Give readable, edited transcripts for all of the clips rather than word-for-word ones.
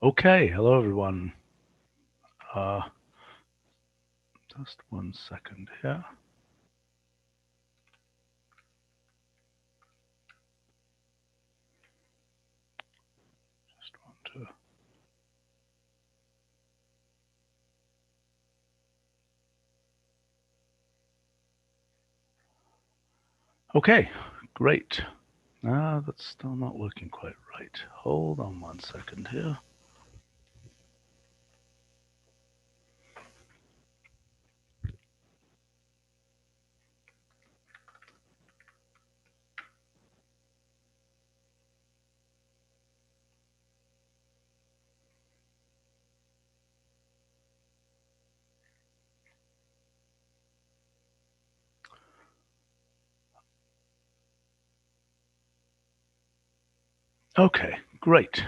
Okay, hello everyone. Just 1 second here. Just want to. Okay, great. That's still not working quite right. Hold on 1 second here. Okay, great.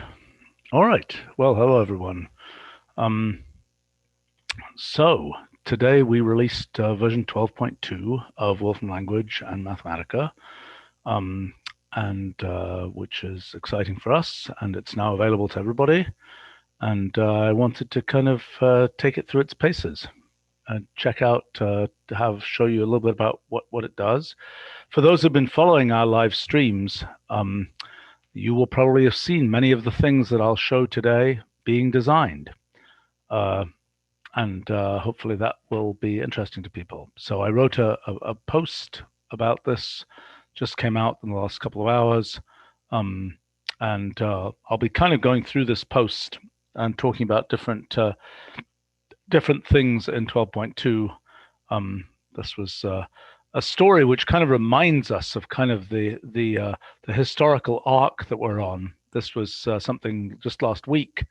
All right. Well, hello everyone. So today we released version 12.2 of Wolfram Language and Mathematica, and which is exciting for us, and it's now available to everybody. And I wanted to kind of take it through its paces and check out show you a little bit about what it does. For those who've been following our live streams, you will probably have seen many of the things that I'll show today being designed. And hopefully that will be interesting to people. So I wrote a post about this, just came out in the last couple of hours. And I'll be kind of going through this post and talking about different things in 12.2. This was a story which kind of reminds us of kind of the historical arc that we're on. This was something just last week.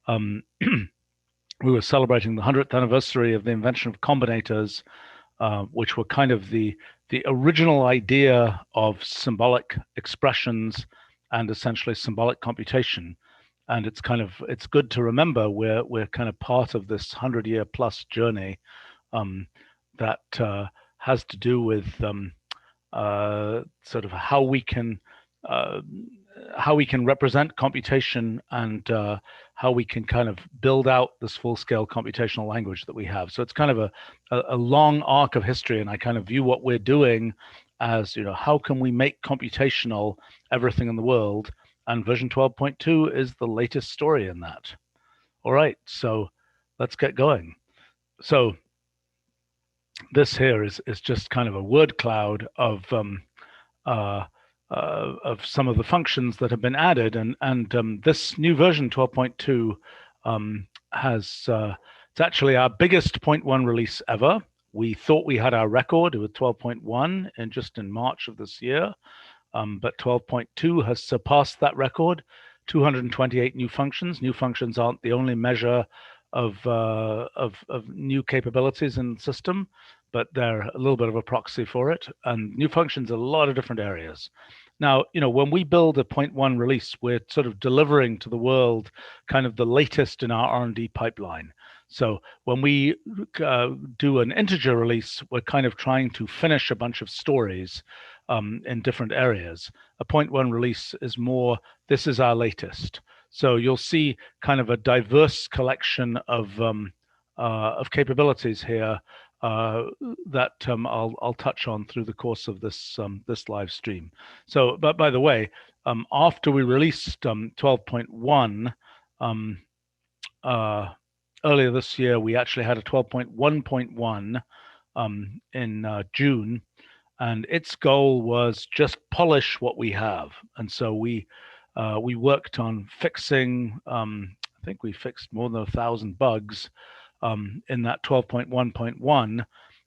We were celebrating the 100th anniversary of the invention of combinators, which were kind of the original idea of symbolic expressions and essentially symbolic computation. And it's good to remember we're kind of part of this 100-year plus journey that has to do with sort of how we can represent computation and how we can kind of build out this full-scale computational language that we have. So it's kind of a long arc of history, and I kind of view what we're doing as, how can we make computational everything in the world? And version 12.2 is the latest story in that. All right, so let's get going. So this here is just kind of a word cloud of some of the functions that have been added, and this new version 12.2 has it's actually our biggest 0.1 release ever. We thought we had our record with 12.1 in March of this year, but 12.2 has surpassed that record. 228 new functions. New functions aren't the only measure of new capabilities in the system, but they're a little bit of a proxy for it. And new functions, a lot of different areas. Now, when we build a 0.1 release, we're sort of delivering to the world kind of the latest in our R&D pipeline. So when we do an integer release, we're kind of trying to finish a bunch of stories in different areas. A 0.1 release is more, this is our latest. So you'll see kind of a diverse collection of capabilities here that I'll touch on through the course of this live stream. So, but by the way, after we released 12.1 earlier this year, we actually had a 12.1.1 in June, and its goal was just polish what we have. And so we worked on fixing. I think we fixed more than 1,000 bugs in that 12.1.1,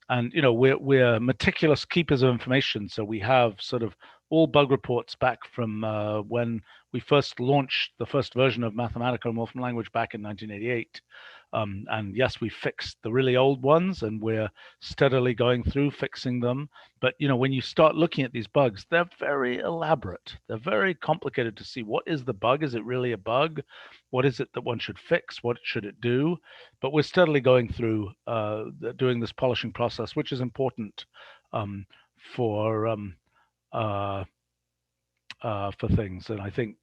and we're meticulous keepers of information. So we have sort of all bug reports back from when we first launched the first version of Mathematica and Wolfram language back in 1988. And yes, we fixed the really old ones, and we're steadily going through fixing them. But when you start looking at these bugs, they're very elaborate. They're very complicated to see what is the bug. Is it really a bug? What is it that one should fix? What should it do? But we're steadily going through doing this polishing process, which is important for things. And I think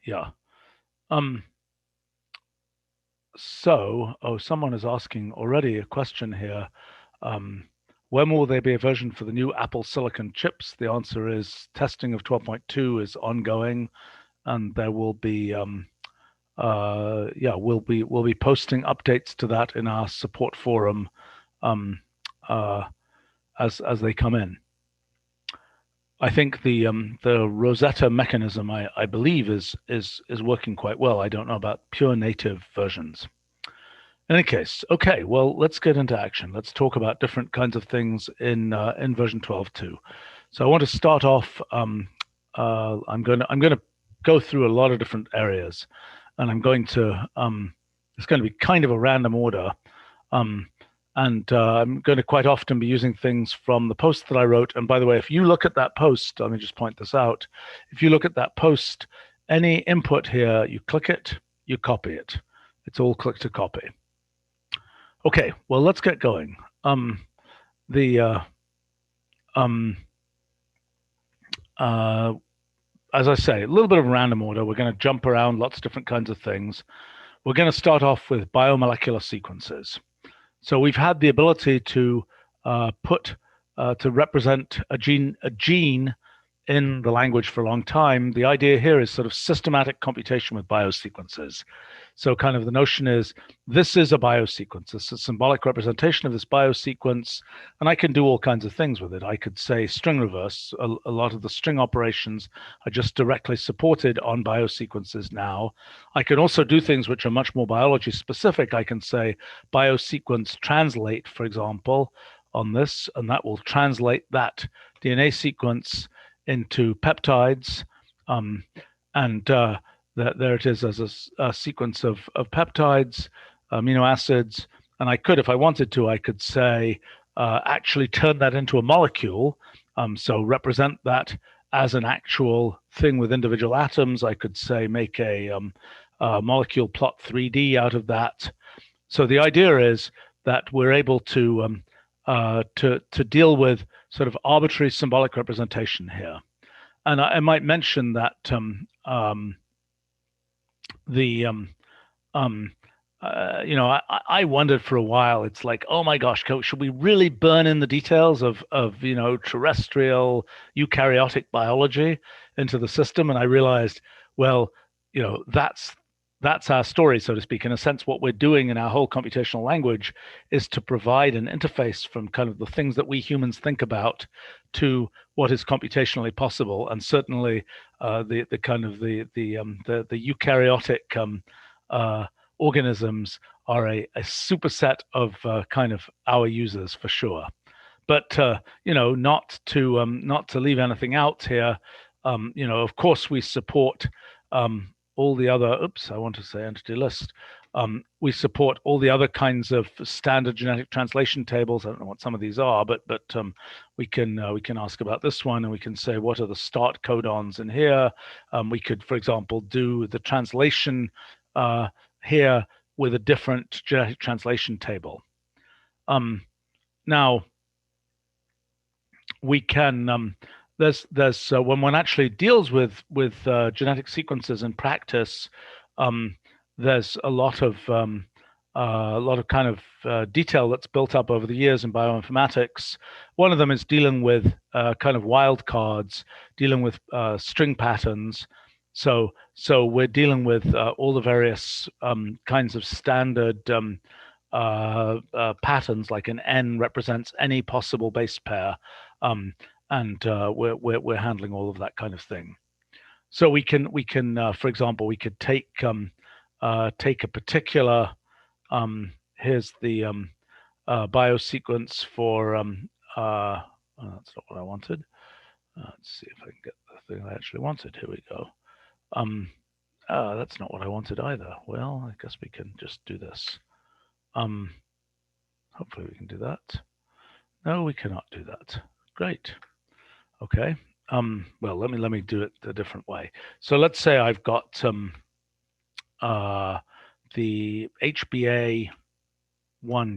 Yeah. So, someone is asking already a question here. When will there be a version for the new Apple Silicon chips? The answer is testing of 12.2 is ongoing, and there will be, we'll be posting updates to that in our support forum as they come in. I think the Rosetta mechanism, I believe, is working quite well. I don't know about pure native versions. In any case, okay, well, let's get into action. Let's talk about different kinds of things in version 12.2. So I want to start off. I'm going to go through a lot of different areas, and I'm going to it's going to be kind of a random order. And I'm going to quite often be using things from the post that I wrote. And by the way, if you look at that post, let me just point this out. If you look at that post, any input here, you click it, you copy it. It's all click to copy. Okay, well, let's get going. As I say, a little bit of random order. We're going to jump around lots of different kinds of things. We're going to start off with biomolecular sequences. So we've had the ability to to represent a gene in the language for a long time. The idea here is sort of systematic computation with biosequences. So kind of the notion is, this is a biosequence. It's a symbolic representation of this biosequence, and I can do all kinds of things with it. I could say string reverse. A lot of the string operations are just directly supported on biosequences now. I can also do things which are much more biology specific. I can say biosequence translate, for example, on this, and that will translate that DNA sequence into peptides, there it is as a sequence of peptides, amino acids, and I could, if I wanted to, I could say, actually turn that into a molecule, so represent that as an actual thing with individual atoms. I could say make a molecule plot 3D out of that. So the idea is that we're able to deal with sort of arbitrary symbolic representation here. And I might mention that I wondered for a while. It's like, oh my gosh, should we really burn in the details of terrestrial eukaryotic biology into the system? And I realized, well, that's our story, so to speak. In a sense, what we're doing in our whole computational language is to provide an interface from kind of the things that we humans think about to what is computationally possible. And certainly the eukaryotic organisms are a superset of kind of our users for sure. But not to leave anything out here. Of course, we support all the other, I want to say entity list. We support all the other kinds of standard genetic translation tables. I don't know what some of these are, but we can ask about this one, and we can say, what are the start codons in here? We could, for example, do the translation here with a different genetic translation table. Now, we can there's when one actually deals with genetic sequences in practice, there's a lot of kind of detail that's built up over the years in bioinformatics. One of them is dealing with kind of wildcards, dealing with string patterns. So we're dealing with all the various kinds of standard patterns, like an N represents any possible base pair. And we're handling all of that kind of thing. So we can for example, we could take a particular here's the biosequence for that's not what I wanted. Let's see if I can get the thing I actually wanted. Here we go. That's not what I wanted either. Well, I guess we can just do this. Hopefully we can do that. No, we cannot do that. Great. Okay. Well, let me do it a different way. So let's say I've got the HbA1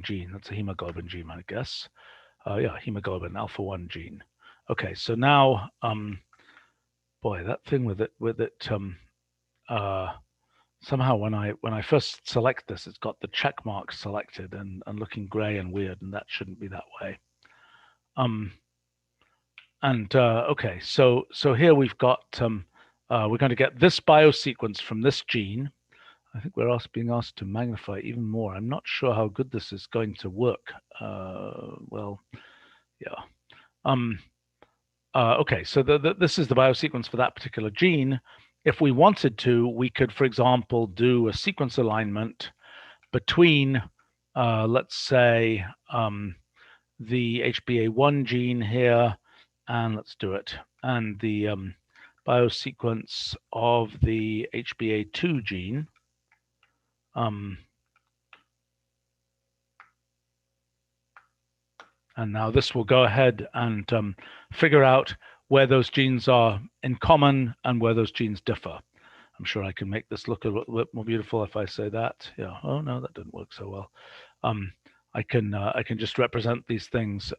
gene. That's a hemoglobin gene, I guess. Yeah, hemoglobin alpha-1 gene. Okay, so now, boy, that thing with it. somehow when I first select this, it's got the check mark selected and looking gray and weird, and that shouldn't be that way. Okay, so here we've got we're going to get this biosequence from this gene. I think we're being asked to magnify even more. I'm not sure how good this is going to work. Well, yeah. Okay, so this is the biosequence for that particular gene. If we wanted to, we could, for example, do a sequence alignment between, let's say, the HBA1 gene here, and let's do it, and the biosequence of the HBA2 gene. And now this will go ahead and figure out where those genes are in common and where those genes differ. I'm sure I can make this look a little bit more beautiful if I say that. Yeah. Oh no, that didn't work so well. I can just represent these things.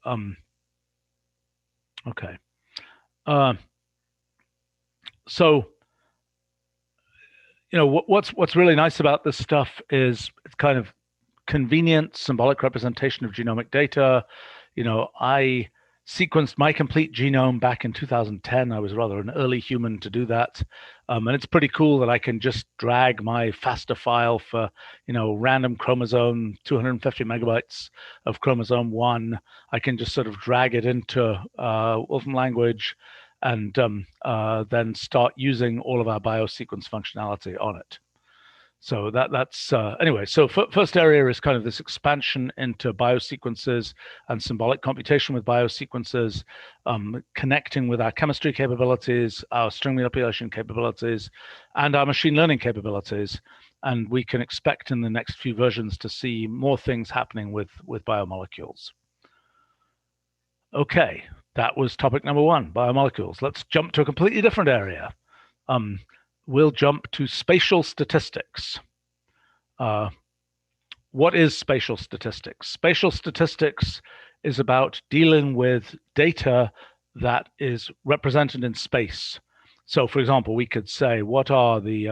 Okay. So what's really nice about this stuff is it's kind of convenient symbolic representation of genomic data. I sequenced my complete genome back in 2010. I was rather an early human to do that. And it's pretty cool that I can just drag my FASTA file for, random chromosome, 250 megabytes of chromosome 1. I can just sort of drag it into Wolfram language and then start using all of our biosequence functionality on it. So that's anyway. So first area is kind of this expansion into biosequences and symbolic computation with biosequences, connecting with our chemistry capabilities, our string manipulation capabilities, and our machine learning capabilities. And we can expect in the next few versions to see more things happening with biomolecules. Okay, that was topic number 1, biomolecules. Let's jump to a completely different area. We'll jump to spatial statistics. What is spatial statistics? Spatial statistics is about dealing with data that is represented in space. So, for example, we could say, what are the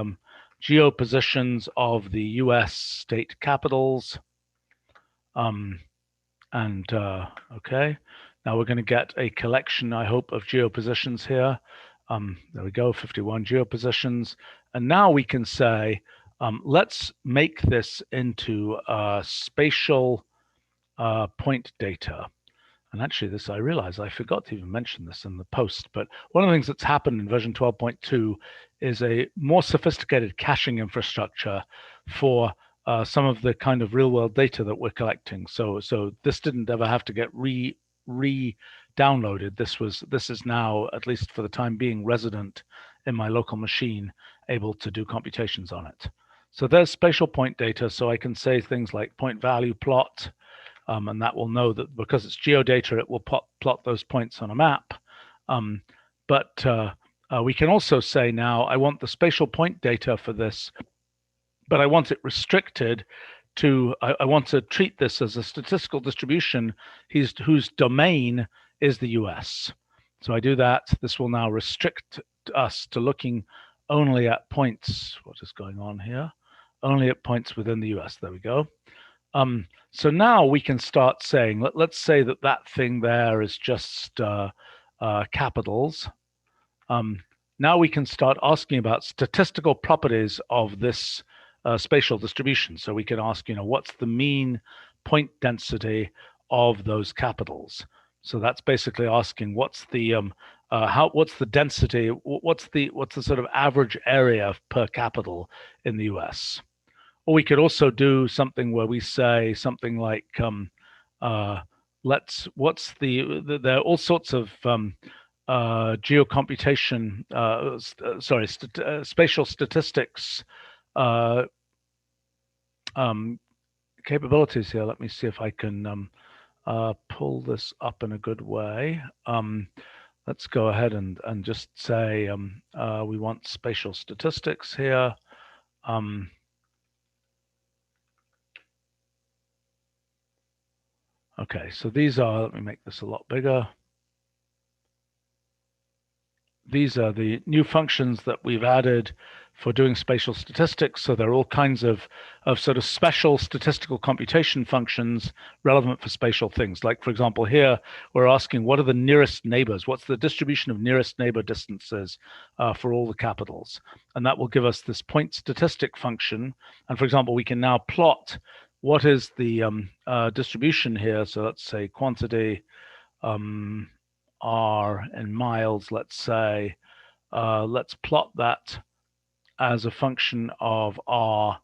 geopositions of the US state capitals? Okay, now we're going to get a collection, I hope, of geopositions here. There we go, 51 geopositions. And now we can say, let's make this into spatial point data. And actually this, I realize I forgot to even mention this in the post, but one of the things that's happened in version 12.2 is a more sophisticated caching infrastructure for some of the kind of real world data that we're collecting. So this didn't ever have to get re-downloaded. This is now, at least for the time being, resident in my local machine, able to do computations on it. So there's spatial point data. So I can say things like point value plot, and that will know that because it's geodata, it will plot those points on a map. But we can also say now, I want the spatial point data for this, but I want it restricted to, I want to treat this as a statistical distribution whose domain is the US. So I do that. This will now restrict us to looking only at points. What is going on here? Only at points within the US. There we go. So now we can start saying, let's say that thing there is just capitals. Now we can start asking about statistical properties of this spatial distribution. So we can ask, what's the mean point density of those capitals? So that's basically asking what's the density, what's the sort of average area per capital in the US. Or we could also do something where we say something like, there are all sorts of GeoComputation, spatial statistics capabilities here. Let me see if I can pull this up in a good way. Let's go ahead and just say we want spatial statistics here. Okay, so these are, let me make this a lot bigger. these are the new functions that we've added for doing spatial statistics. So there are all kinds of sort of special statistical computation functions relevant for spatial things. Like, for example, here we're asking what are the nearest neighbors? What's the distribution of nearest neighbor distances for all the capitals? And that will give us this point statistic function. And for example, we can now plot what is the distribution here. So let's say quantity R in miles, let's say. Let's plot that as a function of R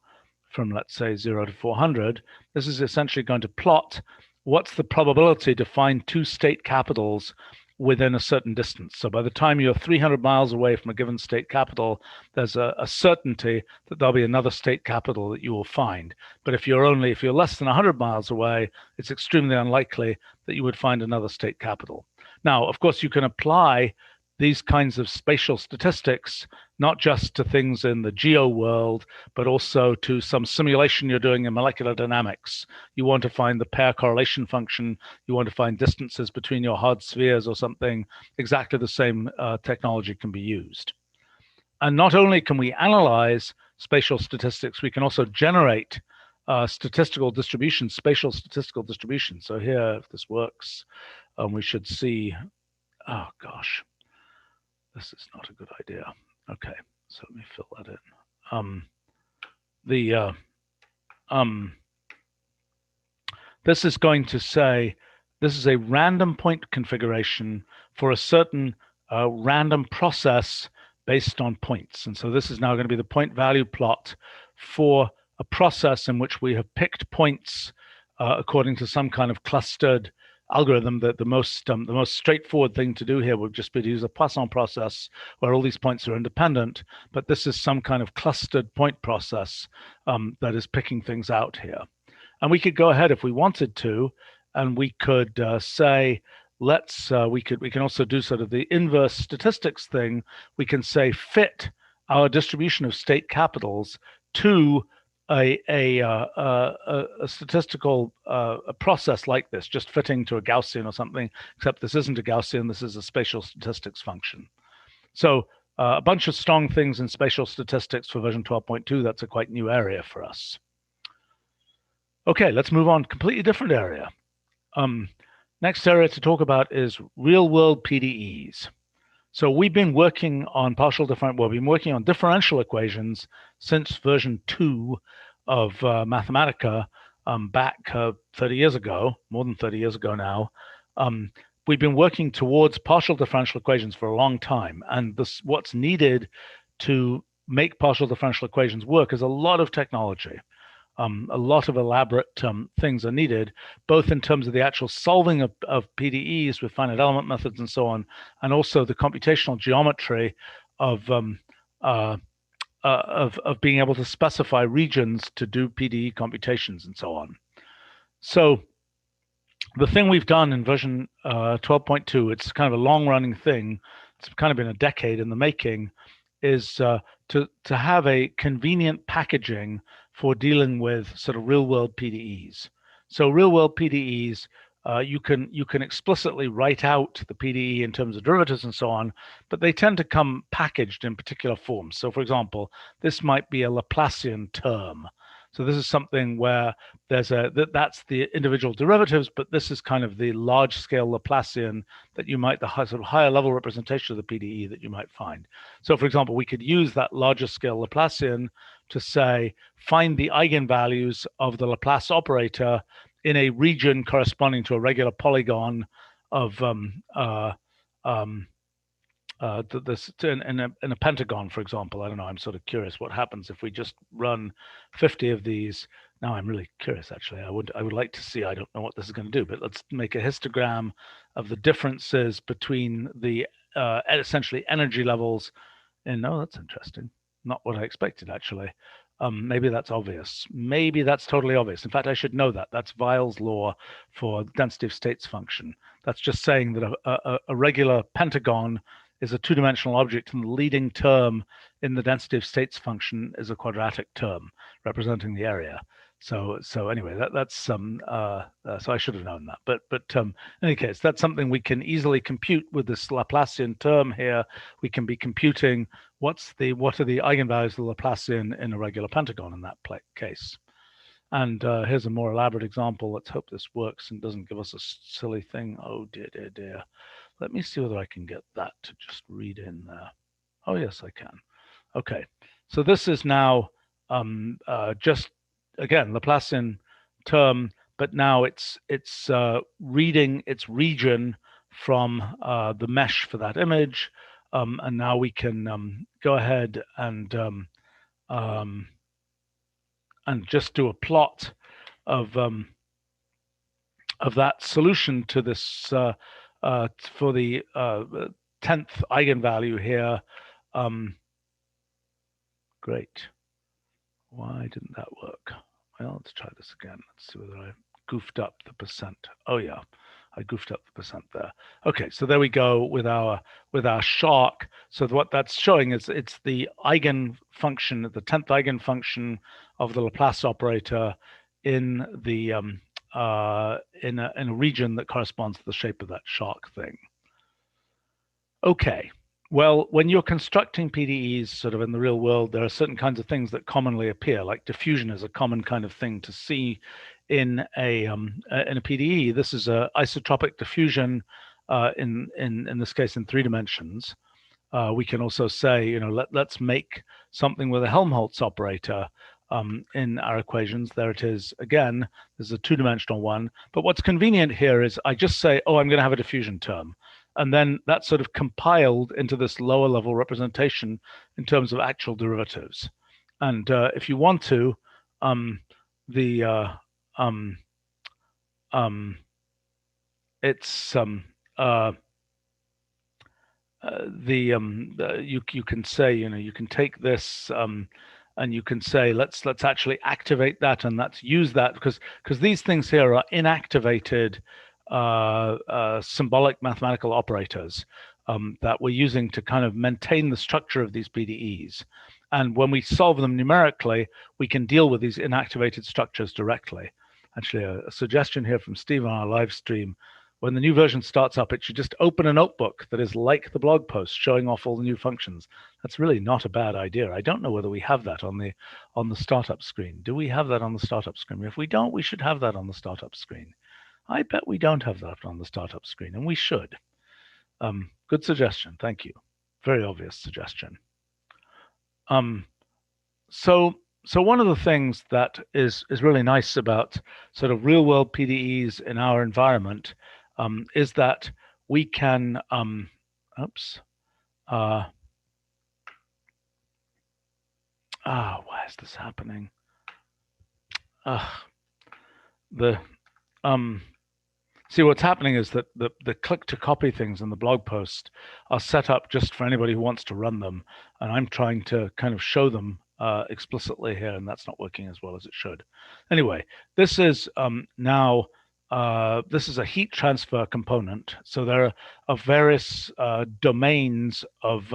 from, let's say, 0 to 400. This is essentially going to plot what's the probability to find two state capitals within a certain distance. So by the time you're 300 miles away from a given state capital, there's a certainty that there'll be another state capital that you will find. But if you're less than 100 miles away, it's extremely unlikely that you would find another state capital. Now, of course, you can apply these kinds of spatial statistics not just to things in the geo world, but also to some simulation you're doing in molecular dynamics. You want to find the pair correlation function, you want to find distances between your hard spheres or something. Exactly the same technology can be used. And not only can we analyze spatial statistics, we can also generate statistical distributions, spatial statistical distributions. So here, if this works, we should see, oh gosh, this is not a good idea. Okay, so let me fill that in. This is going to say, this is a random point configuration for a certain random process based on points. And so this is now going to be the point value plot for a process in which we have picked points according to some kind of clustered algorithm. That the most straightforward thing to do here would just be to use a Poisson process where all these points are independent, but this is some kind of clustered point process that is picking things out here. And we could go ahead if we wanted to, and we could say, we can also do sort of the inverse statistics thing. We can say fit our distribution of state capitals to a statistical process like this, just fitting to a Gaussian or something, except this isn't a Gaussian, this is a spatial statistics function. So a bunch of strong things in spatial statistics for version 12.2. That's a quite new area for us. Okay, let's move on. Completely different area. Next area to talk about is real-world PDEs. So we've been working on differential equations since version 2 of Mathematica back 30 years ago, more than 30 years ago now. We've been working towards partial differential equations for a long time, and what's needed to make partial differential equations work is a lot of technology. A lot of elaborate things are needed, both in terms of the actual solving of PDEs with finite element methods and so on, and also the computational geometry of being able to specify regions to do PDE computations and so on. So the thing we've done in version 12.2, it's kind of a long-running thing, it's kind of been a decade in the making, is to have a convenient packaging for dealing with sort of real-world PDEs. So real-world PDEs, you can explicitly write out the PDE in terms of derivatives and so on, but they tend to come packaged in particular forms. So for example, this might be a Laplacian term. So this is something where that's the individual derivatives, but this is kind of the large-scale Laplacian that you might, the sort of higher level representation of the PDE that you might find. So for example, we could use that larger scale Laplacian to say, find the eigenvalues of the Laplace operator in a region corresponding to a regular polygon of in a pentagon, for example. I don't know, I'm sort of curious what happens if we just run 50 of these. Now I'm really curious, actually. I would like to see, I don't know what this is going to do, but let's make a histogram of the differences between the essentially energy levels. And oh, that's interesting. Not what I expected, actually. Maybe that's obvious. Maybe that's totally obvious. In fact, I should know that. That's Weil's law for the density of states function. That's just saying that a regular pentagon is a two-dimensional object, and the leading term in the density of states function is a quadratic term representing the area. So anyway, that's so I should have known that. But in any case, that's something we can easily compute with this Laplacian term here. We can be computing what are the eigenvalues of the Laplacian in a regular pentagon in that case. And here's a more elaborate example. Let's hope this works and doesn't give us a silly thing. Oh dear, dear, dear. Let me see whether I can get that to just read in there. Oh yes, I can. Okay, so this is now just again Laplacian term, but now it's reading its region from the mesh for that image, and now we can go ahead and just do a plot of that solution to this for the 10th eigenvalue here. Great. Why didn't that work? Well, let's try this again. Let's see whether I goofed up the percent. Oh yeah, I goofed up the percent there. Okay, so there we go with our shark. So what that's showing is it's the eigenfunction, the 10th eigenfunction of the Laplace operator in the in a region that corresponds to the shape of that shark thing. Okay. Well, when you're constructing PDEs sort of in the real world, there are certain kinds of things that commonly appear, like diffusion is a common kind of thing to see in a PDE. This is a isotropic diffusion in this case in 3 dimensions. We can also say, you know, let's make something with a Helmholtz operator in our equations. There it is again. There's a 2-dimensional one. But what's convenient here is I just say, oh, I'm going to have a diffusion term. And then that's sort of compiled into this lower level representation in terms of actual derivatives. And if you want to, you can say, you know, you can take this and you can say let's actually activate that, and let's use that because these things here are inactivated symbolic mathematical operators that we're using to kind of maintain the structure of these PDEs. And when we solve them numerically, we can deal with these inactivated structures directly. Actually, a suggestion here from Steve on our live stream: when the new version starts up, it should just open a notebook that is like the blog post showing off all the new functions. That's really not a bad idea. I don't know whether we have that on the startup screen. Do we have that on the startup screen? If we don't, we should have that on the startup screen. I bet we don't have that on the startup screen, and we should. Good suggestion. Thank you. Very obvious suggestion. So one of the things that is really nice about sort of real world PDEs in our environment is that we can, why is this happening? See, what's happening is that the click to copy things in the blog post are set up just for anybody who wants to run them. And I'm trying to kind of show them explicitly here, and that's not working as well as it should. Anyway, this is now, this is a heat transfer component. So there are various domains of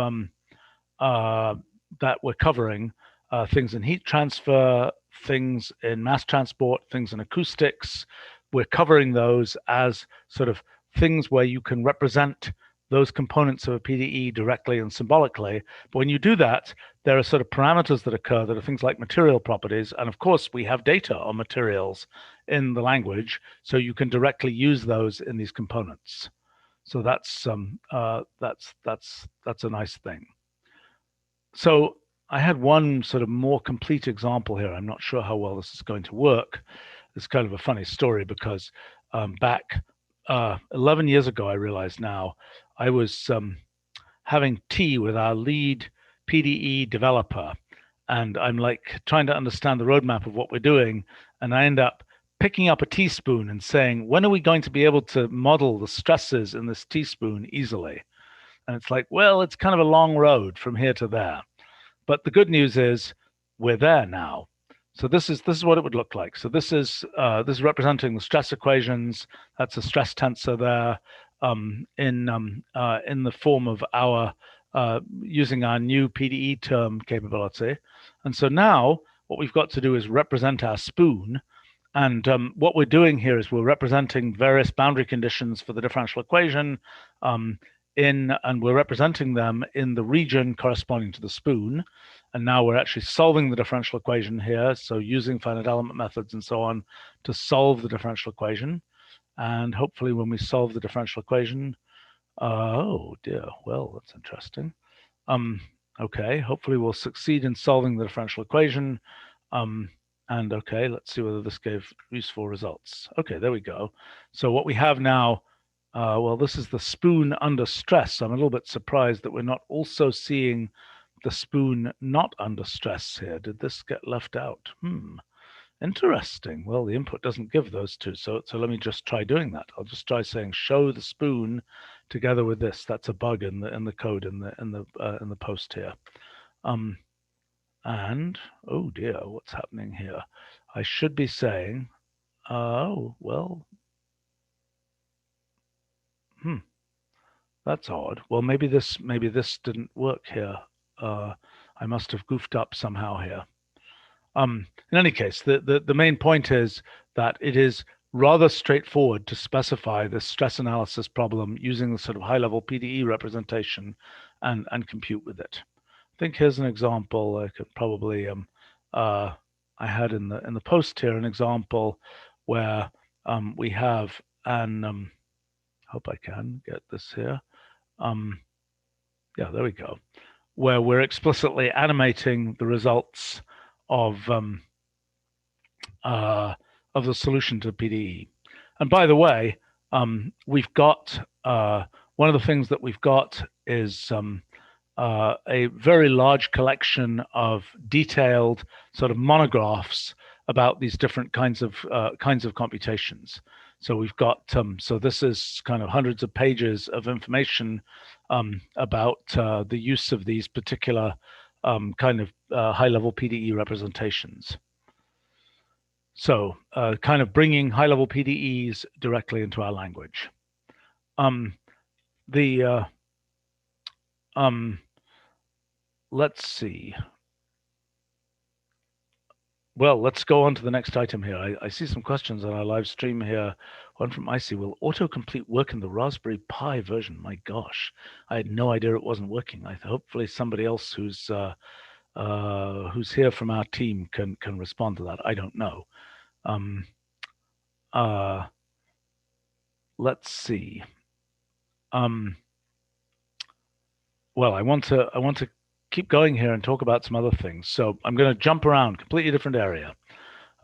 that we're covering, things in heat transfer, things in mass transport, things in acoustics. We're covering those as sort of things where you can represent those components of a PDE directly and symbolically. But when you do that, there are sort of parameters that occur that are things like material properties. And of course, we have data on materials in the language, so you can directly use those in these components. So that's a nice thing. So I had one sort of more complete example here. I'm not sure how well this is going to work. It's kind of a funny story because back 11 years ago, I realize now, I was having tea with our lead PDE developer, and I'm like trying to understand the roadmap of what we're doing, and I end up picking up a teaspoon and saying, when are we going to be able to model the stresses in this teaspoon easily? And it's like, well, it's kind of a long road from here to there. But the good news is we're there now. So this is what it would look like. So this is representing the stress equations. That's a stress tensor there in the form of our using our new PDE term capability. And so now what we've got to do is represent our spoon. And what we're doing here is we're representing various boundary conditions for the differential equation and we're representing them in the region corresponding to the spoon. And now we're actually solving the differential equation here. So using finite element methods and so on to solve the differential equation. And hopefully when we solve the differential equation, oh dear, well, that's interesting. Okay, hopefully we'll succeed in solving the differential equation. And okay, let's see whether this gave useful results. Okay, there we go. So what we have now, well, this is the spoon under stress. I'm a little bit surprised that we're not also seeing the spoon not under stress here. Did this get left out? Interesting. Well, the input doesn't give those two. So let me just try doing that. I'll just try saying show the spoon together with this. That's a bug in the code in the post here. And oh dear, what's happening here? I should be saying, oh well, that's odd. Well, maybe this didn't work here. I must have goofed up somehow here. In any case, the main point is that it is rather straightforward to specify this stress analysis problem using the sort of high-level PDE representation and compute with it. I think here's an example. I could probably I had in the post here an example where we have an hope I can get this here. Yeah, there we go. Where we're explicitly animating the results of the solution to PDE. And by the way, we've got one of the things that we've got is a very large collection of detailed sort of monographs about these different kinds of computations. So we've got so this is kind of hundreds of pages of information about the use of these particular kind of high-level PDE representations. So kind of bringing high-level PDEs directly into our language. Let's see. Well, let's go on to the next item here. I see some questions on our live stream here. One from Icy, will autocomplete work in the Raspberry Pi version? My gosh, I had no idea it wasn't working. Hopefully somebody else who's here from our team can respond to that. I don't know. Let's see. Well, I want to keep going here and talk about some other things. So I'm going to jump around, completely different area.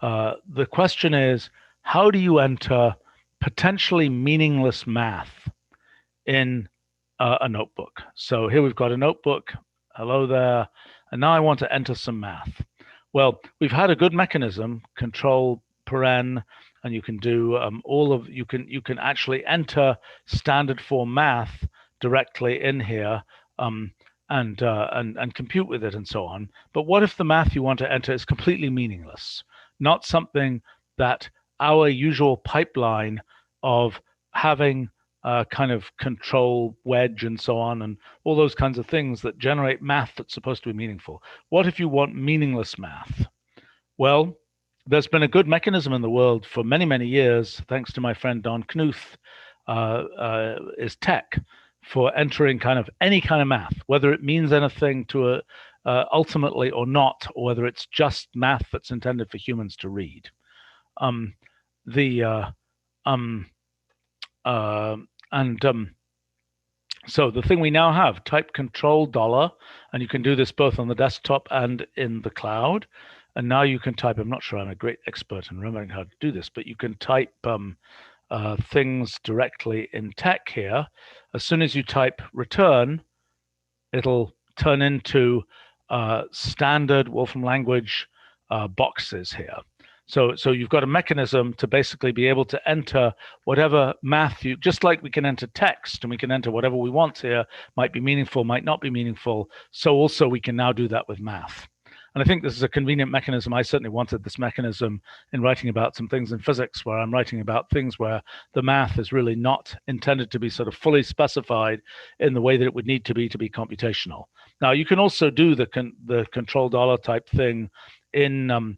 The question is, how do you enter potentially meaningless math in a notebook? So here we've got a notebook. Hello there. And now I want to enter some math. Well, we've had a good mechanism, control paren, and you can do you can actually enter standard form math directly in here. And compute with it and so on. But what if the math you want to enter is completely meaningless, not something that our usual pipeline of having kind of control wedge and so on and all those kinds of things that generate math that's supposed to be meaningful? What if you want meaningless math? Well, there's been a good mechanism in the world for many, many years, thanks to my friend Don Knuth, is tech, for entering kind of any kind of math, whether it means anything to ultimately or not, or whether it's just math that's intended for humans to read. So the thing we now have, type $, and you can do this both on the desktop and in the cloud. And now you can type, I'm not sure I'm a great expert in remembering how to do this, but you can type things directly in tech here. As soon as you type return, it'll turn into standard Wolfram language boxes here. So you've got a mechanism to basically be able to enter whatever math you, just like we can enter text and we can enter whatever we want here, might be meaningful, might not be meaningful. So also we can now do that with math. And I think this is a convenient mechanism. I certainly wanted this mechanism in writing about some things in physics, where I'm writing about things where the math is really not intended to be sort of fully specified in the way that it would need to be computational. Now, you can also do the control dollar type thing in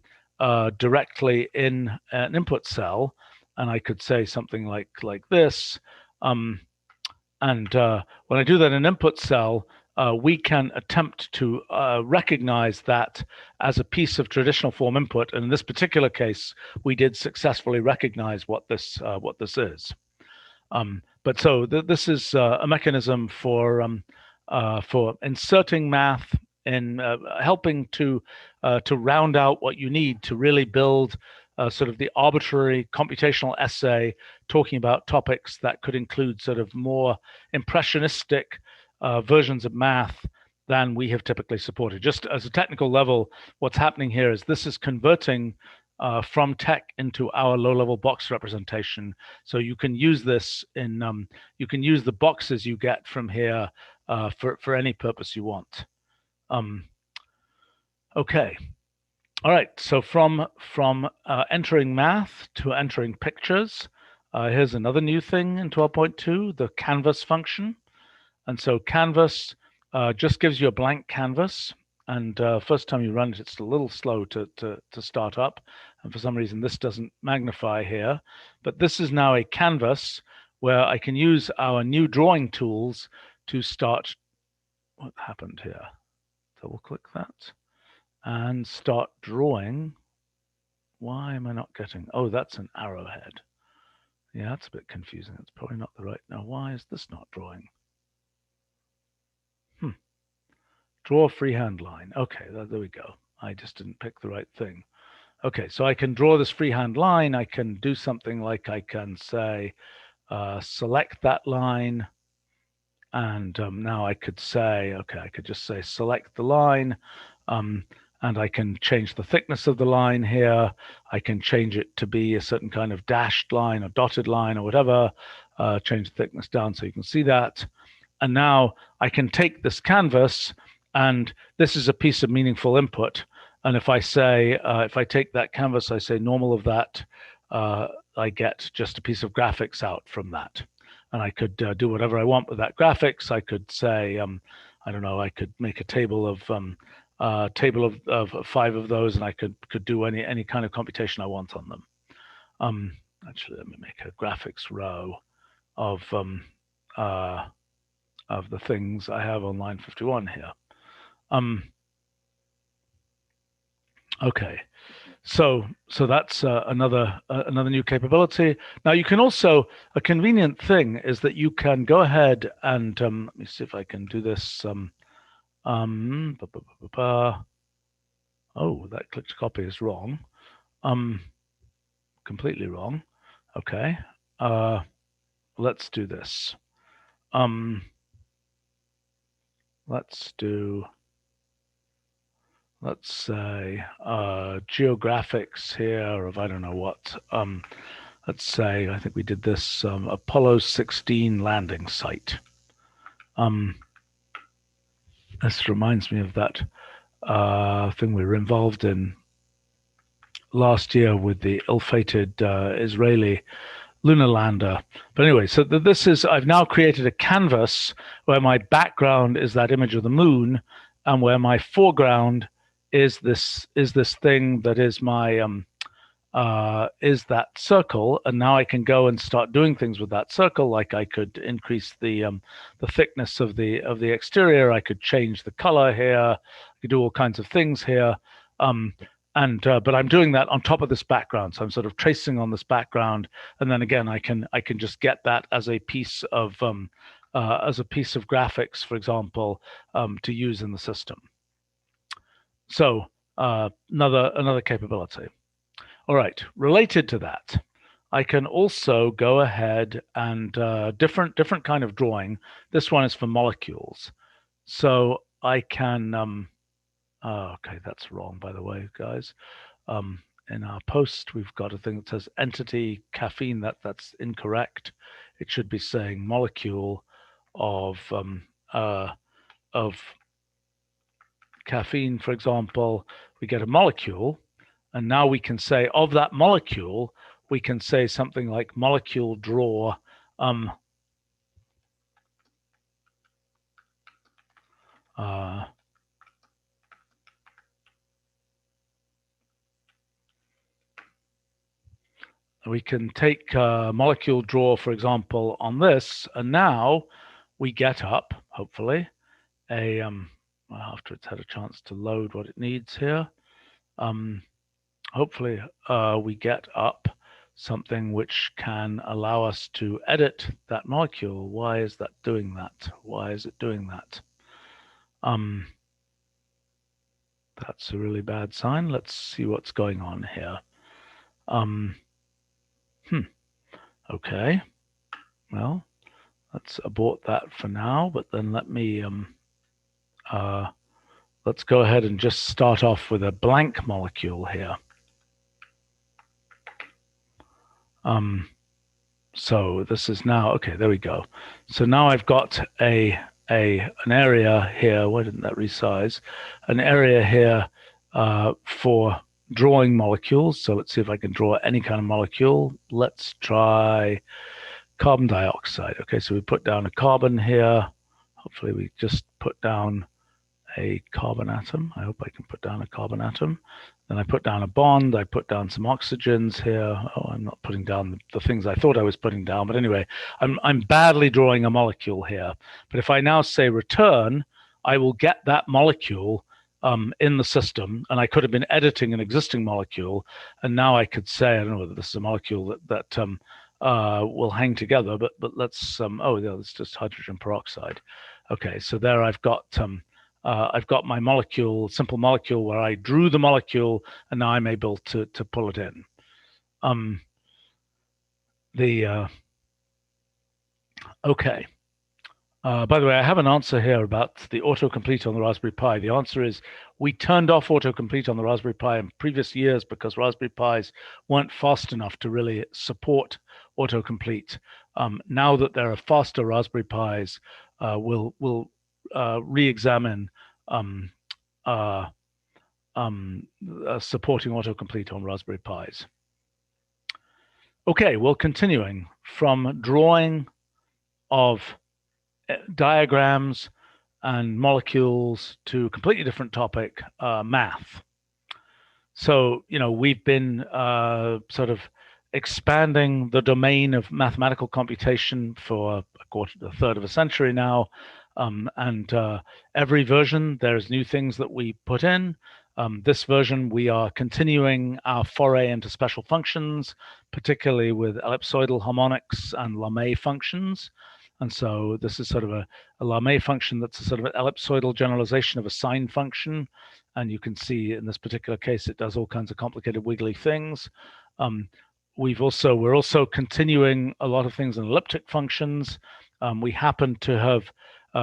directly in an input cell, and I could say something like this. And when I do that in input cell, we can attempt to recognize that as a piece of traditional form input. And in this particular case, we did successfully recognize what this is. But so this is a mechanism for inserting math and helping to round out what you need to really build sort of the arbitrary computational essay talking about topics that could include sort of more impressionistic versions of math than we have typically supported. Just as a technical level, what's happening here is this is converting from TeX into our low-level box representation. So you can use this in, you can use the boxes you get from here for any purpose you want. Okay. All right, so from entering math to entering pictures, here's another new thing in 12.2, the canvas function. And so canvas just gives you a blank canvas, and first time you run it, it's a little slow to start up, and for some reason this doesn't magnify here. But this is now a canvas where I can use our new drawing tools to start. What happened here? Double click that and start drawing. Why am I not getting? Oh, that's an arrowhead. Yeah, that's a bit confusing. It's probably not the right. Now, why is this not drawing? Draw freehand line. Okay, there we go. I just didn't pick the right thing. Okay, so I can draw this freehand line. I can do something like I can say, select that line. And now I could say, okay, I could just say select the line. And I can change the thickness of the line here. I can change it to be a certain kind of dashed line or dotted line or whatever. Change the thickness down so you can see that. And now I can take this canvas, and this is a piece of meaningful input. And if I say, if I take that canvas, I say normal of that, I get just a piece of graphics out from that. And I could do whatever I want with that graphics. I could say, I don't know, I could make a table of 5 of those, and I could do any kind of computation I want on them. Actually, let me make a graphics row of the things I have on line 51 here. Okay, so that's another new capability. Now you can also, a convenient thing is that you can go ahead and let me see if I can do this. Oh, that click to copy is wrong. Completely wrong. Okay. Let's do this. Let's say geographics here of I don't know what. Let's say, I think we did this Apollo 16 landing site. This reminds me of that thing we were involved in last year with the ill-fated Israeli lunar lander. But anyway, so this is, I've now created a canvas where my background is that image of the moon, and where my foreground is this thing that is my is that circle. And now I can go and start doing things with that circle. Like I could increase the thickness of the exterior. I could change the color here. I could do all kinds of things here. But I'm doing that on top of this background. So I'm sort of tracing on this background, and then again I can just get that as a piece of graphics, for example, to use in the system. So another capability. All right, related to that, I can also go ahead and different kind of drawing. This one is for molecules. So I can, okay, that's wrong, by the way, guys. In our post, we've got a thing that says entity caffeine. That's incorrect. It should be saying molecule of caffeine, for example. We get a molecule, and now we can say of that molecule, we can say something like molecule draw we can take molecule draw, for example, on this, and now we get up, hopefully, after it's had a chance to load what it needs here, hopefully we get up something which can allow us to edit that molecule. Why is that doing that? Why is it doing that? That's a really bad sign. Let's see what's going on here. Okay. Well, let's abort that for now, but then let me let's go ahead and just start off with a blank molecule here. So this is now, okay, there we go. So now I've got an area here. Why didn't that resize? An area here for drawing molecules. So let's see if I can draw any kind of molecule. Let's try carbon dioxide. Okay, so we put down a carbon here. Hopefully we just put down a carbon atom. I hope I can put down a carbon atom. Then I put down a bond. I put down some oxygens here. Oh, I'm not putting down the things I thought I was putting down. But anyway, I'm badly drawing a molecule here. But if I now say return, I will get that molecule in the system. And I could have been editing an existing molecule. And now I could say, I don't know whether this is a molecule that will hang together. But let's, oh, yeah, it's just hydrogen peroxide. Okay, so there I've got my molecule, simple molecule, where I drew the molecule, and now I'm able to pull it in. Okay. By the way, I have an answer here about the autocomplete on the Raspberry Pi. The answer is we turned off autocomplete on the Raspberry Pi in previous years because Raspberry Pis weren't fast enough to really support autocomplete. Now that there are faster Raspberry Pis, we'll re-examine supporting autocomplete on Raspberry Pis. Okay, well, continuing from drawing of diagrams and molecules to a completely different topic, math. So, you know, we've been sort of expanding the domain of mathematical computation for a third of a century now. And every version, there's new things that we put in. This version, we are continuing our foray into special functions, particularly with ellipsoidal harmonics and Lamé functions. And so this is sort of a Lamé function that's a sort of an ellipsoidal generalization of a sine function. And you can see in this particular case, it does all kinds of complicated wiggly things. We're also continuing a lot of things in elliptic functions. We happen to have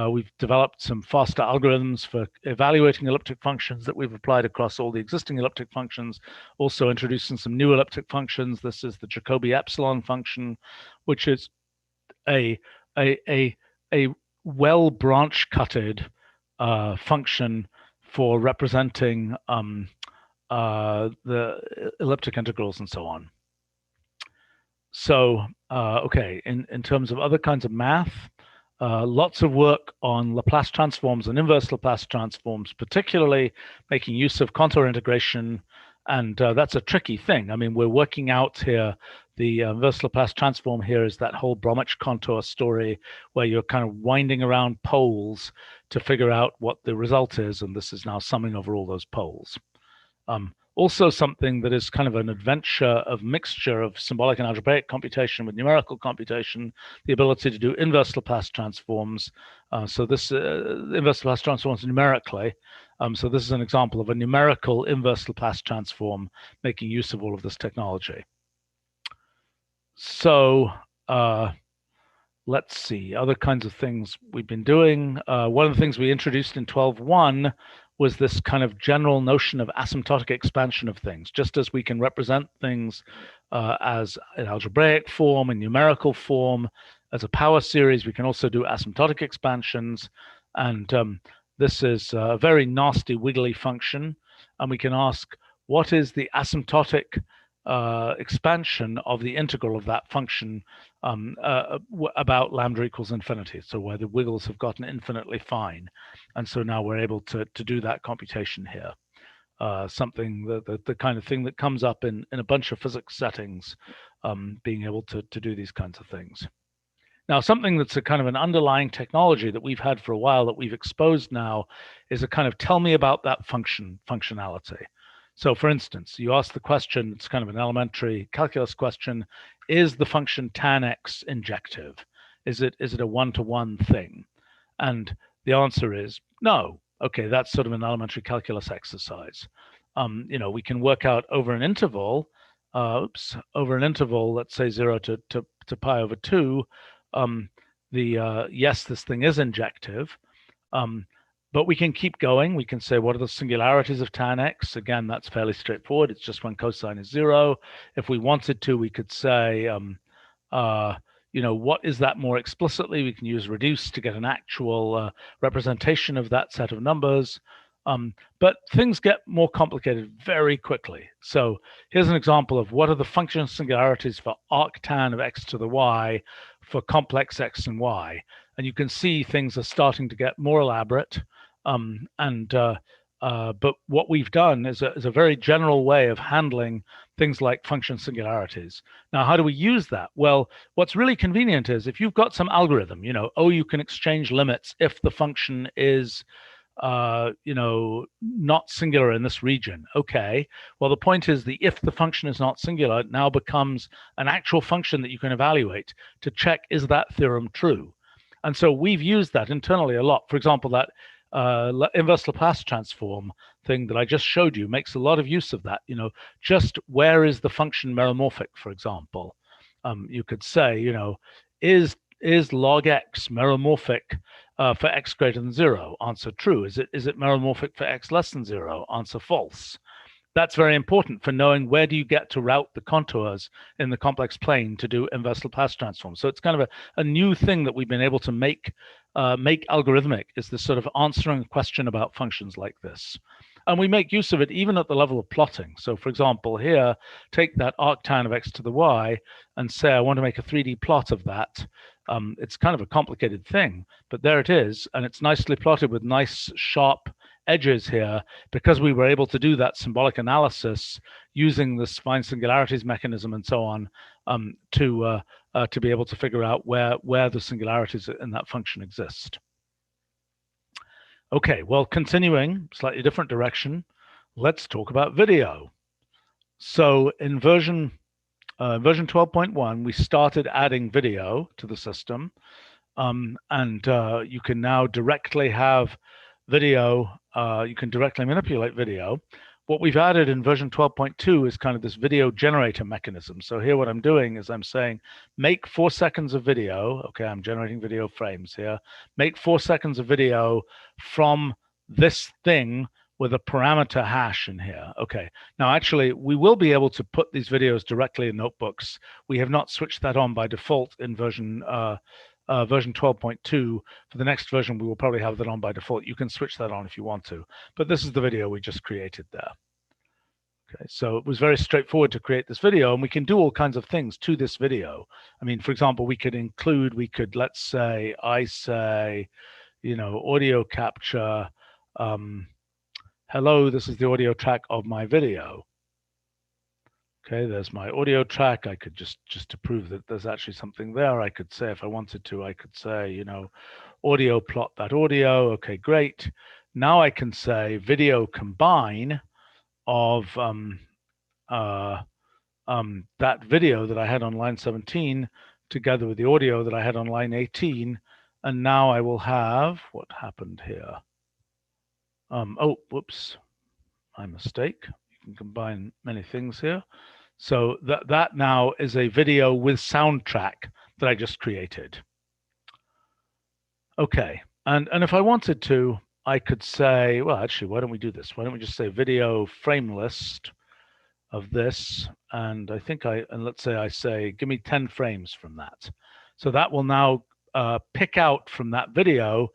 we've developed some faster algorithms for evaluating elliptic functions that we've applied across all the existing elliptic functions, also introducing some new elliptic functions. This is the Jacobi epsilon function, which is a well branch cutted function for representing the elliptic integrals and so on. So, okay, in terms of other kinds of math, lots of work on Laplace transforms and inverse Laplace transforms, particularly making use of contour integration. And that's a tricky thing. I mean, we're working out here, the inverse Laplace transform here is that whole Bromwich contour story where you're kind of winding around poles to figure out what the result is. And this is now summing over all those poles. Also something that is kind of an adventure of mixture of symbolic and algebraic computation with numerical computation, the ability to do inverse Laplace transforms. So this inverse Laplace transforms numerically. So this is an example of a numerical inverse Laplace transform making use of all of this technology. So let's see, other kinds of things we've been doing. One of the things we introduced in 12.1 was this kind of general notion of asymptotic expansion of things. Just as we can represent things as an algebraic form, in numerical form, as a power series, we can also do asymptotic expansions. And this is a very nasty wiggly function. And we can ask, what is the asymptotic expansion of the integral of that function about lambda equals infinity, so where the wiggles have gotten infinitely fine. And so now we're able to do that computation here. something, the kind of thing that comes up in a bunch of physics settings, being able to do these kinds of things. Now, something that's a kind of an underlying technology that we've had for a while that we've exposed now is a kind of tell me about that functionality. So for instance, you ask the question, it's kind of an elementary calculus question, is the function tan x injective? Is it a one-to-one thing? And the answer is no. Okay, that's sort of an elementary calculus exercise. We can work out over an interval, let's say 0 to pi over 2, yes, this thing is injective, but we can keep going. We can say, what are the singularities of tan x? Again, that's fairly straightforward. It's just when cosine is 0. If we wanted to, we could say, what is that more explicitly? We can use reduce to get an actual representation of that set of numbers. But things get more complicated very quickly. So here's an example of what are the function singularities for arctan of x to the y for complex x and y. And you can see things are starting to get more elaborate. But what we've done is a very general way of handling things like function singularities. Now, how do we use that? Well, what's really convenient is if you've got some algorithm, you can exchange limits if the function is not singular in this region. Okay, well, the point is if the function is not singular, it now becomes an actual function that you can evaluate to check, is that theorem true? And so we've used that internally a lot. For example, that inverse Laplace transform thing that I just showed you makes a lot of use of that. Just where is the function meromorphic, for example? You could say, is log x meromorphic for x greater than 0? Answer true. Is it meromorphic for x less than 0? Answer false. That's very important for knowing where do you get to route the contours in the complex plane to do inverse Laplace transform. So it's kind of a new thing that we've been able to make algorithmic, is this sort of answering a question about functions like this. And we make use of it even at the level of plotting. So for example, here, take that arctan of x to the y and say I want to make a 3D plot of that. It's kind of a complicated thing, but there it is. And it's nicely plotted with nice sharp edges here because we were able to do that symbolic analysis using the spine singularities mechanism and so on to be able to figure out where the singularities in that function exist. Okay, well, continuing, slightly different direction, let's talk about video. So in version 12.1, we started adding video to the system, and you can now directly have video, you can directly manipulate video. What we've added in version 12.2 is kind of this video generator mechanism. So here what I'm doing is I'm saying, make 4 seconds of video. Okay, I'm generating video frames here. Make 4 seconds of video from this thing with a parameter hash in here. Okay, now actually we will be able to put these videos directly in notebooks. We have not switched that on by default in version 12.2. For the next version, we will probably have that on by default. You can switch that on if you want to, but this is the video we just created there. Okay, so it was very straightforward to create this video, and we can do all kinds of things to this video. I mean, for example, let's say, audio capture, hello, this is the audio track of my video. Okay, there's my audio track. I could just to prove that there's actually something there, I could say, if I wanted to, I could say, audio plot that audio. Okay, great. Now I can say video combine of that video that I had on line 17 together with the audio that I had on line 18. And now I will have, what happened here? Oh, whoops, my mistake. You can combine many things here. So that now is a video with soundtrack that I just created. Okay, and if I wanted to, I could say, well, actually, why don't we do this? Why don't we just say video frame list of this? And I think let's say I say, give me 10 frames from that. So that will now pick out from that video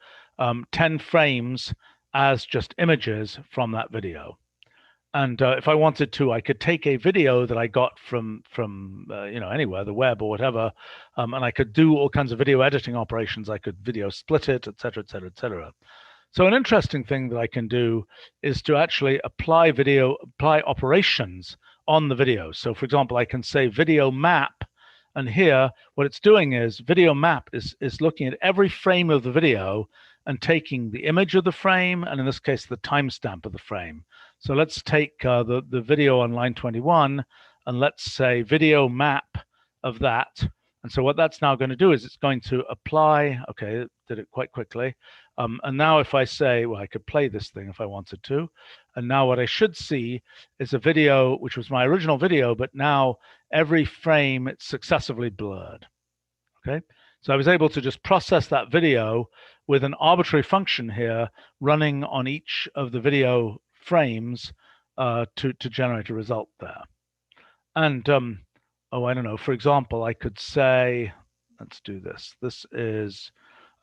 10 frames as just images from that video. And if I wanted to, I could take a video that I got from anywhere, the web or whatever, and I could do all kinds of video editing operations. I could video split it, et cetera, et cetera, et cetera. So an interesting thing that I can do is to actually apply operations on the video. So for example, I can say video map, and here what it's doing is video map is looking at every frame of the video and taking the image of the frame, and in this case, the timestamp of the frame. So let's take the video on line 21, and let's say video map of that. And so what that's now going to do is it's going to apply, okay, it did it quite quickly. And now if I say, well, I could play this thing if I wanted to. And now what I should see is a video, which was my original video, but now every frame it's successively blurred, okay? So I was able to just process that video with an arbitrary function here running on each of the video frames to generate a result there. And oh, I don't know, for example, I could say, let's do this. This is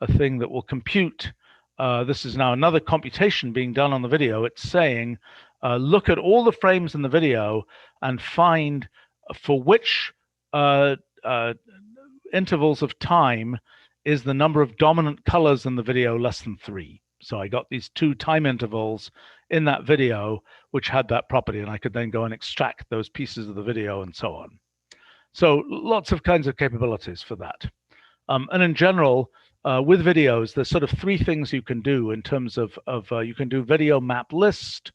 a thing that will compute. This is now another computation being done on the video. It's saying, look at all the frames in the video and find for which intervals of time is the number of dominant colors in the video less than 3. So I got these 2 time intervals in that video which had that property, and I could then go and extract those pieces of the video and so on. So lots of kinds of capabilities for that. And in general, with videos, there's sort of 3 things you can do in terms of you can do video map list,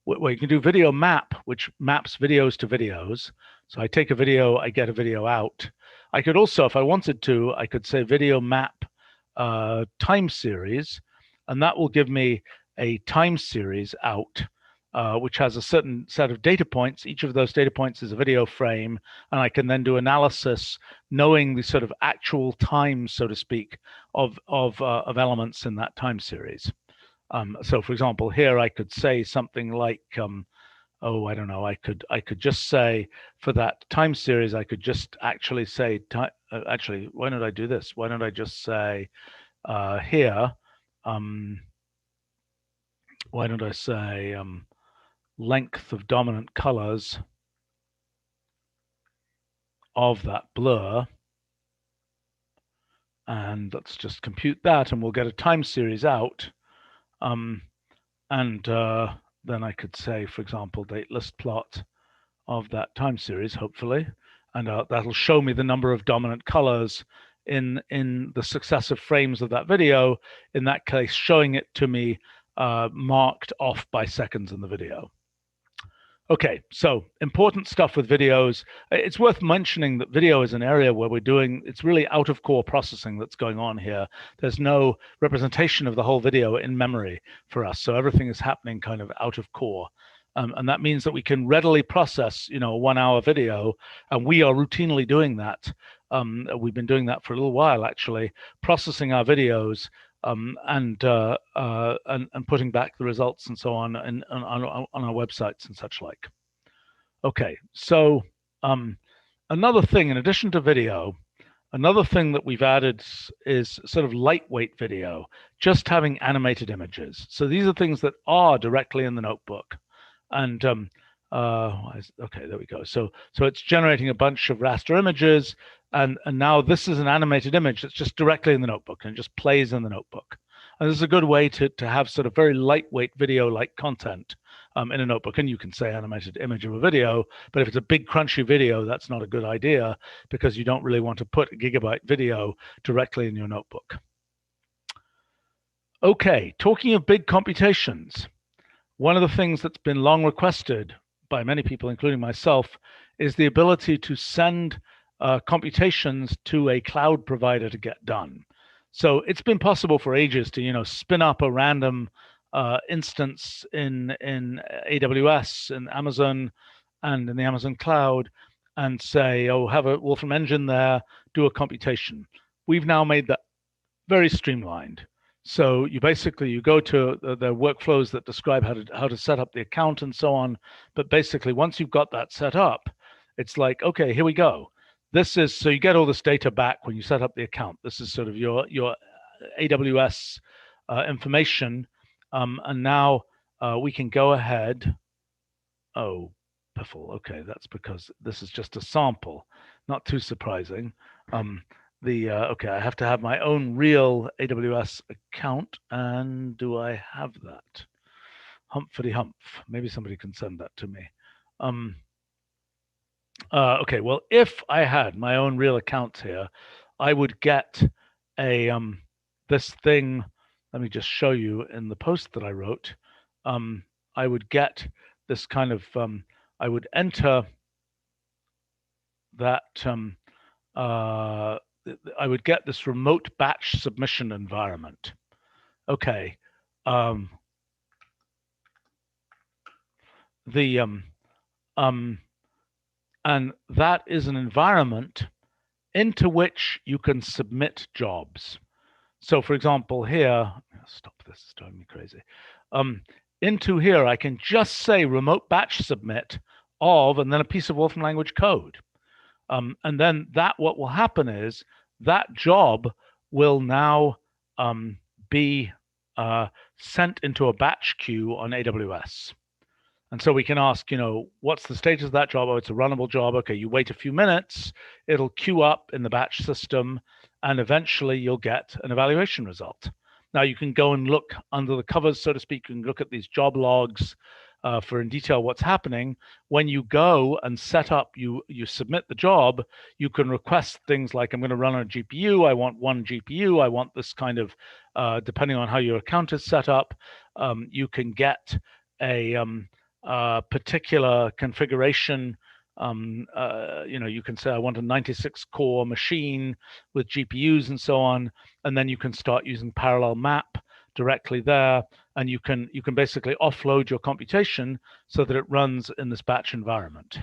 where you can do video map, which maps videos to videos. So I take a video, I get a video out. I could also, if I wanted to, I could say video map time series, and that will give me a time series out, which has a certain set of data points. Each of those data points is a video frame, and I can then do analysis knowing the sort of actual time, so to speak, of elements in that time series. So for example, here I could say something like, oh, I don't know, I could just say for that time series, I could just actually say, actually, why don't I do this? Why don't I just say here, why don't I say length of dominant colors of that blur, and let's just compute that, and we'll get a time series out. Then I could say, for example, DateSelect of that time series, hopefully, and that'll show me the number of dominant colors in the successive frames of that video, in that case showing it to me marked off by seconds in the video. Okay, so important stuff with videos. It's worth mentioning that video is an area where it's really out of core processing that's going on here. There's no representation of the whole video in memory for us. So everything is happening kind of out of core. And that means that we can readily process, a 1-hour video, and we are routinely doing that. We've been doing that for a little while, actually, processing our videos and putting back the results and so on our websites and such like. Okay, so another thing, in addition to video, another thing that we've added is sort of lightweight video, just having animated images. So these are things that are directly in the notebook. And okay, there we go. So it's generating a bunch of raster images, and now this is an animated image that's just directly in the notebook and just plays in the notebook. And this is a good way to have sort of very lightweight video-like content in a notebook. And you can say animated image of a video, but if it's a big crunchy video, that's not a good idea, because you don't really want to put a gigabyte video directly in your notebook. Okay, talking of big computations, one of the things that's been long requested by many people, including myself, is the ability to send computations to a cloud provider to get done. So it's been possible for ages to, spin up a random instance in AWS and Amazon and in the Amazon cloud and say, oh, have a Wolfram engine there, do a computation. We've now made that very streamlined. So you go to the workflows that describe how to set up the account and so on. But basically, once you've got that set up, it's like, okay, here we go. So you get all this data back when you set up the account. This is sort of your AWS information. And now we can go ahead. Oh, piffle. Okay, that's because this is just a sample. Not too surprising. okay, I have to have my own real AWS account, and do I have that? Humpty Humph. Maybe somebody can send that to me. Okay, well, if I had my own real account here, I would get a this thing. Let me just show you in the post that I wrote. I would get this kind of. I would enter that. I would get this remote batch submission environment. Okay. And that is an environment into which you can submit jobs. So for example, here, stop this, it's driving me crazy. Into here, I can just say remote batch submit of, and then a piece of Wolfram language code. And then what will happen is that job will now be sent into a batch queue on AWS. And so we can ask, what's the status of that job? Oh, it's a runnable job. Okay, you wait a few minutes, it'll queue up in the batch system, and eventually you'll get an evaluation result. Now you can go and look under the covers, so to speak. You can look at these job logs for in detail what's happening. When you go and set up, you submit the job, you can request things like, I'm going to run on a GPU, I want 1 GPU, I want this kind of, depending on how your account is set up, you can get a particular configuration. You can say, I want a 96 core machine with GPUs and so on, and then you can start using parallel map directly there, and you can basically offload your computation so that it runs in this batch environment.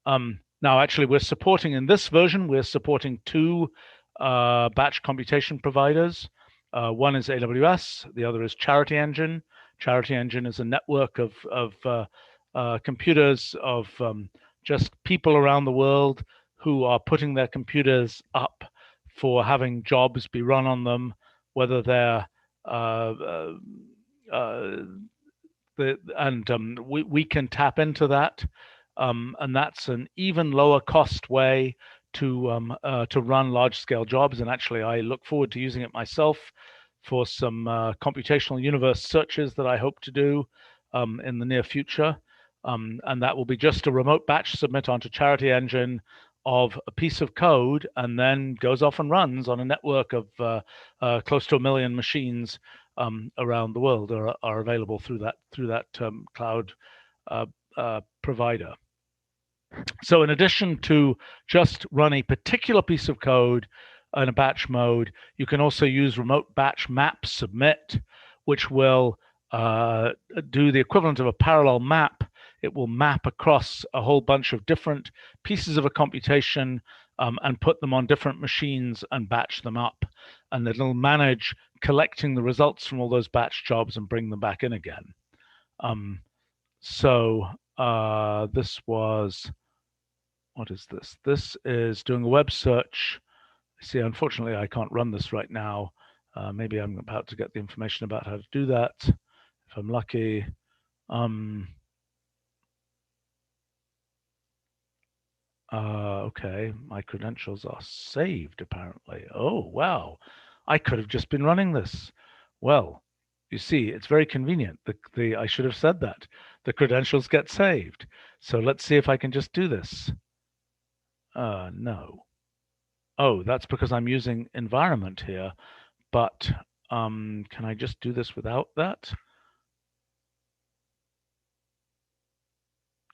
Now, actually, we're supporting, in this version, we're supporting 2 batch computation providers. One is AWS, the other is CharityEngine. CharityEngine is a network of computers of just people around the world who are putting their computers up for having jobs be run on them, whether they're we can tap into that, and that's an even lower cost way to run large-scale jobs. And actually, I look forward to using it myself for some computational universe searches that I hope to do in the near future. And that will be just a remote batch submit onto CharityEngine of a piece of code, and then goes off and runs on a network of close to 1 million machines around the world are available through that cloud provider. So in addition to just run a particular piece of code in a batch mode, you can also use remote batch map submit, which will do the equivalent of a parallel map. It will map across a whole bunch of different pieces of a computation and put them on different machines and batch them up. And it'll manage collecting the results from all those batch jobs and bring them back in again. This was, what is this? This is doing a web search. See, unfortunately, I can't run this right now. Maybe I'm about to get the information about how to do that, if I'm lucky. Okay, my credentials are saved, apparently. Oh, wow. I could have just been running this. Well, you see, it's very convenient. I should have said that. The credentials get saved. So let's see if I can just do this. No. Oh, that's because I'm using environment here. But can I just do this without that?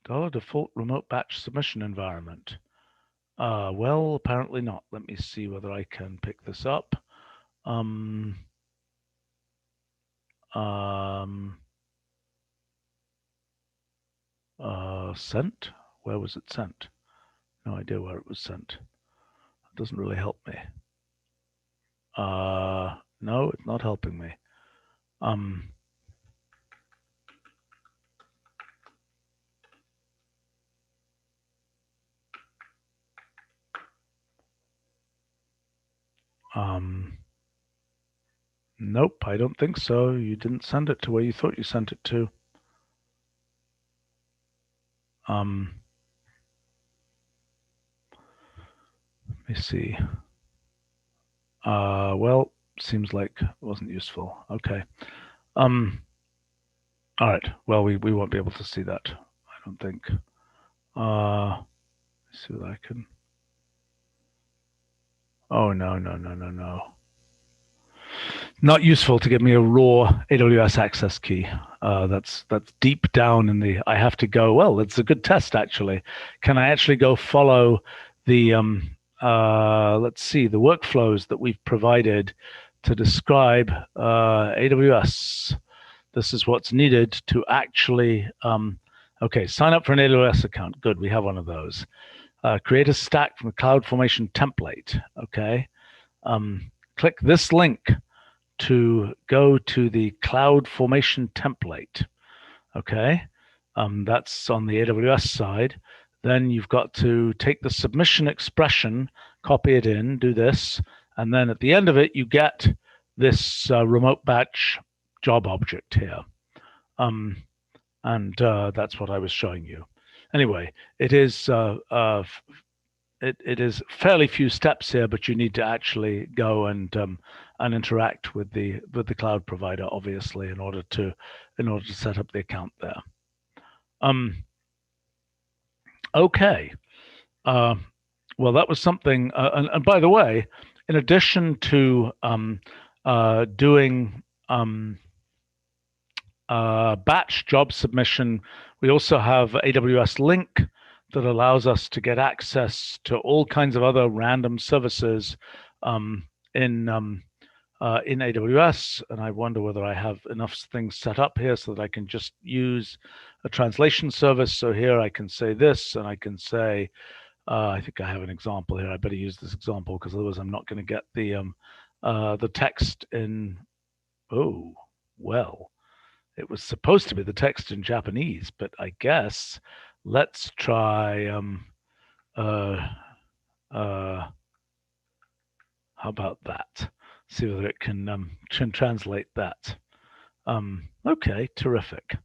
Default remote batch submission environment. Well, apparently not. Let me see whether I can pick this up. Sent? Where was it sent? No idea where it was sent. It doesn't really help me. No, it's not helping me. Nope, I don't think so. You didn't send it to where you thought you sent it to. Let me see. Well, seems like it wasn't useful. Okay. All right. Well, we won't be able to see that, I don't think. Let's see what I can. Oh, no. Not useful to give me a raw AWS access key. That's deep down in the. I have to go. Well, it's a good test actually. Can I actually go follow the? Let's see the workflows that we've provided to describe AWS. This is what's needed to actually. Okay, sign up for an AWS account. Good, we have one of those. Create a stack from the CloudFormation template. Okay. Click this link to go to the CloudFormation template. Okay. That's on the AWS side. Then you've got to take the submission expression, copy it in, do this, and then at the end of it, you get this remote batch job object here. And that's what I was showing you. Anyway, it is it is fairly few steps here, but you need to actually go and interact with the cloud provider, obviously, in order to set up the account there. Okay. Well, that was something. And by the way, in addition to doing batch job submission, we also have AWS Link that allows us to get access to all kinds of other random services in AWS. And I wonder whether I have enough things set up here so that I can just use a translation service. So here I can say this, and I can say, I think I have an example here. I better use this example because otherwise I'm not going to get the text in. Oh, well, it was supposed to be the text in Japanese, but I guess let's try. How about that? See whether it can translate that. Okay, terrific.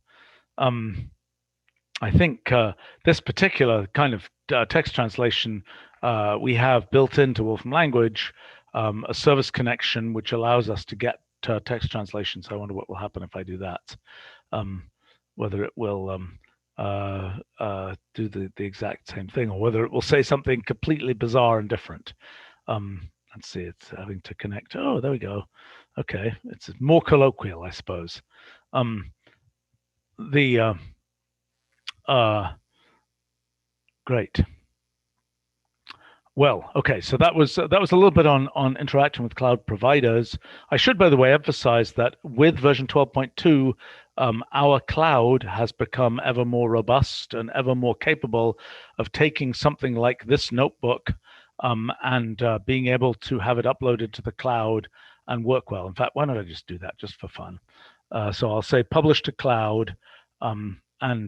I think this particular kind of text translation we have built into Wolfram language a service connection which allows us to get text translation. So I wonder what will happen if I do that. Whether it will do the exact same thing, or whether it will say something completely bizarre and different. Let's see, it's having to connect. Oh, there we go. Okay, it's more colloquial, I suppose. Great. Well, okay, so that was a little bit on interacting with cloud providers. I should, by the way, emphasize that with version 12.2, our cloud has become ever more robust and ever more capable of taking something like this notebook and being able to have it uploaded to the cloud and work well. In fact, why don't I just do that just for fun? So I'll say publish to cloud, and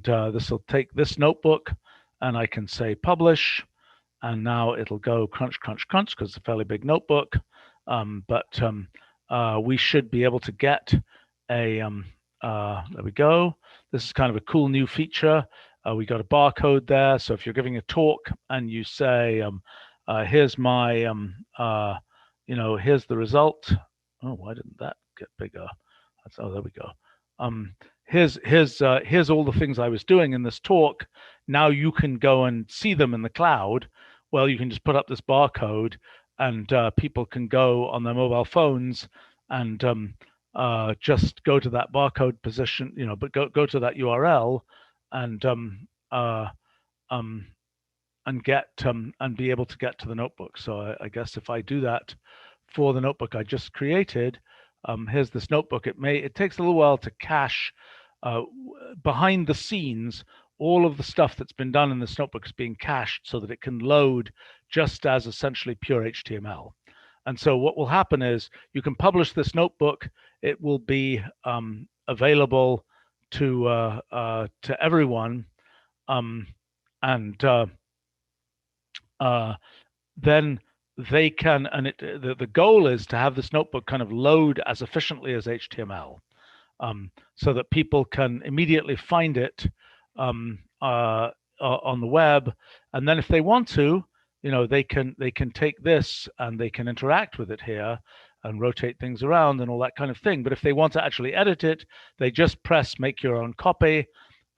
this will take this notebook, and I can say publish. And now it'll go crunch, crunch, crunch, because it's a fairly big notebook. But we should be able to get a, there we go. This is kind of a cool new feature. We got a barcode there. So if you're giving a talk and you say, here's my, here's the result. Oh, why didn't that get bigger? Oh, there we go. Here's all the things I was doing in this talk. Now you can go and see them in the cloud. Well, you can just put up this barcode, and people can go on their mobile phones and just go to that barcode position, but go to that URL and get and be able to get to the notebook. So I guess if I do that for the notebook I just created, here's this notebook. It takes a little while to cache behind the scenes. All of the stuff that's been done in this notebook is being cached so that it can load just as essentially pure HTML. And so what will happen is you can publish this notebook. It will be available to everyone, and then they can. And the goal is to have this notebook kind of load as efficiently as HTML, so that people can immediately find it on the web, and then if they want to, they can take this and they can interact with it here and rotate things around and all that kind of thing. But if they want to actually edit it, they just press make your own copy,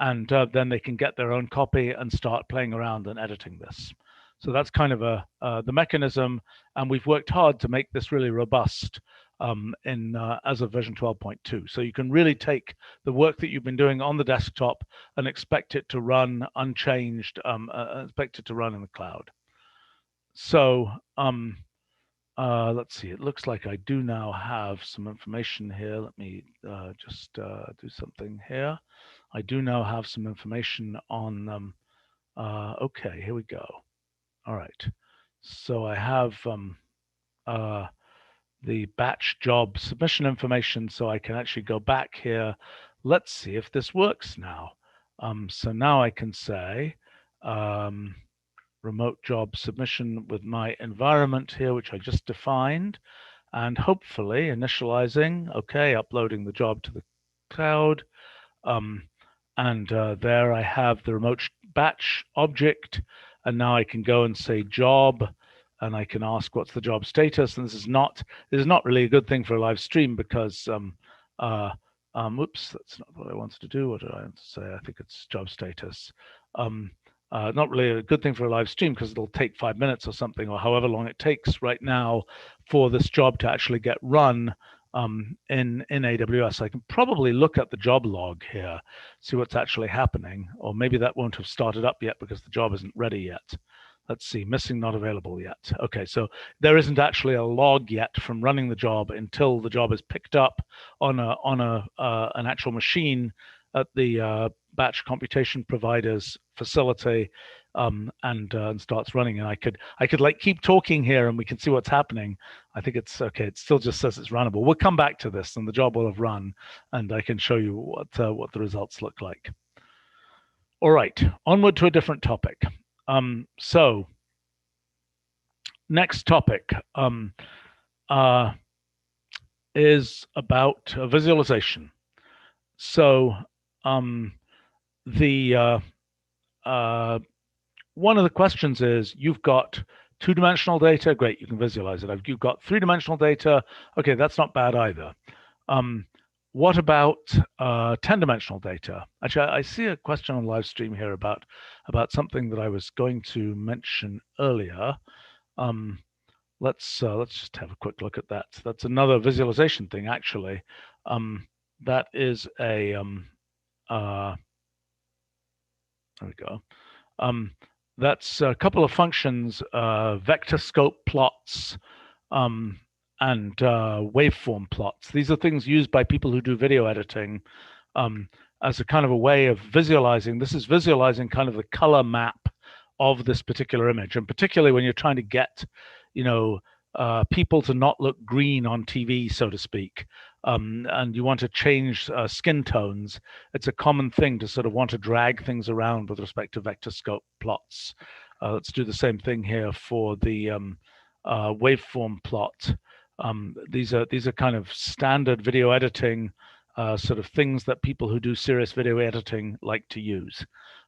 and then they can get their own copy and start playing around and editing this. So that's kind of the mechanism, and we've worked hard to make this really robust as of version 12.2. So you can really take the work that you've been doing on the desktop and expect it to run unchanged, expect it to run in the cloud. So let's see, it looks like I do now have some information here. Let me just do something here. I do now have some information on, okay, here we go. All right, so I have the batch job submission information, so I can actually go back here. Let's see if this works now. So now I can say remote job submission with my environment here, which I just defined, and hopefully initializing, okay, uploading the job to the cloud. And there I have the remote batch object, and now I can go and say job, and I can ask what's the job status. And this is not really a good thing for a live stream because oops, that's not what I wanted to do. What did I want to say? I think it's job status. Not really a good thing for a live stream because it'll take 5 minutes or something, or however long it takes right now for this job to actually get run in AWS. I can probably look at the job log here, see what's actually happening, or maybe that won't have started up yet because the job isn't ready yet. Let's see, missing, not available yet. Okay, so there isn't actually a log yet from running the job until the job is picked up on an actual machine at the batch computation provider's facility, and starts running. And I could like keep talking here and we can see what's happening. I think it's okay. It still just says it's runnable. We'll come back to this and the job will have run, and I can show you what the results look like. All right, onward to a different topic. So next topic is about visualization. So one of the questions is, you've got two-dimensional data, great, you can visualize it. You've got three-dimensional data, okay, that's not bad either. What about 10-dimensional data? Actually, I see a question on live stream here about something that I was going to mention earlier. Let's just have a quick look at that. That's another visualization thing, actually. That is a there we go. That's a couple of functions, vector scope plots, and waveform plots. These are things used by people who do video editing as a kind of a way of visualizing. This is visualizing kind of the color map of this particular image, and particularly when you're trying to get, people to not look green on TV, so to speak, and you want to change skin tones. It's a common thing to sort of want to drag things around with respect to vector scope plots. Let's do the same thing here for the waveform plot. These are kind of standard video editing sort of things that people who do serious video editing like to use.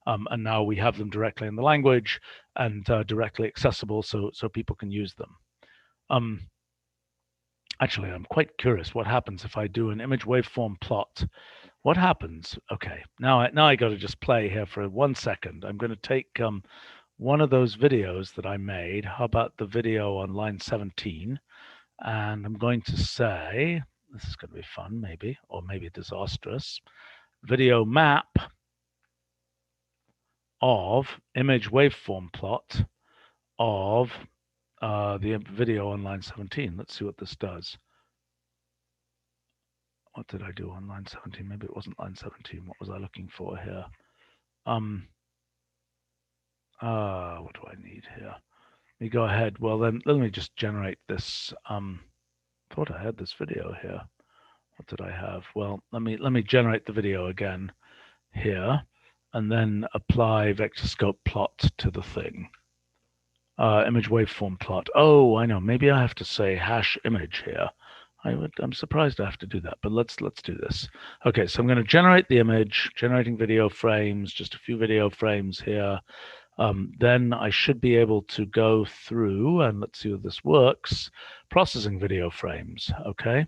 And now we have them directly in the language and directly accessible, so people can use them. Actually, I'm quite curious what happens if I do an image waveform plot. What happens? Okay, now I got to just play here for 1 second. I'm going to take one of those videos that I made. How about the video on line 17? And I'm going to say, this is going to be fun, maybe, or maybe disastrous. Video map of image waveform plot of the video on line 17. Let's see what this does. What did I do on line 17? Maybe it wasn't line 17. What was I looking for here? What do I need here? Let me go ahead. Well, then let me just generate this. Thought I had this video here. What did I have? Well, let me generate the video again here, and then apply vector scope plot to the thing. Image waveform plot. Oh, I know. Maybe I have to say hash image here. I'm surprised I have to do that, but let's do this. Okay, so I'm going to generate the image, generating video frames, just a few video frames here. then I should be able to go through, and let's see if this works, processing video frames, okay?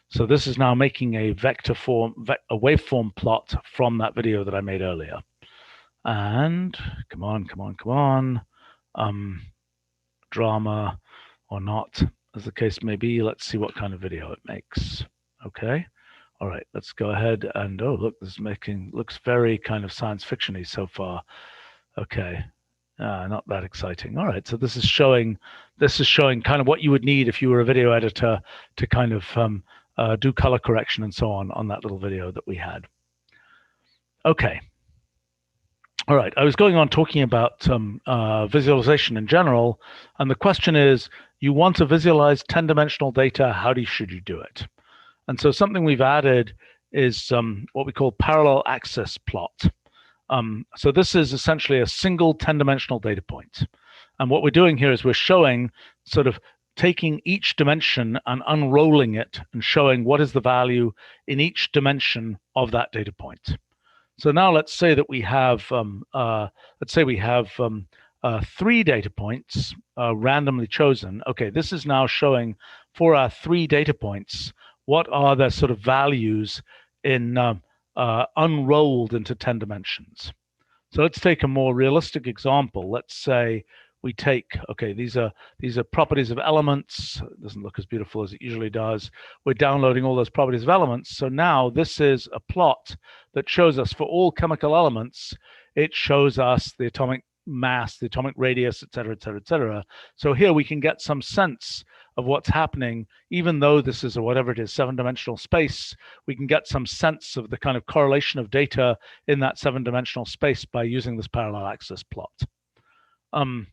So this is now making a a waveform plot from that video that I made earlier. And come on, drama or not, as the case may be. Let's see what kind of video it makes. Okay. All right, let's go ahead and, oh, look, this is looks very kind of science fiction-y so far. Okay, not that exciting. All right, so this is showing kind of what you would need if you were a video editor to kind of do color correction and so on that little video that we had. Okay. All right, I was going on talking about visualization in general, and the question is, you want to visualize 10-dimensional data, should you do it? And so something we've added is what we call ParallelAxisPlot. So this is essentially a single 10-dimensional data point. And what we're doing here is we're showing, sort of taking each dimension and unrolling it and showing what is the value in each dimension of that data point. So now let's say that we have, 3 data points randomly chosen. Okay, this is now showing for our 3 data points, what are their sort of values in unrolled into 10 dimensions. So let's take a more realistic example. Let's say we take, okay, these are properties of elements. It doesn't look as beautiful as it usually does. We're downloading all those properties of elements. So now this is a plot that shows us for all chemical elements, it shows us the atomic mass, the atomic radius, et cetera, et cetera, et cetera. So here we can get some sense of what's happening, even though this is a whatever it is, 7-dimensional space, we can get some sense of the kind of correlation of data in that 7-dimensional space by using this parallel axis plot. And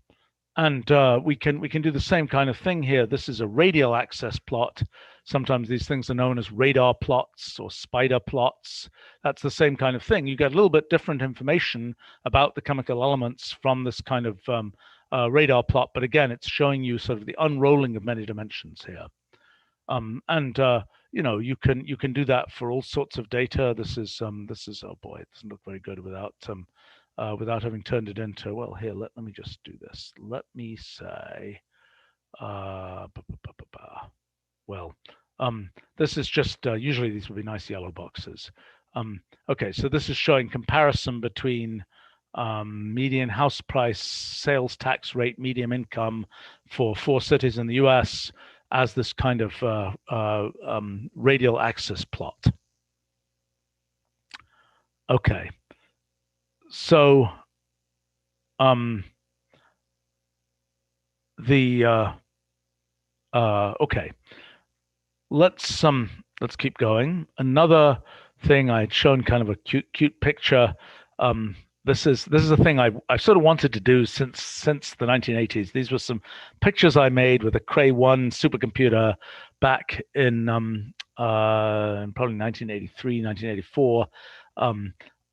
we can do the same kind of thing here. This is a radial axis plot. Sometimes these things are known as radar plots or spider plots. That's the same kind of thing. You get a little bit different information about the chemical elements from this kind of radar plot, but again, it's showing you sort of the unrolling of many dimensions here. You know, you can do that for all sorts of data. This is oh boy, it doesn't look very good without having turned it into, well, here, let me just do this. Let me say, well, this is just, usually these would be nice yellow boxes. Okay, so this is showing comparison between median house price, sales tax rate, median income for 4 cities in the US as this kind of radial axis plot. Okay. So okay, let's keep going. Another thing I'd shown kind of a cute picture. This is a thing I sort of wanted to do since the 1980s. These were some pictures I made with a Cray 1 supercomputer back in probably 1983, 1984.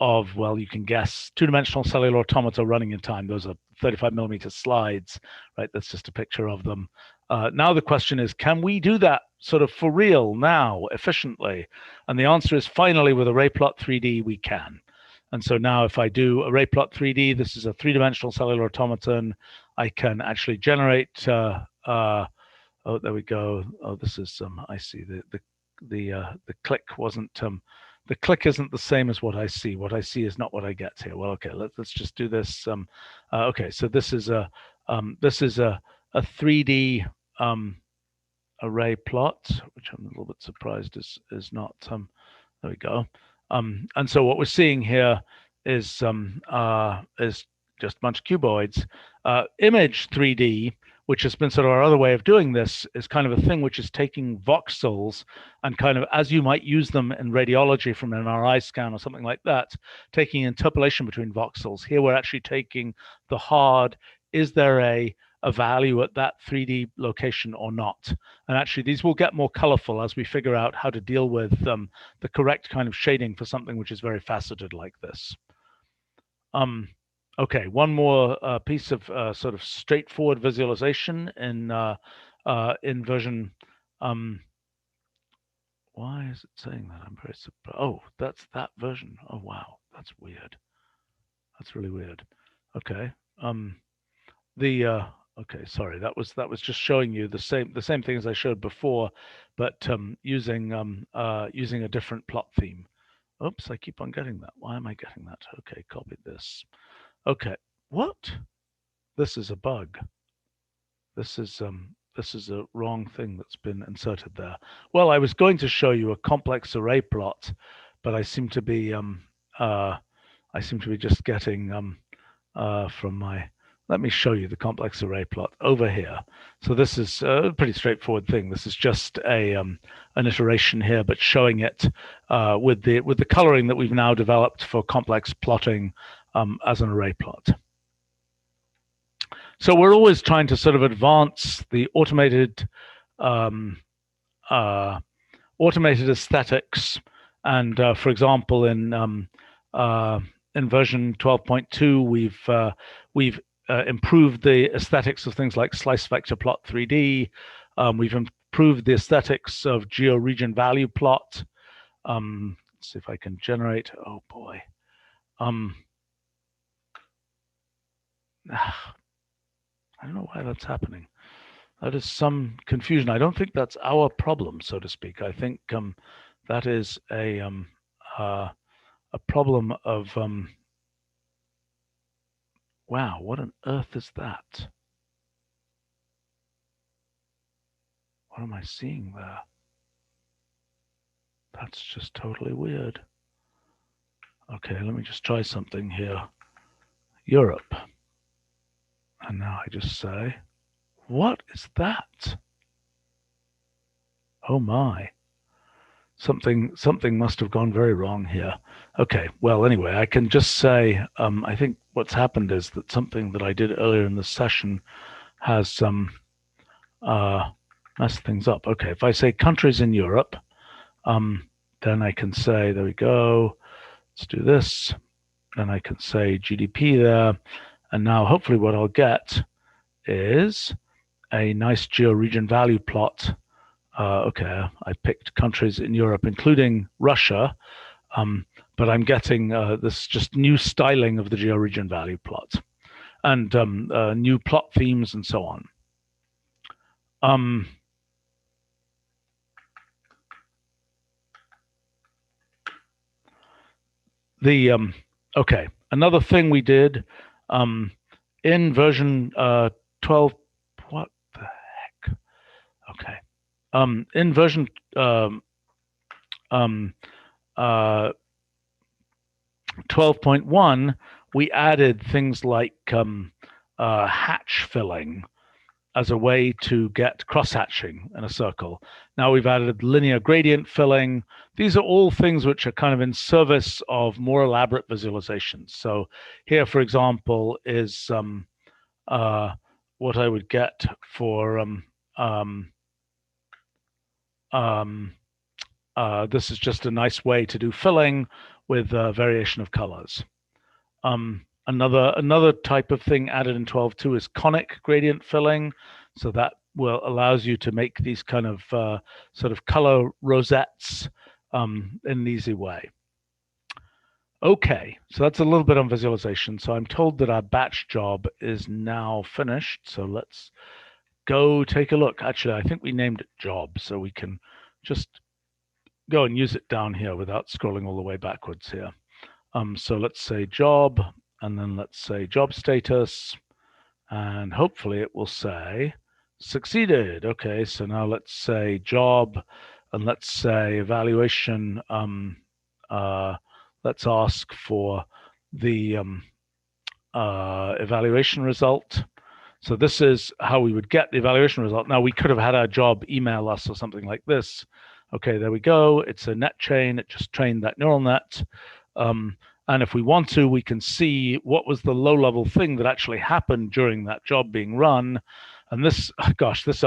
Of, well, you can guess, 2-dimensional cellular automata running in time. Those are 35mm slides, right? That's just a picture of them. Now the question is, can we do that sort of for real now, efficiently? And the answer is, finally, with ArrayPlot 3D, we can. And so now if I do ArrayPlot 3D, this is a 3-dimensional cellular automaton. I can actually generate, oh, there we go. Oh, this is, I see the click wasn't, the click isn't the same as what I see. What I see is not what I get here. Well, okay, let's just do this. Okay, so this is a 3D array plot, which I'm a little bit surprised is not. There we go. And so what we're seeing here is just a bunch of cuboids. Image 3D, which has been sort of our other way of doing this, is kind of a thing which is taking voxels and kind of, as you might use them in radiology from an MRI scan or something like that, taking interpolation between voxels. Here we're actually taking the hard, is there a value at that 3D location or not? And actually these will get more colorful as we figure out how to deal with the correct kind of shading for something which is very faceted like this. Okay, one more piece of sort of straightforward visualization in version. Why is it saying that? I'm very surprised. Oh, that's that version. Oh, wow, that's weird. That's really weird. Okay, Okay, sorry, that was just showing you the same thing as I showed before, but using a different plot theme. Oops, I keep on getting that. Why am I getting that? Okay, copy this. Okay, what? This is a bug. This is a wrong thing that's been inserted there. Well, I was going to show you a complex array plot, but I seem to be just getting from my. Let me show you the complex array plot over here. So this is a pretty straightforward thing. This is just an iteration here, but showing it with the coloring that we've now developed for complex plotting as an array plot. So we're always trying to sort of advance the automated aesthetics, and for example, in version 12.2, we've improved the aesthetics of things like slice vector plot 3D. We've improved the aesthetics of GeoRegionValuePlot. Let's see if I can generate. Oh boy. I don't know why that's happening. That is some confusion. I don't think that's our problem, so to speak. I think that is a problem of wow, what on earth is that? What am I seeing there? That's just totally weird. Okay, let me just try something here. Europe. And now I just say, what is that? Oh my. Something must have gone very wrong here. Okay, well, anyway, I can just say, I think what's happened is that something that I did earlier in the session has messed things up. Okay, if I say countries in Europe, then I can say, there we go, let's do this. Then I can say GDP there. And now hopefully what I'll get is a nice GeoRegion value plot. Okay, I picked countries in Europe, including Russia, but I'm getting this just new styling of the GeoRegion value plot and new plot themes and so on. Okay, another thing we did in version 12. What the heck? Okay. In version 12.1, we added things like hatch filling as a way to get cross-hatching in a circle. Now we've added linear gradient filling. These are all things which are kind of in service of more elaborate visualizations. So here, for example, is what I would get for this is just a nice way to do filling with variation of colors. Another type of thing added in 12.2 is conic gradient filling. So that allows you to make these kind of sort of color rosettes in an easy way. Okay, so that's a little bit on visualization. So I'm told that our batch job is now finished. So let's go take a look. Actually, I think we named it job, so we can just go and use it down here without scrolling all the way backwards here. So let's say job, and then let's say job status, and hopefully it will say succeeded. Okay, so now let's say job, and let's say evaluation. Let's ask for the evaluation result. So this is how we would get the evaluation result. Now we could have had our job email us or something like this. Okay, there we go. It's a net chain. It just trained that neural net. And if we want to, we can see what was the low-level thing that actually happened during that job being run. And this, gosh, this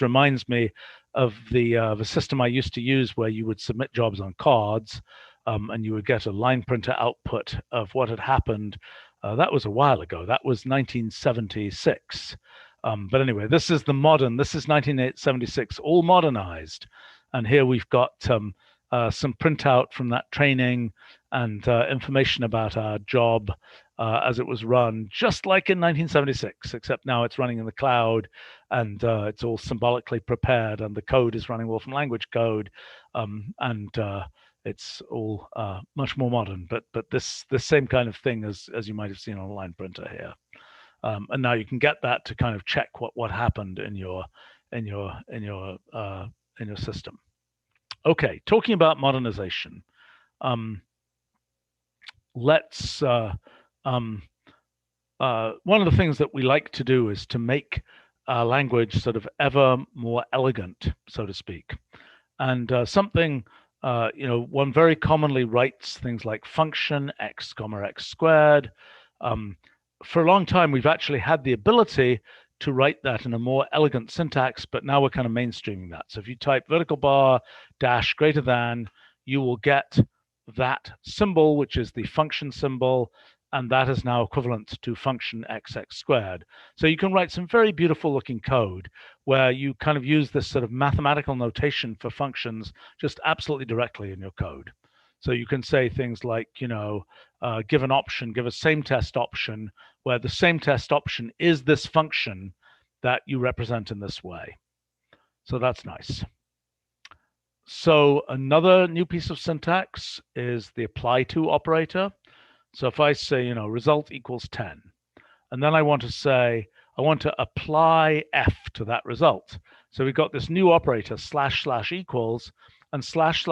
reminds me of the system I used to use where you would submit jobs on cards, and you would get a line printer output of what had happened. That was a while ago. That was 1976. But anyway, this is the modern. This is 1976, all modernized. And here we've got some printout from that training and information about our job as it was run, just like in 1976, except now it's running in the cloud, and it's all symbolically prepared, and the code is running Wolfram language code, and it's all much more modern. But this same kind of thing as you might have seen on a line printer here, and now you can get that to kind of check what happened in your system. Okay, talking about modernization. Let's one of the things that we like to do is to make language sort of ever more elegant, so to speak. And something, one very commonly writes things like function x comma x squared. For a long time, we've actually had the ability to write that in a more elegant syntax, but now we're kind of mainstreaming that. So if you type vertical bar dash greater than, you will get that symbol, which is the function symbol, and that is now equivalent to function xx squared. So you can write some very beautiful looking code where you kind of use this sort of mathematical notation for functions just absolutely directly in your code. So you can say things like, give an option, give a same test option, where the same test option is this function that you represent in this way. So that's nice. So another new piece of syntax is the apply to operator. So if I say, result equals 10, and then I want to say, I want to apply f to that result. So we've got this new operator, / equals, and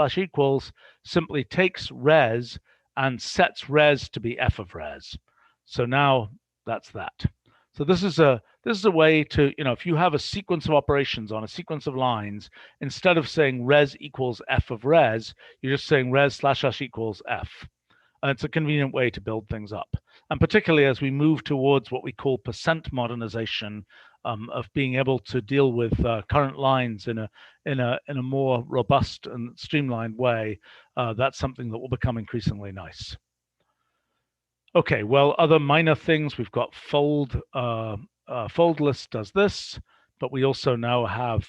/ equals simply takes res and sets res to be f of res. So now that's that. So this is a way to, if you have a sequence of operations on a sequence of lines, instead of saying res equals f of res, you're just saying res / equals f. And it's a convenient way to build things up. And particularly as we move towards what we call percent modernization, of being able to deal with current lines in a more robust and streamlined way, that's something that will become increasingly nice. Okay, well, other minor things, we've got FoldList does this, but we also now have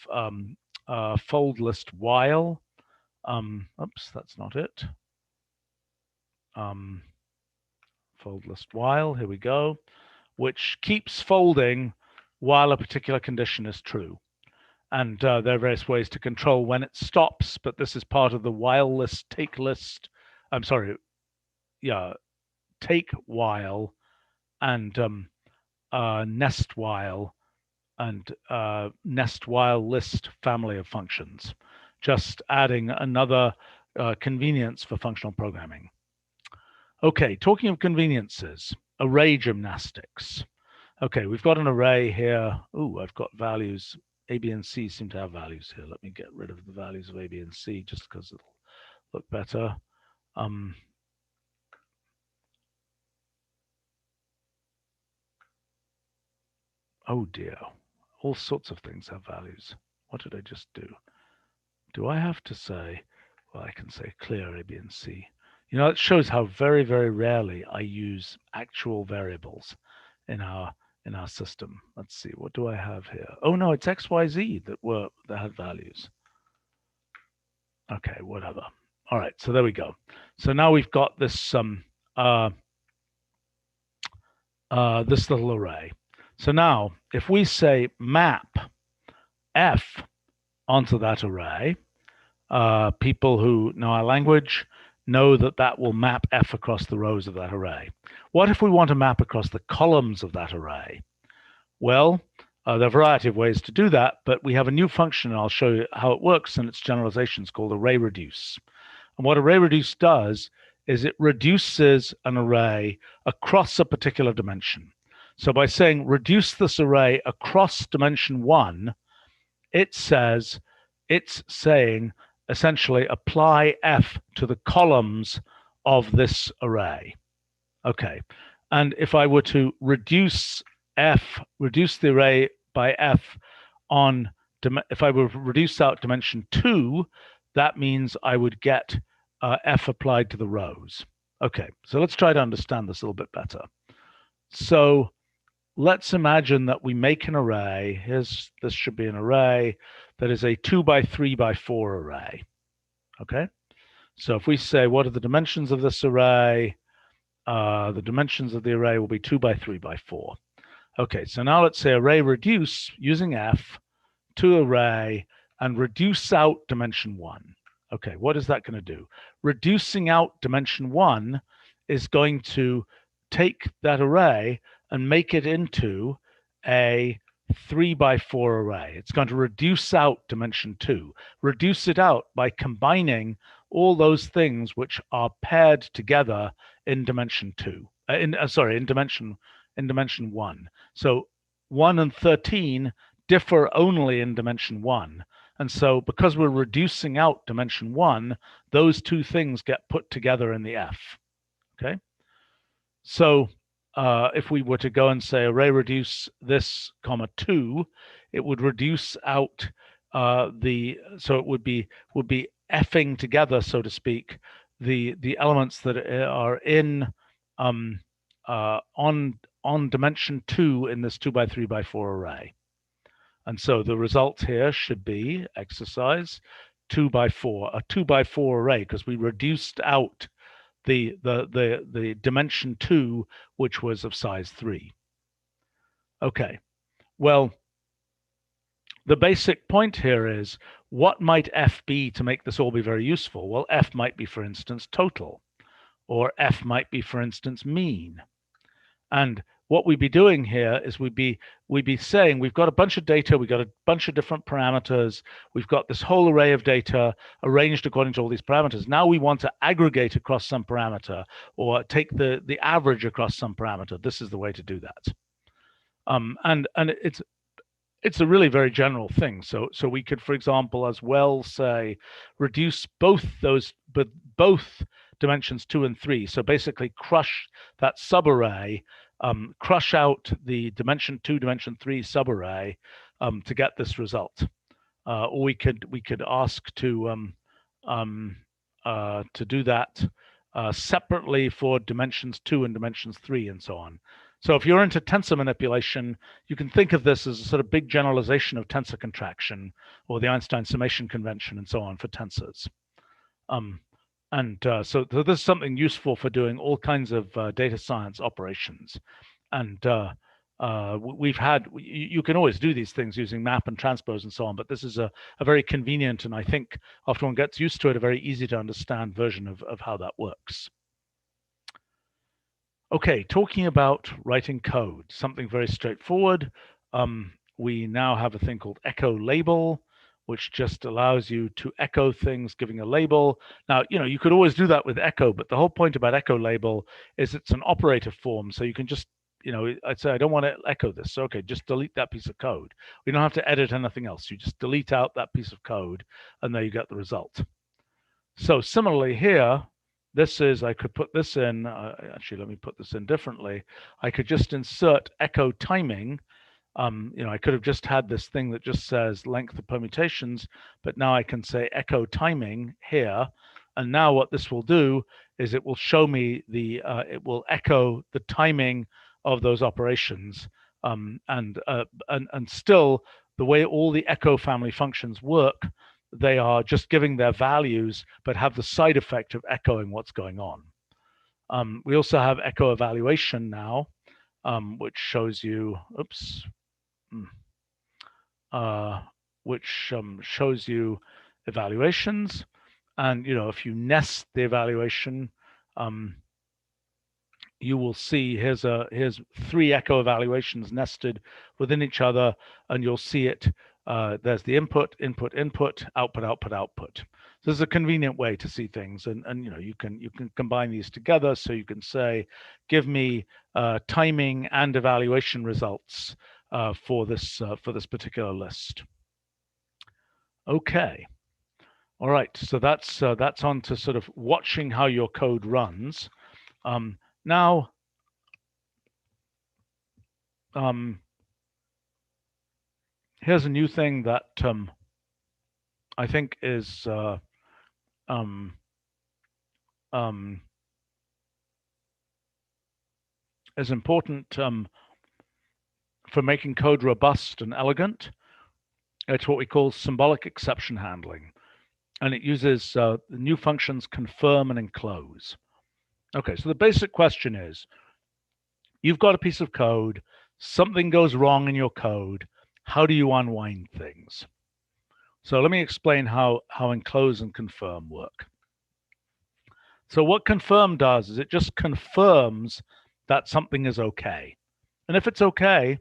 FoldListWhile. Oops, that's not it. FoldListWhile, here we go, which keeps folding while a particular condition is true. And there are various ways to control when it stops, but this is part of the while list, take list. I'm sorry, yeah, take while and nest while and nest while list family of functions, just adding another convenience for functional programming. Okay, talking of conveniences, array gymnastics. Okay, we've got an array here. Oh, I've got values. A, B, and C seem to have values here. Let me get rid of the values of A, B, and C just because it'll look better. Oh dear, all sorts of things have values. What did I just do? Do I have to say, well, I can say clear A, B, and C. It shows how very, very rarely I use actual variables in our system. Let's see, what do I have here? Oh no, it's X, Y, Z that had values. Okay, whatever. All right, so there we go. So now we've got this this little array. So now, if we say map f onto that array, people who know our language know that that will map f across the rows of that array. What if we want to map across the columns of that array? Well, there are a variety of ways to do that, but we have a new function, and I'll show you how it works in its generalizations, called array reduce. And what array reduce does is it reduces an array across a particular dimension. So by saying reduce this array across dimension 1, it's saying essentially apply f to the columns of this array. Okay, and if I were to reduce the array by f on, if I were to reduce out dimension 2, that means I would get f applied to the rows. Okay, so let's try to understand this a little bit better. So let's imagine that we make an array. This should be an array that is a 2 by 3 by 4 array. Okay, so if we say, what are the dimensions of this array? the dimensions of the array will be 2 by 3 by 4. Okay, so now let's say array reduce using F to array and reduce out dimension 1. Okay, what is that going to do? Reducing out dimension 1 is going to take that array and make it into a 3 by 4 array. It's going to reduce out dimension 2. Reduce it out by combining all those things which are paired together in dimension 2. In dimension 1. So 1 and 13 differ only in dimension 1. And so because we're reducing out dimension 1, those two things get put together in the F. Okay? So if we were to go and say array reduce this, comma 2, it would reduce out so it would be effing together, so to speak, the elements that are in on dimension 2 in this 2 by 3 by 4 array. And so the result here should be exercise 2 by 4, a 2 by 4 array, because we reduced out the dimension 2, which was of size 3. Okay, well, the basic point here is, what might F be to make this all be very useful? Well, F might be, for instance, total, or F might be, for instance, mean. And what we'd be doing here is we'd be saying we've got a bunch of data, we've got a bunch of different parameters, we've got this whole array of data arranged according to all these parameters. Now we want to aggregate across some parameter, or take the average across some parameter. This is the way to do that. And it's a really very general thing. So we could, for example, as well say reduce both dimensions 2 and 3. So basically crush that subarray, crush out the dimension 2, dimension 3 subarray to get this result. Or we could ask to do that separately for dimensions 2 and dimensions 3 and so on. So if you're into tensor manipulation, you can think of this as a sort of big generalization of tensor contraction, or the Einstein summation convention and so on for tensors. So this is something useful for doing all kinds of data science operations. And you can always do these things using map and transpose and so on, but this is a very convenient, and I think after one gets used to it, a very easy to understand version of how that works. Okay, talking about writing code, something very straightforward. We now have a thing called echo label, which just allows you to echo things, giving a label. Now, you could always do that with echo, but the whole point about echo label is it's an operator form. So you can just, I'd say, I don't want to echo this. So, okay, just delete that piece of code. We don't have to edit anything else. You just delete out that piece of code, and there you get the result. So similarly here, I could put this in, actually, let me put this in differently. I could just insert echo timing. I could have just had this thing that just says length of permutations, but now I can say echo timing here. And now what this will do is it will show me it will echo the timing of those operations. And still, the way all the echo family functions work, they are just giving their values, but have the side effect of echoing what's going on. We also have echo evaluation now, which shows you, shows you evaluations. And if you nest the evaluation, you will see here's 3 echo evaluations nested within each other, and you'll see it. There's the input, input, input, output, output, output. So this is a convenient way to see things, and you can combine these together. So you can say, give me timing and evaluation results for this particular list. Okay, all right. So that's on to sort of watching how your code runs. Now, here's a new thing that I think is important for making code robust and elegant. It's what we call symbolic exception handling, and it uses the new functions confirm and enclose. Okay, so the basic question is, you've got a piece of code, something goes wrong in your code, how do you unwind things? So let me explain how enclose and confirm work. So what confirm does is it just confirms that something is okay. And if it's okay,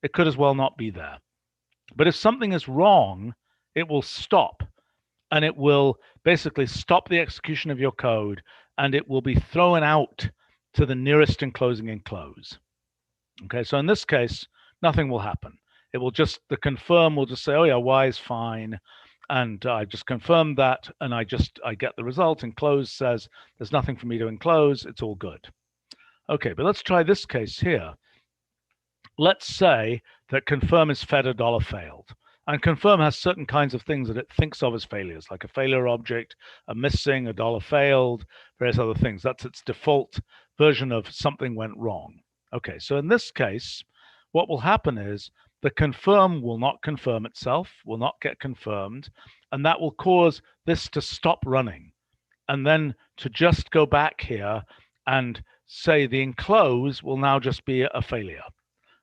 it could as well not be there. But if something is wrong, it will stop, and it will basically stop the execution of your code, and it will be thrown out to the nearest enclosing enclose. Okay, so in this case, nothing will happen. It will just, the confirm will just say, oh yeah, Y is fine. And I just confirmed that, and I get the result. Enclose says there's nothing for me to enclose. It's all good. Okay, but let's try this case here. Let's say that confirm is fed $1 failed. And confirm has certain kinds of things that it thinks of as failures, like a failure object, a missing, $1 failed, various other things. That's its default version of something went wrong. Okay, so in this case, what will happen is the confirm will not confirm itself, will not get confirmed, and that will cause this to stop running. And then to just go back here and say the enclose will now just be a failure.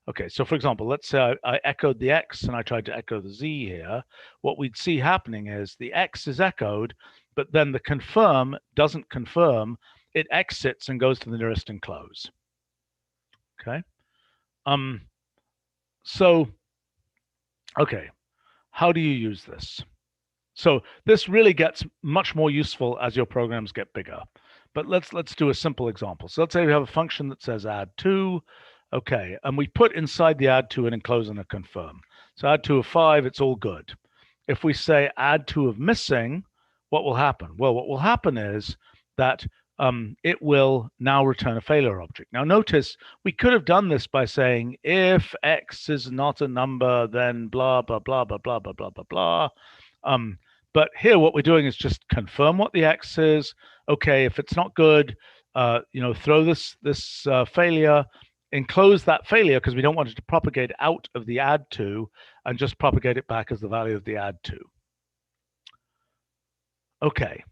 Okay, so for example, let's say I echoed the X and I tried to echo the Z here. What we'd see happening is the X is echoed, but then the confirm doesn't confirm. It exits and goes to the nearest enclose. Okay. Okay, how do you use this? So this really gets much more useful as your programs get bigger. But let's do a simple example. So let's say we have a function that says add2. Okay, and we put inside the add2 an enclose and a confirm. So add2 of 5, it's all good. If we say add2 of missing, what will happen? Well, what will happen is that it will now return a failure object. Now notice, we could have done this by saying, if X is not a number, then blah, blah, blah, blah, blah, blah, blah, blah, blah. But here what we're doing is just confirm what the X is. Okay, if it's not good, throw this failure, enclose that failure because we don't want it to propagate out of the add2 and just propagate it back as the value of the add2. Okay,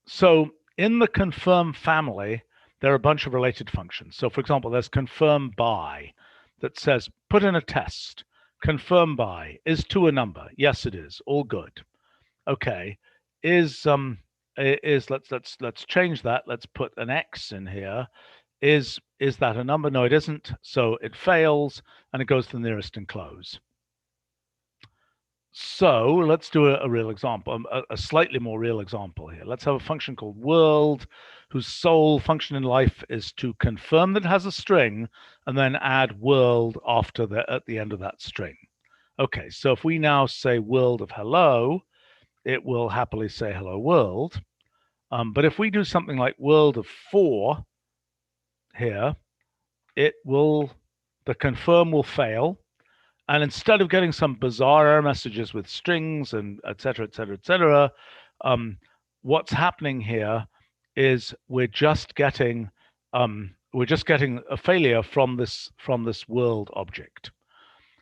so in the confirm family, there are a bunch of related functions. So for example, there's confirm by that says put in a test. Confirm by, is 2 a number? Yes, it is. All good. Okay, let's change that. Let's put an X in here. Is that a number? No, it isn't. So it fails and it goes to the nearest enclose. So let's do a real example, a slightly more real example here. Let's have a function called world, whose sole function in life is to confirm that it has a string and then add world at the end of that string. Okay, so if we now say world of hello, it will happily say hello world. But if we do something like world of 4 here, the confirm will fail. And instead of getting some bizarre error messages with strings and et cetera, what's happening here is we're just getting a failure from this world object.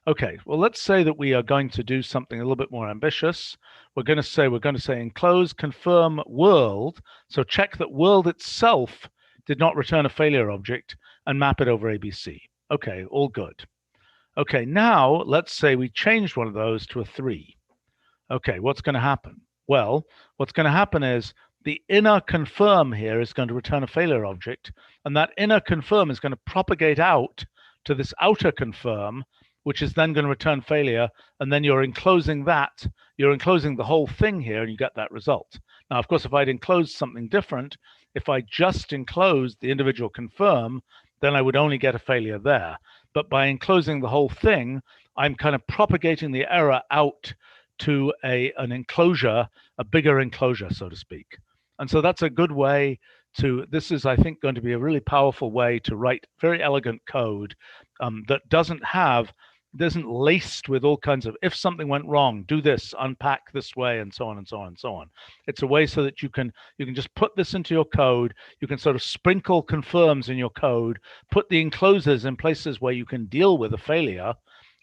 Okay, well, let's say that we are going to do something a little bit more ambitious. We're going to say enclose confirm world. So check that world itself did not return a failure object and map it over ABC. Okay, all good. Okay, now let's say we changed one of those to a 3. Okay, what's going to happen? Well, what's going to happen is the inner confirm here is going to return a failure object, and that inner confirm is going to propagate out to this outer confirm, which is then going to return failure, and then you're enclosing the whole thing here, and you get that result. Now, of course, if I'd enclosed something different, if I just enclosed the individual confirm, then I would only get a failure there. But by enclosing the whole thing, I'm kind of propagating the error out to an enclosure, a bigger enclosure, so to speak. And so that's a good way this is, I think, going to be a really powerful way to write very elegant code that isn't laced with all kinds of, if something went wrong, do this, unpack this way, and so on and so on and so on. It's a way so that you can just put this into your code. You can sort of sprinkle confirms in your code, put the enclosures in places where you can deal with a failure,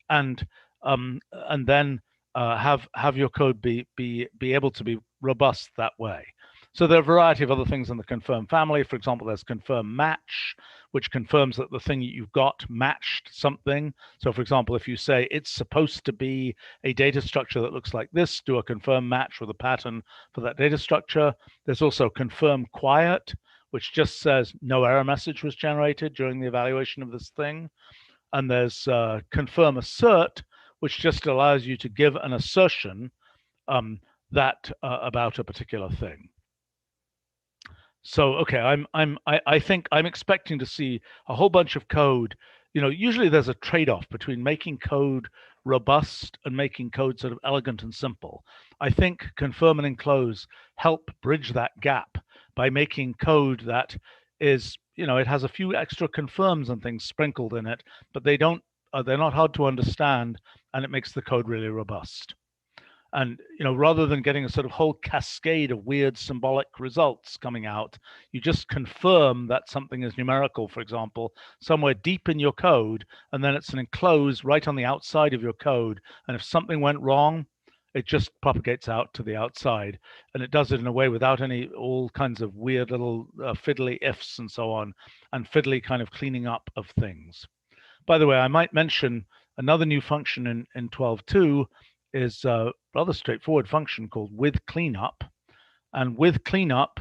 and then have your code be able to be robust that way. So there are a variety of other things in the confirm family. For example, there's confirm match, which confirms that the thing you've got matched something. So for example, if you say it's supposed to be a data structure that looks like this, do a confirm match with a pattern for that data structure. There's also confirm quiet, which just says no error message was generated during the evaluation of this thing. And there's confirm assert, which just allows you to give an assertion that about a particular thing. So okay, I think I'm expecting to see a whole bunch of code. Usually there's a trade-off between making code robust and making code sort of elegant and simple. I think confirm and enclose help bridge that gap by making code that is, it has a few extra confirms and things sprinkled in it, but they're not hard to understand, and it makes the code really robust. And rather than getting a sort of whole cascade of weird symbolic results coming out, you just confirm that something is numerical, for example, somewhere deep in your code, and then it's an enclose right on the outside of your code. And if something went wrong, it just propagates out to the outside, and it does it in a way without all kinds of weird little fiddly ifs and so on, and fiddly kind of cleaning up of things. By the way, I might mention another new function in 12.2 is a rather straightforward function called with cleanup. And with cleanup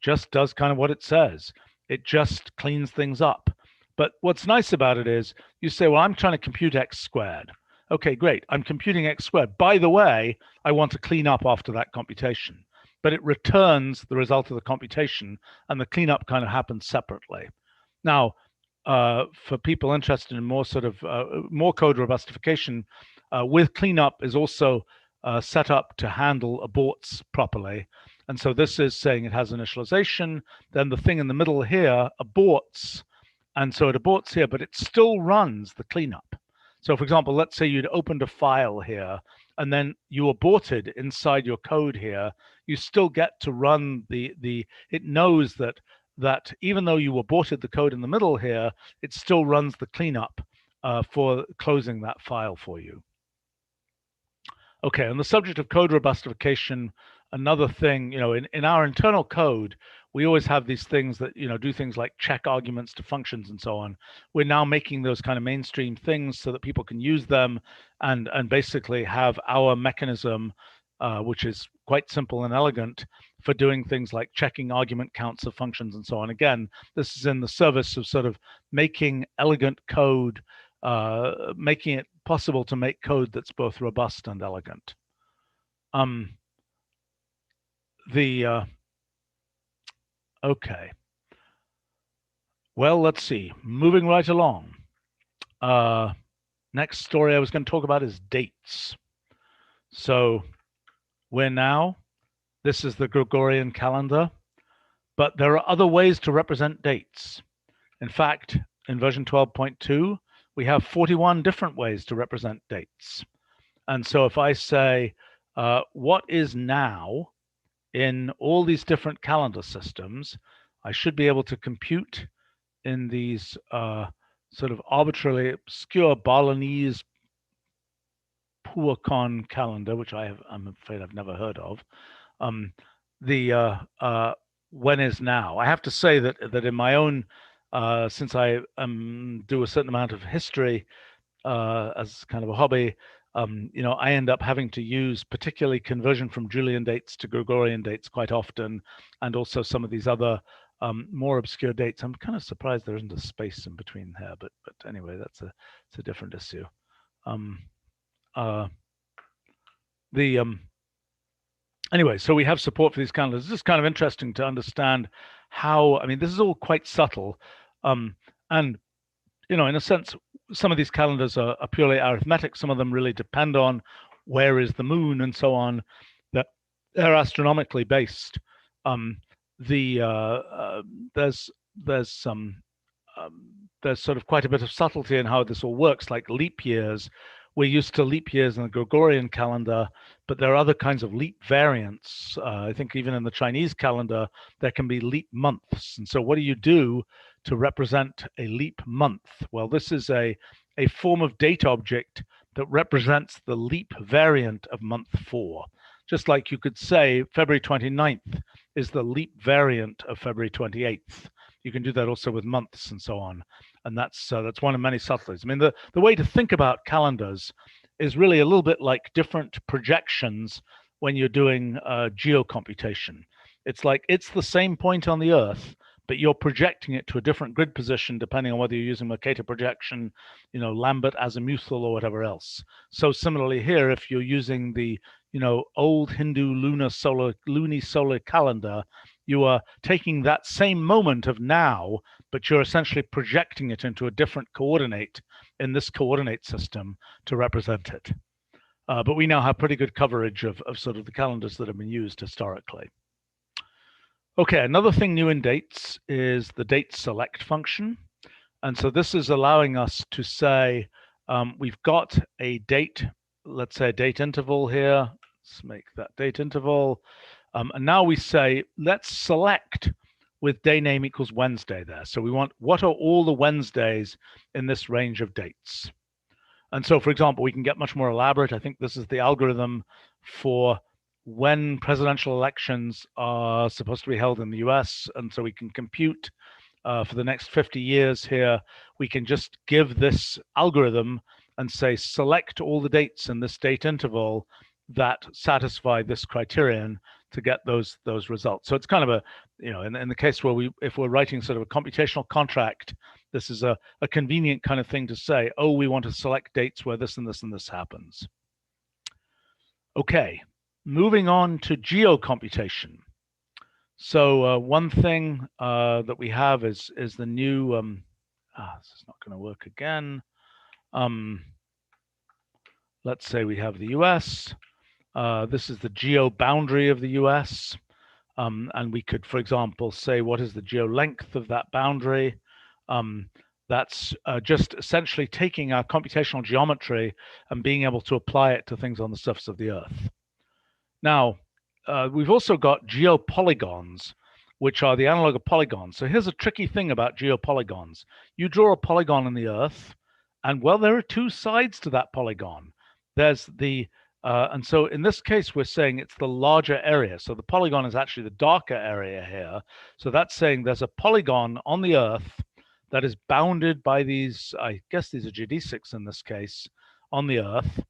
just does kind of what it says. It just cleans things up. But what's nice about it is you say, well, I'm trying to compute x squared. Okay, great. I'm computing x squared. By the way, I want to clean up after that computation. But it returns the result of the computation, and the cleanup kind of happens separately. Now, for people interested in more sort of more code robustification, with cleanup is also set up to handle aborts properly. And so this is saying it has initialization, then the thing in the middle here aborts, and so it aborts here, but it still runs the cleanup. So for example, let's say you'd opened a file here, and then you aborted inside your code here, you still get to run it knows that even though you aborted the code in the middle here, it still runs the cleanup for closing that file for you. Okay, on the subject of code robustification, another thing, in our internal code, we always have these things that, do things like check arguments to functions and so on. We're now making those kind of mainstream things so that people can use them and basically have our mechanism, which is quite simple and elegant, for doing things like checking argument counts of functions and so on. Again, this is in the service of sort of making elegant code, making it possible to make code that's both robust and elegant. Okay. Well, let's see. Moving right along. Next story I was going to talk about is dates. So this is the Gregorian calendar, but there are other ways to represent dates. In fact, in version 12.2, we have 41 different ways to represent dates. And so if I say, what is now in all these different calendar systems, I should be able to compute in these sort of arbitrarily obscure Balinese Puakon calendar, which I'm afraid I've never heard of. When is now. I have to say that in my own, since I do a certain amount of history as kind of a hobby, I end up having to use particularly conversion from Julian dates to Gregorian dates quite often, and also some of these other more obscure dates. I'm kind of surprised there isn't a space in between here, but anyway, it's a different issue. Anyway, so we have support for these calendars. This is kind of interesting to understand how, this is all quite subtle. And, in a sense, some of these calendars are purely arithmetic. Some of them really depend on where is the moon and so on. That they're astronomically based. There's sort of quite a bit of subtlety in how this all works, like leap years. We're used to leap years in the Gregorian calendar, but there are other kinds of leap variants. I think even in the Chinese calendar, there can be leap months. And so what do you do to represent a leap month? Well, this is a form of date object that represents the leap variant of month 4. Just like you could say February 29th is the leap variant of February 28th. You can do that also with months and so on. And that's one of many subtleties. I mean, the way to think about calendars is really a little bit like different projections when you're doing geocomputation. It's like it's the same point on the Earth, but you're projecting it to a different grid position depending on whether you're using Mercator projection, Lambert, azimuthal, or whatever else. So similarly here, if you're using the old Hindu luni solar calendar, you are taking that same moment of now, but you're essentially projecting it into a different coordinate in this coordinate system to represent it. But we now have pretty good coverage of sort of the calendars that have been used historically. Okay, another thing new in dates is the DateSelect function. And so this is allowing us to say, we've got a date, let's say a date interval here. Let's make that date interval. And now we say, let's select with day name equals Wednesday there. So we want, what are all the Wednesdays in this range of dates? And so, for example, we can get much more elaborate. I think this is the algorithm for when presidential elections are supposed to be held in the US. And so we can compute for the next 50 years here. We can just give this algorithm and say, select all the dates in this date interval that satisfy this criterion to get those results. So it's kind of a, in the case where if we're writing sort of a computational contract, this is a convenient kind of thing to say, oh, we want to select dates where this and this and this happens. Okay, moving on to geocomputation. So one thing that we have is the new, this is not going to work again. Let's say we have the US. This is the geo boundary of the US. And we could, for example, say, what is the geo length of that boundary? That's just essentially taking our computational geometry and being able to apply it to things on the surface of the Earth. Now, we've also got geopolygons, which are the analog of polygons. So here's a tricky thing about geopolygons. You draw a polygon in the Earth, and well, there are two sides to that polygon. There's the and so in this case, we're saying it's the larger area. So the polygon is actually the darker area here. So that's saying there's a polygon on the Earth that is bounded by these, I guess these are geodesics in this case, on the Earth.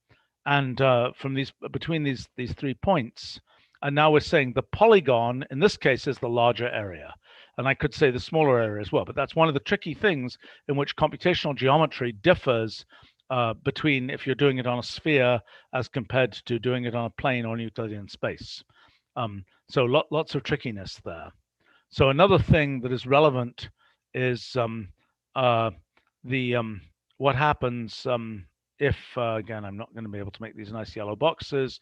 And from between these 3 points. And now we're saying the polygon, in this case, is the larger area. And I could say the smaller area as well. But that's one of the tricky things in which computational geometry differs between if you're doing it on a sphere as compared to doing it on a plane or Euclidean space. So lots of trickiness there. So another thing that is relevant is what happens if, again, I'm not going to be able to make these nice yellow boxes.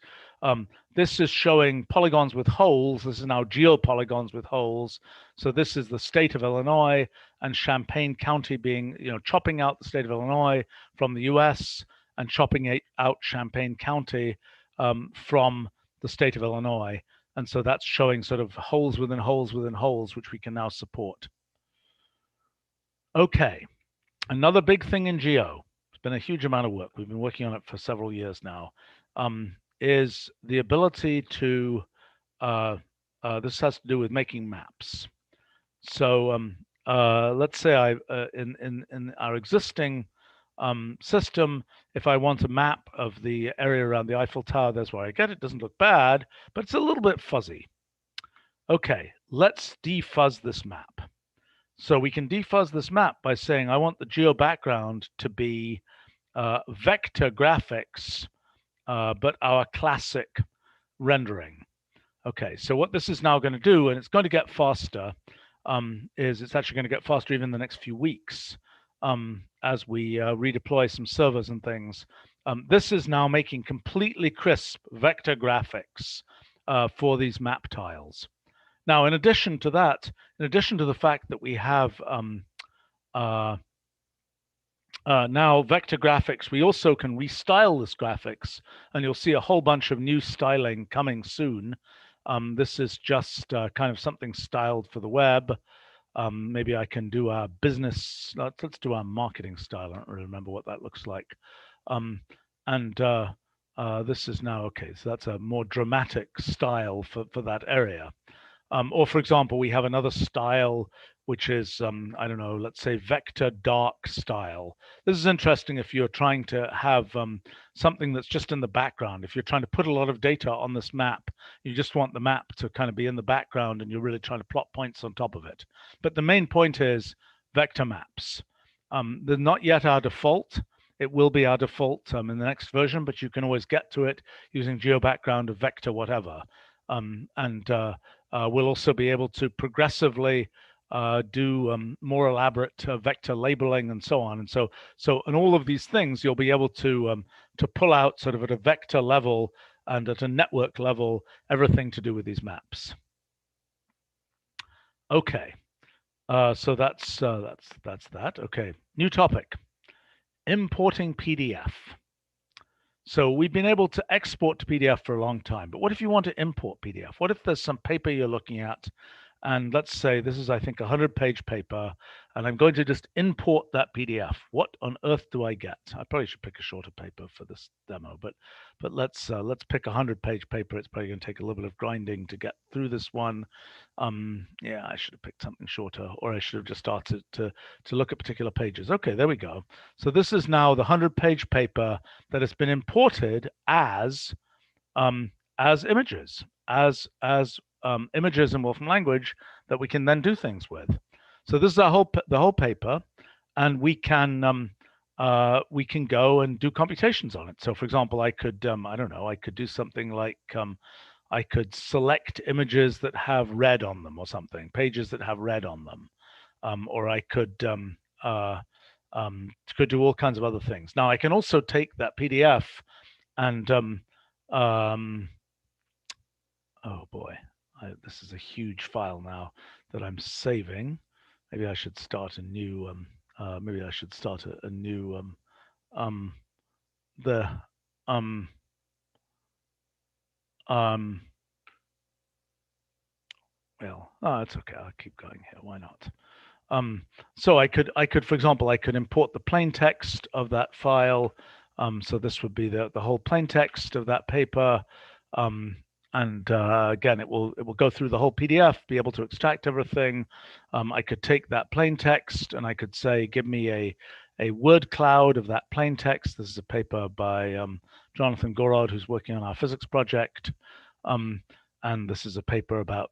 This is showing polygons with holes. This is now geopolygons with holes. So this is the state of Illinois and Champaign County being, chopping out the state of Illinois from the US and chopping out Champaign County from the state of Illinois. And so that's showing sort of holes within holes within holes, which we can now support. Okay, another big thing in geo. Been a huge amount of work. We've been working on it for several years now. Is the ability to this has to do with making maps. So let's say in our existing system, if I want a map of the area around the Eiffel Tower, there's where I get it. Doesn't look bad, but it's a little bit fuzzy. Okay, let's defuzz this map. So we can defuzz this map by saying I want the geo background to be vector graphics, but our classic rendering. Okay, so what this is now going to do, and it's going to get faster, is it's actually going to get faster even in the next few weeks as we redeploy some servers and things. This is now making completely crisp vector graphics for these map tiles. Now, in addition to that, in addition to the fact that we have now vector graphics, we also can restyle this graphics, and you'll see a whole bunch of new styling coming soon. This is just kind of something styled for the web. Maybe I can do our business, let's do our marketing style. I don't really remember what that looks like. This is now, okay, so that's a more dramatic style for that area. Or for example, we have another style, which is, I don't know, let's say vector dark style. This is interesting if you're trying to have something that's just in the background. If you're trying to put a lot of data on this map, you just want the map to kind of be in the background and you're really trying to plot points on top of it. But the main point is vector maps. They're not yet our default. It will be our default in the next version, but you can always get to it using GeoBackground or vector whatever. We'll also be able to progressively do more elaborate vector labeling and so on. And so in all of these things, you'll be able to pull out sort of at a vector level and at a network level everything to do with these maps. Okay, so that's that. Okay, new topic: importing PDF. So we've been able to export to PDF for a long time, but what if you want to import PDF? What if there's some paper you're looking at, and let's say this is, I think, a 100-page paper, and I'm going to just import that PDF. What on earth do I get? I probably should pick a shorter paper for this demo, but let's pick a 100-page paper. It's probably going to take a little bit of grinding to get through this one. Yeah, I should have picked something shorter, or I should have just started to look at particular pages. Okay, there we go. So this is now the 100-page paper that has been imported as images, as images in Wolfram language that we can then do things with. So this is the whole paper, and we can go and do computations on it. So for example, I could I don't know, I could do something like I could select images that have red on them or something, pages that have red on them, or I could do all kinds of other things. Now I can also take that PDF and oh boy, this is a huge file now that I'm saving. Maybe I should start a new maybe I should start a new well, it's okay, I'll keep going here, why not? So I could, for example, I could import the plain text of that file. So this would be the whole plain text of that paper. And again, it will go through the whole PDF, be able to extract everything. I could take that plain text and I could say, give me a word cloud of that plain text. This is a paper by Jonathan Gorod, who's working on our physics project. And this is a paper about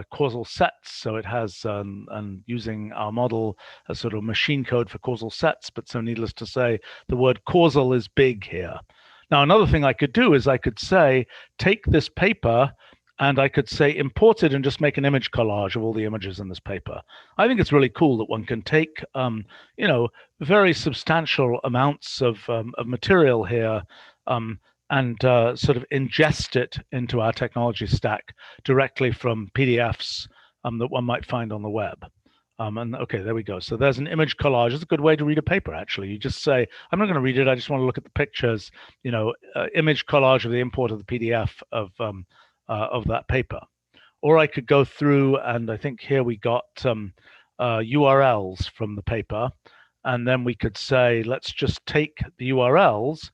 causal sets. So it has, and using our model, a sort of machine code for causal sets. But so needless to say, the word causal is big here. Now, another thing I could do is I could say, take this paper and I could say, import it and just make an image collage of all the images in this paper. I think it's really cool that one can take, you know, very substantial amounts of material here and sort of ingest it into our technology stack directly from PDFs that one might find on the web. And okay, there we go. So there's an image collage. It's a good way to read a paper, actually. You just say, I'm not going to read it. I just want to look at the pictures, you know, image collage of the import of the PDF of that paper. Or I could go through, and I think here we got URLs from the paper. And then we could say, let's just take the URLs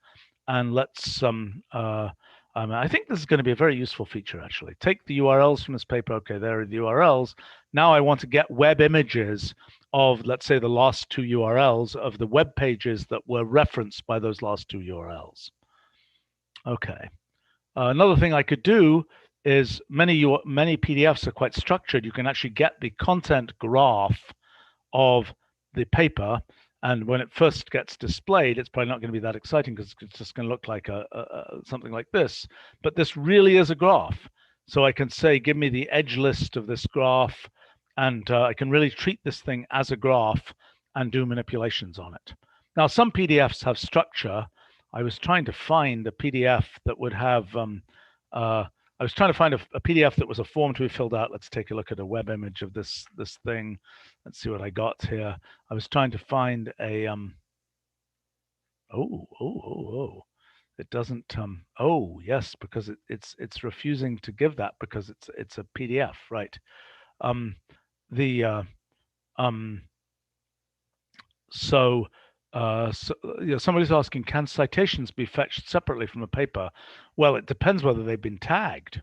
and let's, I think this is going to be a very useful feature, actually. Take the URLs from this paper. Okay, there are the URLs. Now I want to get web images of, let's say, the last two URLs of the web pages that were referenced by those last two URLs. Okay. Another thing I could do is many PDFs are quite structured. You can actually get the content graph of the paper. And when it first gets displayed, it's probably not going to be that exciting because it's just going to look like something like this. But this really is a graph. So I can say, give me the edge list of this graph, and I can really treat this thing as a graph and do manipulations on it. Now, some PDFs have structure. I was trying to find a PDF that would have, I was trying to find a PDF that was a form to be filled out. Let's take a look at a web image of this thing. Let's see what I got here. I was trying to find a, it doesn't, oh yes, because it's refusing to give that because it's a PDF, right? So you know, somebody's asking, can citations be fetched separately from a paper? Well, it depends whether they've been tagged.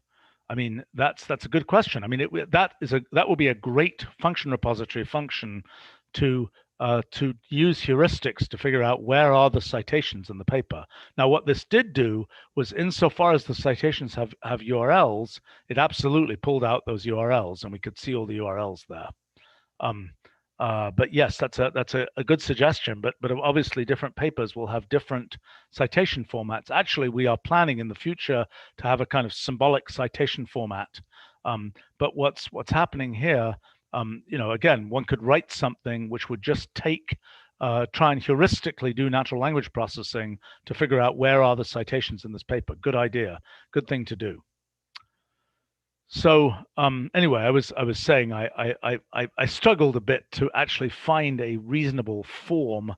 I mean, that's a good question. I mean, that will be a great function repository function to use heuristics to figure out where are the citations in the paper. Now, what this did do was, insofar as the citations have URLs, it absolutely pulled out those URLs, and we could see all the URLs there. But yes, that's a good suggestion. But obviously, different papers will have different citation formats. Actually, we are planning in the future to have a kind of symbolic citation format. But what's happening here? Again, one could write something which would just try and heuristically do natural language processing to figure out where are the citations in this paper. Good idea. Good thing to do. So anyway, I was saying I struggled a bit to actually find a reasonable form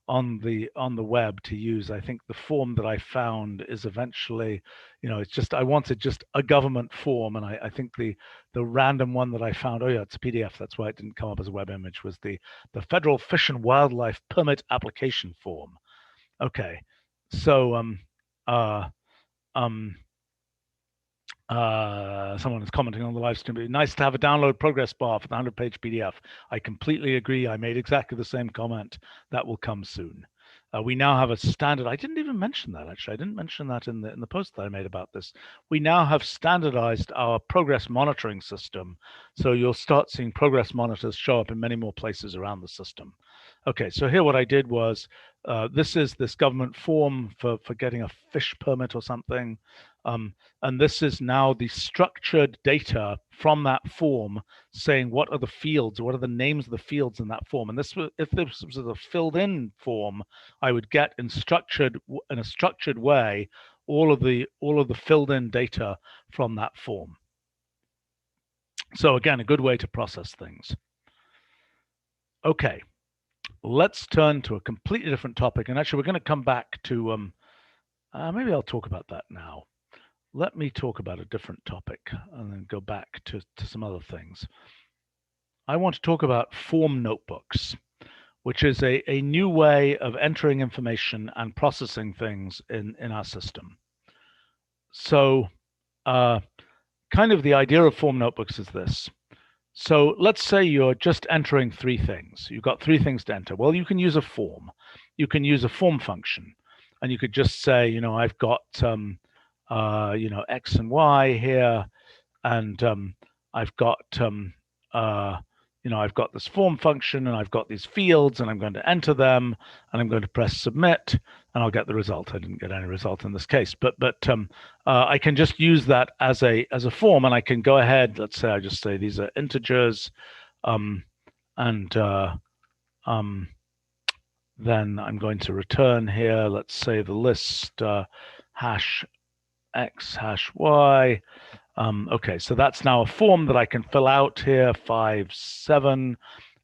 on the web to use. I think the form that I found is eventually, it's just, I wanted just a government form, and I think the random one that I found, oh yeah, it's a PDF. That's why it didn't come up as a web image. Was the Federal Fish and Wildlife Permit Application Form. Okay, so someone is commenting on the live stream. It'd be nice to have a download progress bar for the 100-page PDF. I completely agree. I made exactly the same comment. That will come soon. We now have a standard. I didn't even mention that, actually. I didn't mention that in the post that I made about this. We now have standardized our progress monitoring system. So you'll start seeing progress monitors show up in many more places around the system. Okay, so here what I did was, this is this government form for getting a fish permit or something. And this is now the structured data from that form saying what are the fields, what are the names of the fields in that form. And this, if this was a filled in form, I would get in a structured way all of the filled in data from that form. So again, a good way to process things. Okay, let's turn to a completely different topic. And actually, we're going to come back to, maybe I'll talk about that now. Let me talk about a different topic and then go back to some other things. I want to talk about form notebooks, which is a new way of entering information and processing things in our system. So kind of the idea of form notebooks is this. So let's say you're just entering three things. You've got three things to enter. Well, you can use a form. You can use a form function. And you could just say, I've got X and Y here, and I've got I've got this form function, and I've got these fields, and I'm going to enter them, and I'm going to press submit, and I'll get the result. I didn't get any result in this case, but I can just use that as a form, and I can go ahead. Let's say I just say these are integers, and then I'm going to return here. Let's say the list hash X hash Y. Okay, so that's now a form that I can fill out here, 5, 7,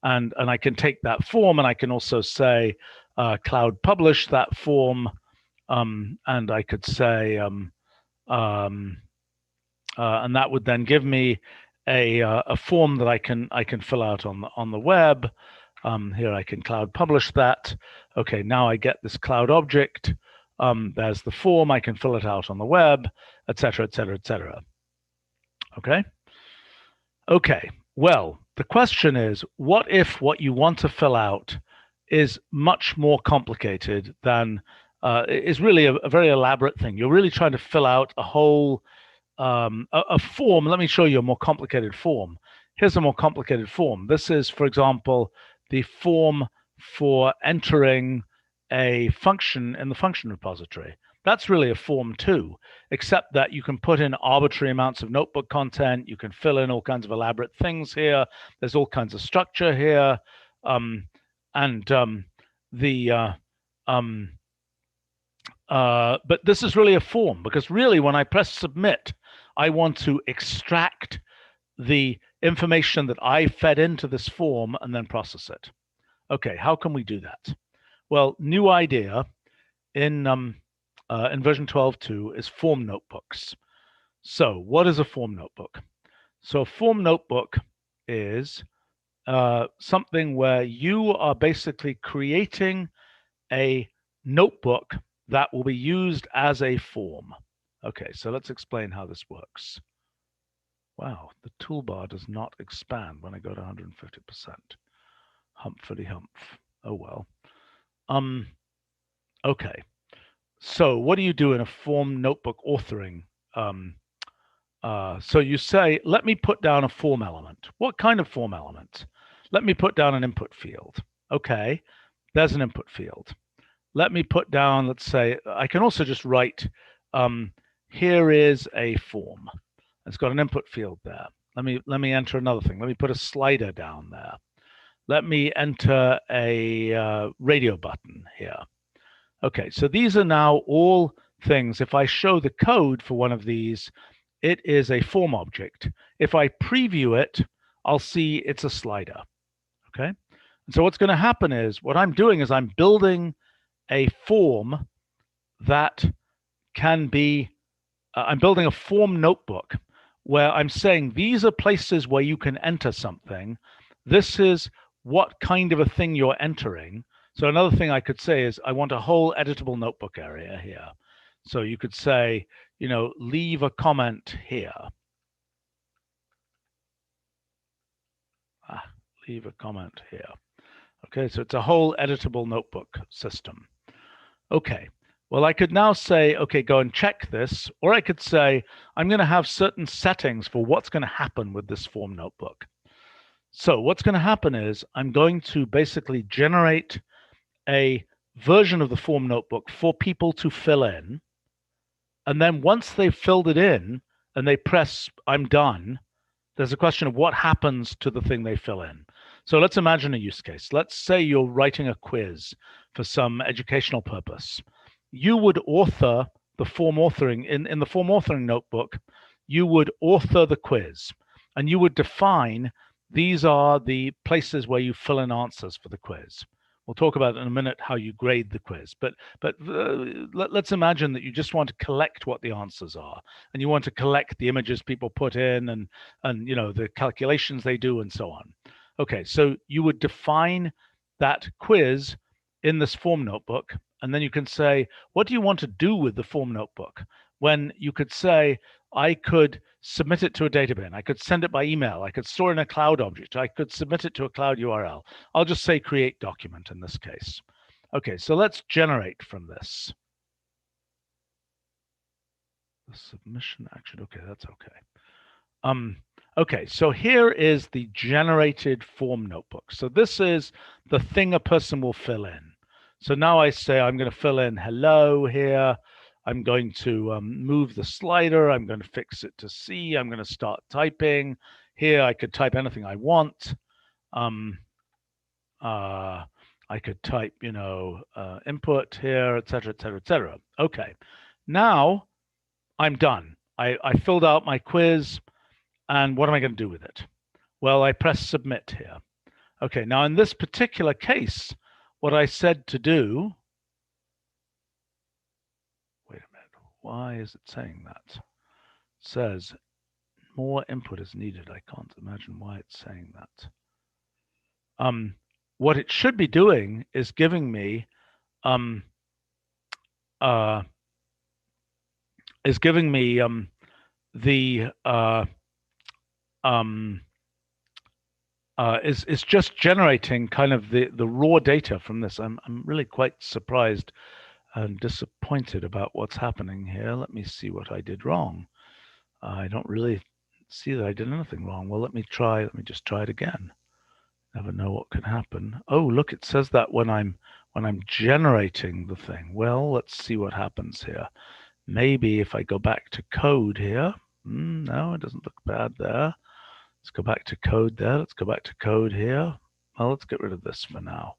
and I can take that form, and I can also say cloud publish that form, and I could say, and that would then give me a form that I can fill out on the web. Here I can cloud publish that. Okay, now I get this cloud object. There's the form. I can fill it out on the web, etc., etc., etc. Okay. Okay. Well, the question is, what if what you want to fill out is much more complicated than is really a very elaborate thing? You're really trying to fill out a whole a form. Let me show you a more complicated form. Here's a more complicated form. This is, for example, the form for entering a function in the function repository. That's really a form too, except that you can put in arbitrary amounts of notebook content. You can fill in all kinds of elaborate things here. There's all kinds of structure here. But this is really a form, because really when I press submit, I want to extract the information that I fed into this form and then process it. Okay, how can we do that? Well, new idea in version 12.2 is form notebooks. So what is a form notebook? So a form notebook is something where you are basically creating a notebook that will be used as a form. Okay, so let's explain how this works. Wow, the toolbar does not expand when I go to 150%. Humpty humph. Oh well. Okay. So what do you do in a form notebook authoring? So you say, let me put down a form element. What kind of form element? Let me put down an input field. Okay, there's an input field. Let me put down, let's say, I can also just write, here is a form. It's got an input field there. Let me enter another thing. Let me put a slider down there. Let me enter a radio button here. Okay, so these are now all things. If I show the code for one of these, it is a form object. If I preview it, I'll see it's a slider. Okay, and so what's going to happen is what I'm doing is I'm building a form that can be, I'm building a form notebook where I'm saying these are places where you can enter something. This is what kind of a thing you're entering. So another thing I could say is I want a whole editable notebook area here. So you could say, you know, leave a comment here. Leave a comment here. Okay, so it's a whole editable notebook system. Okay, well, I could now say, okay, go and check this, or I could say, I'm going to have certain settings for what's going to happen with this form notebook. So what's going to happen is I'm going to basically generate a version of the form notebook for people to fill in. And then once they've filled it in and they press, I'm done, there's a question of what happens to the thing they fill in. So let's imagine a use case. Let's say you're writing a quiz for some educational purpose. You would author the form authoring, in the form authoring notebook, you would author the quiz and you would define these are the places where you fill in answers for the quiz. We'll talk about in a minute how you grade the quiz, but let's imagine that you just want to collect what the answers are, and you want to collect the images people put in, and you know the calculations they do, and so on. Okay, so you would define that quiz in this form notebook, and then you can say, what do you want to do with the form notebook? When you could say, I could submit it to a data bin. I could send it by email. I could store it in a cloud object. I could submit it to a cloud URL. I'll just say create document in this case. Okay, so let's generate from this. The submission action, okay, that's okay. Okay, so here is the generated form notebook. So this is the thing a person will fill in. So now I say I'm going to fill in hello here. I'm going to move the slider. I'm going to fix it to C. I'm going to start typing. Here I could type anything I want. I could type, you know, input here, et cetera, et cetera, et cetera. Okay, now I'm done. I filled out my quiz, and what am I going to do with it? Well, I press submit here. Okay, now in this particular case, what I said to do, wait a minute, why is it saying that? It says more input is needed. I can't imagine why it's saying that. What it should be doing is giving me is just generating kind of the raw data from this. I'm really quite surprised and disappointed about what's happening here. Let me see what I did wrong. I don't really see that I did anything wrong. Well, let me just try it again. Never know what can happen. Oh, look, it says that when I'm generating the thing. Well, let's see what happens here. Maybe if I go back to code here, no, it doesn't look bad there. Let's go back to code there. Let's go back to code here. Well, let's get rid of this for now.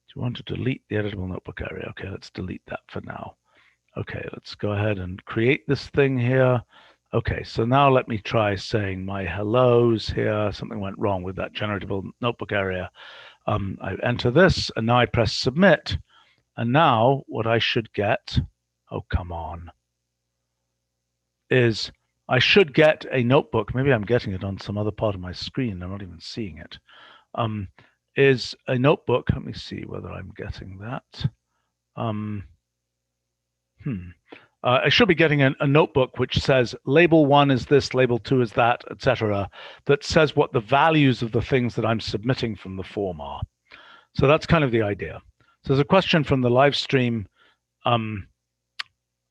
Do you want to delete the editable notebook area? Okay, let's delete that for now. Okay, let's go ahead and create this thing here. Okay, so now let me try saying my hellos here. Something went wrong with that generatable notebook area. I enter this, and now I press submit. And now what I should get, oh, come on, is I should get a notebook. Maybe I'm getting it on some other part of my screen. I'm not even seeing it. Is a notebook. Let me see whether I'm getting that. I should be getting a notebook which says label 1 is this, label 2 is that, etc., that says what the values of the things that I'm submitting from the form are. So that's kind of the idea. So there's a question from the live stream. Are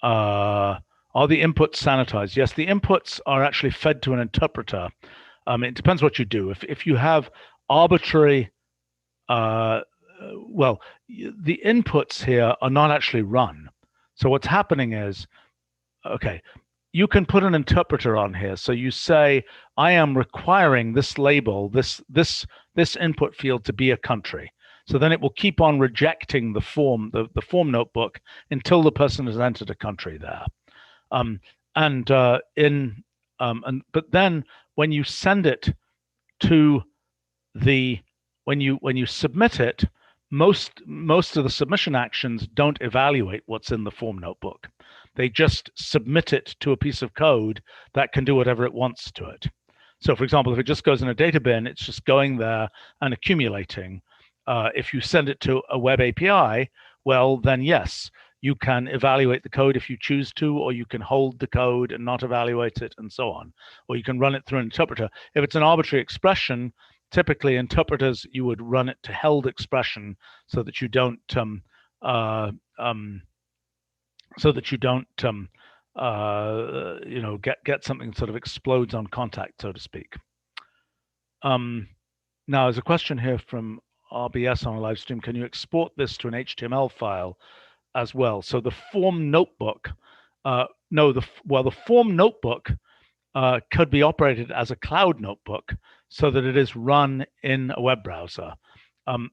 the inputs sanitized? Yes, the inputs are actually fed to an interpreter. It depends what you do. If you have arbitrary, well, the inputs here are not actually run. So what's happening is, okay, you can put an interpreter on here. So you say, I am requiring this label, this input field to be a country. So then it will keep on rejecting the form, the form notebook until the person has entered a country there. But then when you send it to when you submit it, most of the submission actions don't evaluate what's in the form notebook. They just submit it to a piece of code that can do whatever it wants to it. So for example, if it just goes in a data bin, it's just going there and accumulating. If you send it to a web API, well, then yes, you can evaluate the code if you choose to, or you can hold the code and not evaluate it, and so on. Or you can run it through an interpreter. If it's an arbitrary expression, typically interpreters, you would run it to held expression so that you don't get something that sort of explodes on contact, so to speak. Now, there's a question here from RBS on a live stream. Can you export this to an HTML file as well? So the form notebook, the form notebook could be operated as a cloud notebook so that it is run in a web browser.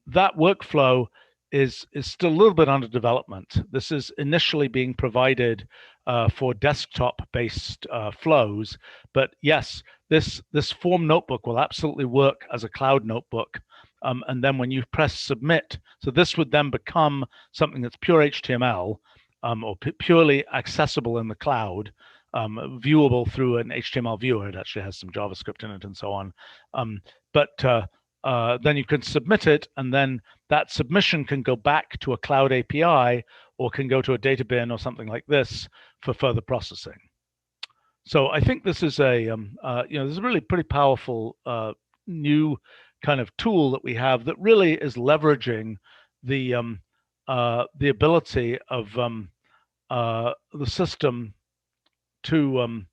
That workflow is still a little bit under development. This is initially being provided for desktop-based flows, but yes, this form notebook will absolutely work as a cloud notebook. And then when you press submit, so this would then become something that's pure HTML or purely accessible in the cloud, viewable through an HTML viewer. It actually has some JavaScript in it and so on. Then you can submit it, and then that submission can go back to a cloud API or can go to a data bin or something like this for further processing. So I think this is this is a really pretty powerful new kind of tool that we have that really is leveraging the ability of the system to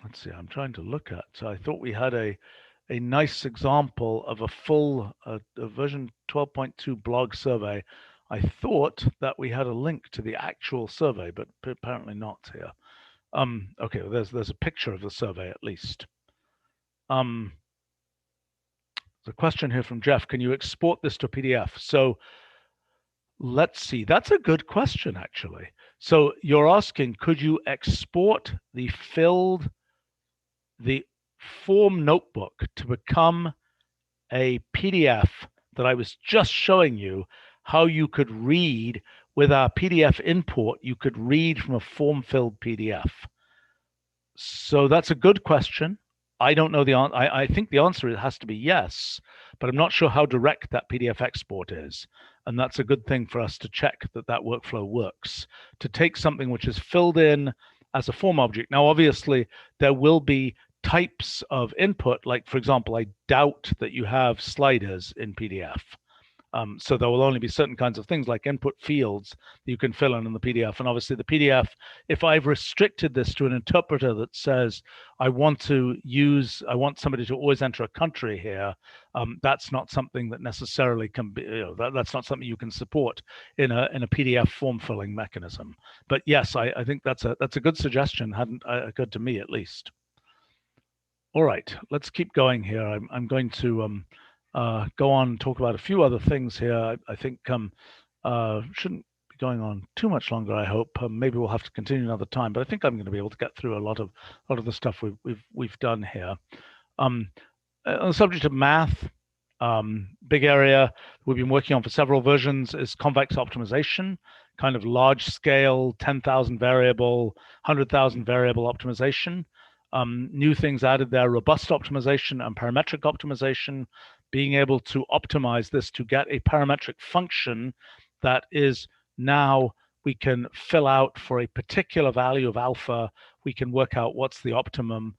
let's see, I'm trying to look at. So I thought we had a nice example of a full version 12.2 blog survey. I thought that we had a link to the actual survey, but apparently not here. Okay, well, there's a picture of the survey at least. There's a question here from Jeff. Can you export this to a PDF? So let's see. That's a good question, actually. So you're asking, could you export the form notebook to become a PDF that I was just showing you how you could read with our PDF import, you could read from a form-filled PDF. So that's a good question. I don't know the answer. I think the answer has to be yes, but I'm not sure how direct that PDF export is. And that's a good thing for us to check that that workflow works. To take something which is filled in as a form object. Now, obviously, there will be types of input, like, for example, I doubt that you have sliders in PDF. So there will only be certain kinds of things like input fields that you can fill in the PDF. And obviously the PDF, if I've restricted this to an interpreter that says, I want somebody to always enter a country here, that's not something that necessarily can be, that's not something you can support in a PDF form filling mechanism. But yes, I think that's a good suggestion, hadn't occurred to me at least. All right, let's keep going here. I'm going to go on and talk about a few other things here. I think shouldn't be going on too much longer, I hope. Maybe we'll have to continue another time, but I think I'm going to be able to get through a lot of the stuff we've done here. On the subject of math, big area we've been working on for several versions is convex optimization, kind of large scale, 10,000 variable, 100,000 variable optimization. New things added there, robust optimization and parametric optimization, being able to optimize this to get a parametric function that is now we can fill out for a particular value of alpha, we can work out what's the optimum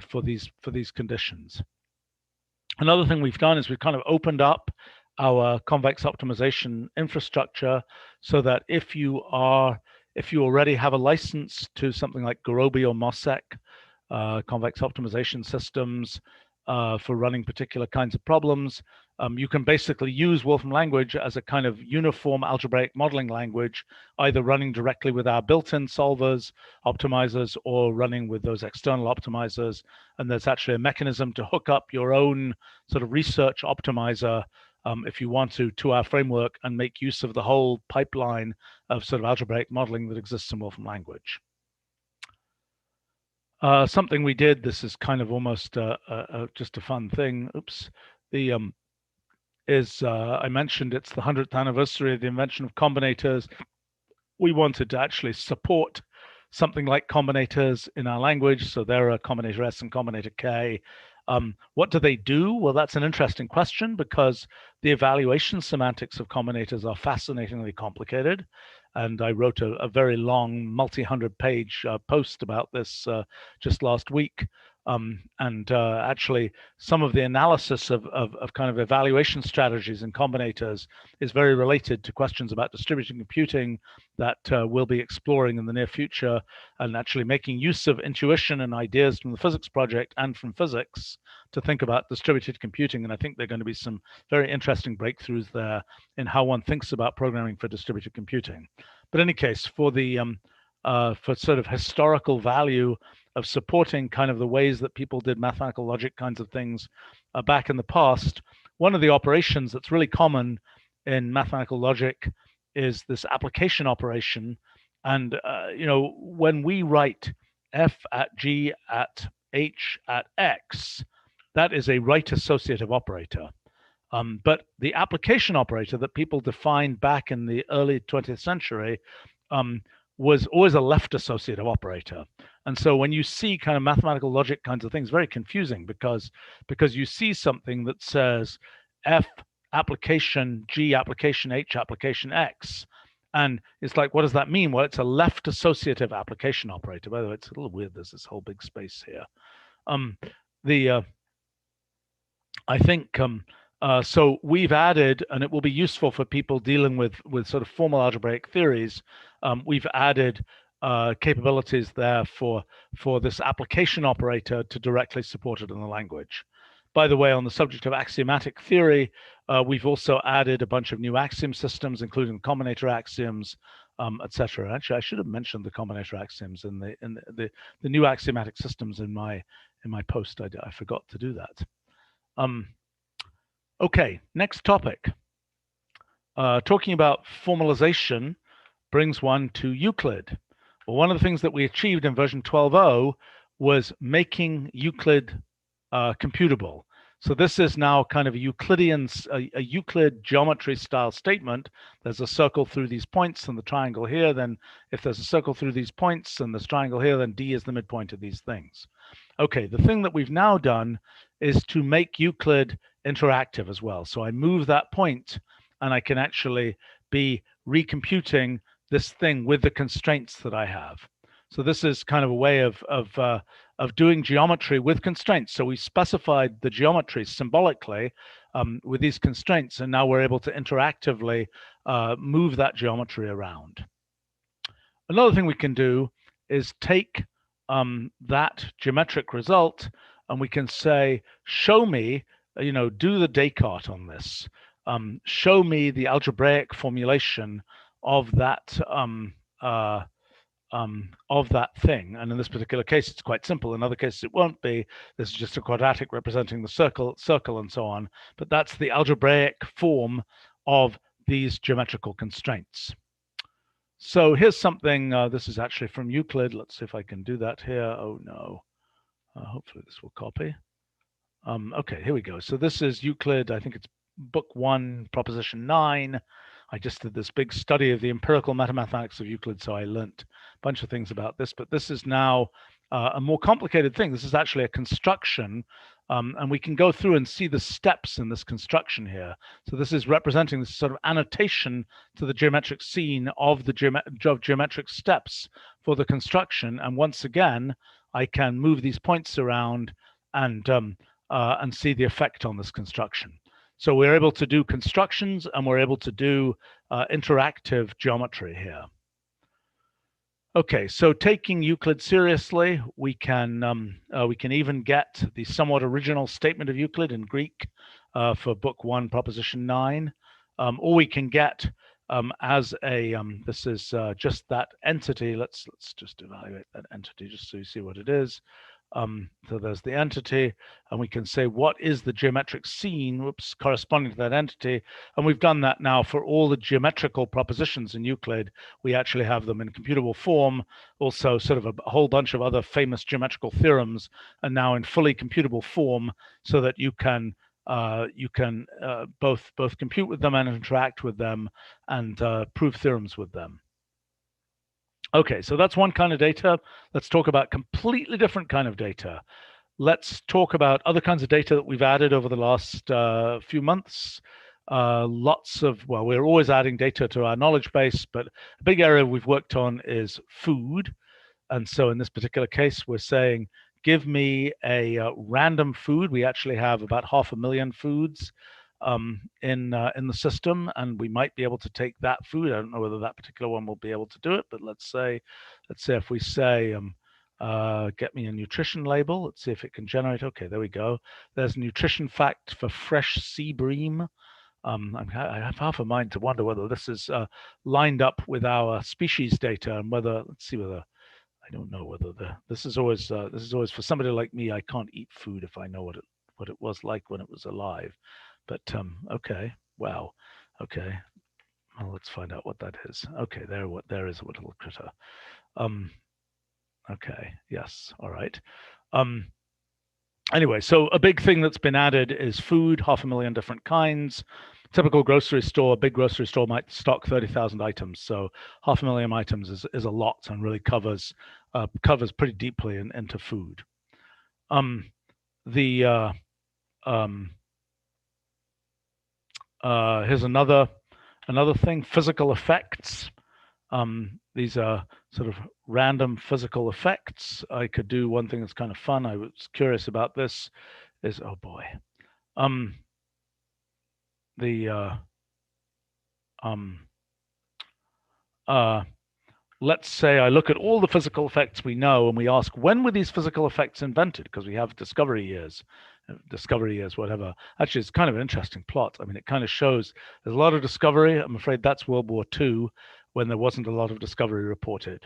for these conditions. Another thing we've done is we've kind of opened up our convex optimization infrastructure so that if you already have a license to something like Gurobi or MOSEC, convex optimization systems for running particular kinds of problems, you can basically use Wolfram language as a kind of uniform algebraic modeling language, either running directly with our built-in solvers, optimizers, or running with those external optimizers. And there's actually a mechanism to hook up your own sort of research optimizer if you want to our framework and make use of the whole pipeline of sort of algebraic modeling that exists in Wolfram language. Something we did, this is kind of almost just a fun thing. Oops. I mentioned it's the 100th anniversary of the invention of combinators. We wanted to actually support something like combinators in our language. So there are Combinator S and Combinator K. What do they do? Well, that's an interesting question because the evaluation semantics of combinators are fascinatingly complicated. And I wrote a very long, multi-100-page post about this just last week. Actually, some of the analysis of kind of evaluation strategies in combinators is very related to questions about distributed computing that we'll be exploring in the near future, and actually making use of intuition and ideas from the physics project and from physics to think about distributed computing. And I think there are going to be some very interesting breakthroughs there in how one thinks about programming for distributed computing. But in any case, for the for sort of historical value of supporting kind of the ways that people did mathematical logic kinds of things back in the past, one of the operations that's really common in mathematical logic is this application operation. And when we write f at g at h at x, that is a right associative operator. But the application operator that people defined back in the early 20th century was always a left associative operator. And so when you see kind of mathematical logic kinds of things, very confusing because you see something that says F application G application H application X. And it's like, what does that mean? Well, it's a left associative application operator. By the way, it's a little weird. There's this whole big space here. I think so we've added, and it will be useful for people dealing with sort of formal algebraic theories. We've added capabilities there for this application operator to directly support it in the language. By the way, on the subject of axiomatic theory, we've also added a bunch of new axiom systems, including combinator axioms, etc. Actually, I should have mentioned the combinator axioms in the new axiomatic systems in my post. I forgot to do that. Okay, next topic. Talking about formalization brings one to Euclid. Well, one of the things that we achieved in version 12.0 was making Euclid computable. So this is now kind of a Euclid geometry style statement. There's a circle through these points and the triangle here. Then if there's a circle through these points and this triangle here, then D is the midpoint of these things. Okay, the thing that we've now done is to make Euclid interactive as well. So I move that point and I can actually be recomputing this thing with the constraints that I have. So this is kind of a way of doing geometry with constraints. So we specified the geometry symbolically with these constraints, and now we're able to interactively move that geometry around. Another thing we can do is take that geometric result, and we can say, show me, do the Descartes on this. Show me the algebraic formulation of that thing. And in this particular case, it's quite simple. In other cases, it won't be. This is just a quadratic representing the circle and so on. But that's the algebraic form of these geometrical constraints. So here's something, this is actually from Euclid. Let's see if I can do that here. Oh, no. Hopefully this will copy. Okay, here we go. So this is Euclid. I think it's book 1, proposition 9. I just did this big study of the empirical mathematics of Euclid, so I learnt a bunch of things about this. But this is now a more complicated thing. This is actually a construction And we can go through and see the steps in this construction here. So this is representing this sort of annotation to the geometric scene of the geometric steps for the construction. And once again, I can move these points around and see the effect on this construction. So we're able to do constructions and we're able to do interactive geometry here. Okay, so taking Euclid seriously, we can even get the somewhat original statement of Euclid in Greek for Book 1, Proposition 9, or we can get as a this is just that entity. Let's just evaluate that entity just so you see what it is. So there's the entity, and we can say what is the geometric scene, corresponding to that entity. And we've done that now for all the geometrical propositions in Euclid. We actually have them in computable form, also sort of a whole bunch of other famous geometrical theorems, and now in fully computable form, so that you can both compute with them and interact with them and prove theorems with them. Okay, so that's one kind of data. Let's talk about completely different kind of data. Let's talk about other kinds of data that we've added over the last few months. We're always adding data to our knowledge base, but a big area we've worked on is food. And so in this particular case, we're saying, give me a random food. We actually have about 500,000 foods in the system, and we might be able to take that food. I don't know whether that particular one will be able to do it, but let's say if we say get me a nutrition label. Let's see if it can generate. Okay, there we go. There's a nutrition fact for fresh sea bream. I have half a mind to wonder whether this is lined up with our species data, and whether, let's see whether, I don't know whether this is always for somebody like me. I can't eat food if I know what it was like when it was alive. But okay, wow, okay. Well, let's find out what that is. Okay, there is a little critter. Okay, yes, all right. Anyway, so a big thing that's been added is food, 500,000 different kinds. Typical grocery store, big grocery store might stock 30,000 items. So 500,000 items is a lot and really covers pretty deeply into food. Here's another thing, physical effects. These are sort of random physical effects. I could do one thing that's kind of fun. I was curious about this. Is, oh boy, let's say I look at all the physical effects we know, and we ask, when were these physical effects invented? Because we have discovery years, whatever. Actually, it's kind of an interesting plot. I mean, it kind of shows there's a lot of discovery. I'm afraid that's World War II, when there wasn't a lot of discovery reported.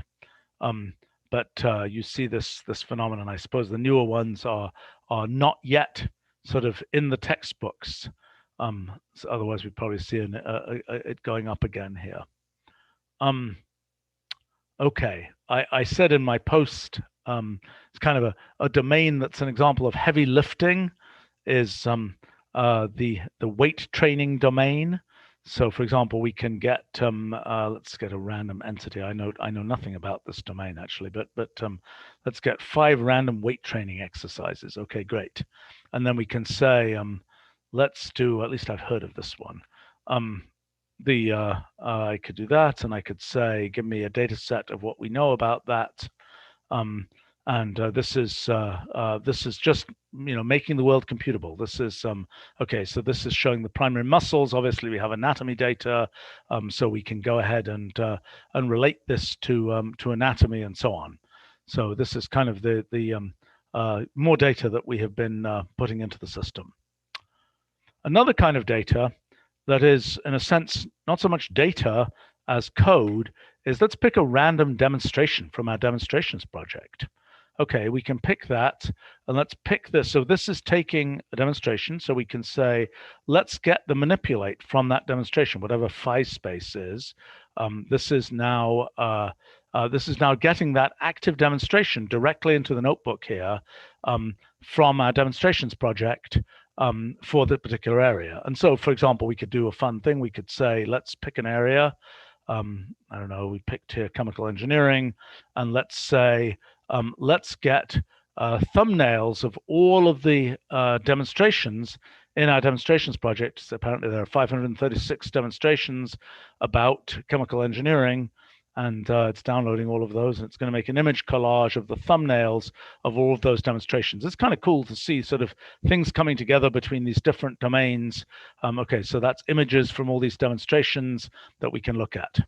But you see this phenomenon. I suppose the newer ones are not yet sort of in the textbooks. So otherwise, we'd probably see it going up again here. Okay, I said in my post, it's kind of a domain that's an example of heavy lifting, is the weight training domain. So, for example, we can get let's get a random entity. I know nothing about this domain actually, but let's get 5 random weight training exercises. Okay, great. And then we can say let's do, at least I've heard of this one. I could do that, and I could say, give me a data set of what we know about that. This is just, making the world computable. This is okay. So this is showing the primary muscles. Obviously, we have anatomy data, so we can go ahead and relate this to anatomy and so on. So this is kind of the more data that we have been putting into the system. Another kind of data that is, in a sense, not so much data as code is, let's pick a random demonstration from our demonstrations project. Okay, we can pick that, and let's pick this. So this is taking a demonstration, so we can say, let's get the manipulate from that demonstration, whatever phi space is. This is now getting that active demonstration directly into the notebook here from our demonstrations project for the particular area. And so, for example, we could do a fun thing. We could say, let's pick an area. I don't know, we picked here chemical engineering, and let's say, let's get thumbnails of all of the demonstrations in our demonstrations project. So apparently there are 536 demonstrations about chemical engineering, and it's downloading all of those, and it's going to make an image collage of the thumbnails of all of those demonstrations. It's kind of cool to see sort of things coming together between these different domains. Okay, so that's images from all these demonstrations that we can look at.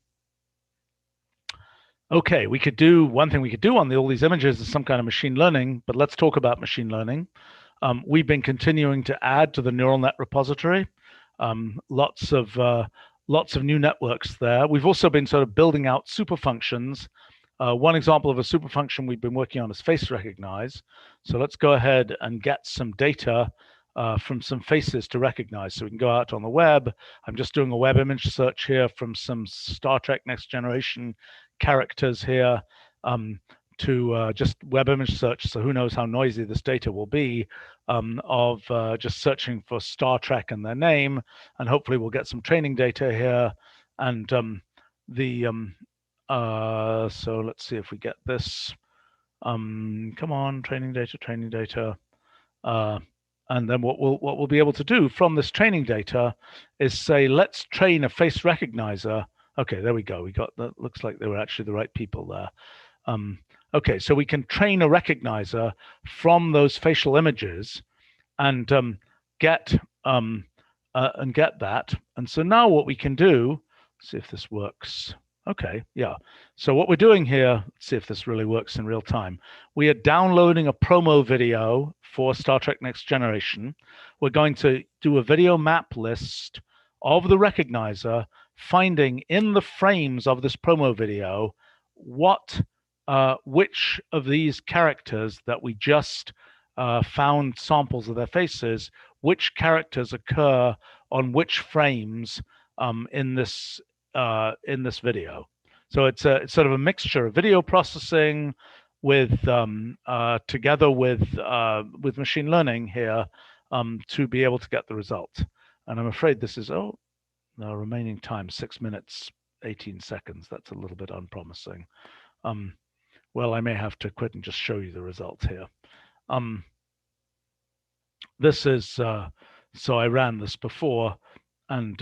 Okay, one thing we could do on all these images is some kind of machine learning, but let's talk about machine learning. We've been continuing to add to the neural net repository. Lots of new networks there. We've also been sort of building out super functions. One example of a super function we've been working on is face recognize. So let's go ahead and get some data from some faces to recognize. So we can go out on the web. I'm just doing a web image search here from some Star Trek Next Generation characters here to just web image search. So who knows how noisy this data will be of just searching for Star Trek and their name, and hopefully we'll get some training data here. And so let's see if we get this. Come on, training data. And then what we'll be able to do from this training data is say, let's train a face recognizer. Okay, there we go. We got that. Looks like they were actually the right people there. Okay, so we can train a recognizer from those facial images and get that. And so now what we can do, let's see if this works. Okay, yeah. So what we're doing here, let's see if this really works in real time. We are downloading a promo video for Star Trek Next Generation. We're going to do a video map list of the recognizer, finding in the frames of this promo video which of these characters that we just found samples of their faces, which characters occur on which frames in this video. So it's sort of a mixture of video processing with together with machine learning here to be able to get the result. And I'm afraid this is the remaining time 6 minutes 18 seconds. That's a little bit unpromising. Well, I may have to quit and just show you the results here. This is so I ran this before, and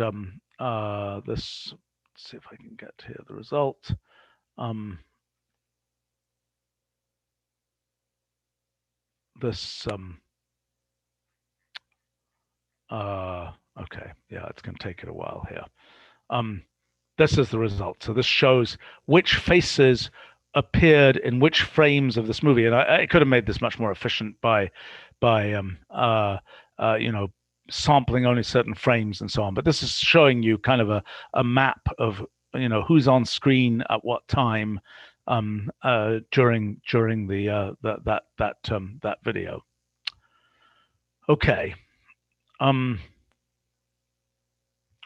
this. Let's see if I can get here the result. Okay, yeah, it's going to take it a while here. This is the result. So this shows which faces appeared in which frames of this movie, and I could have made this much more efficient by sampling only certain frames and so on. But this is showing you kind of a map of who's on screen at what time during that video. Okay. All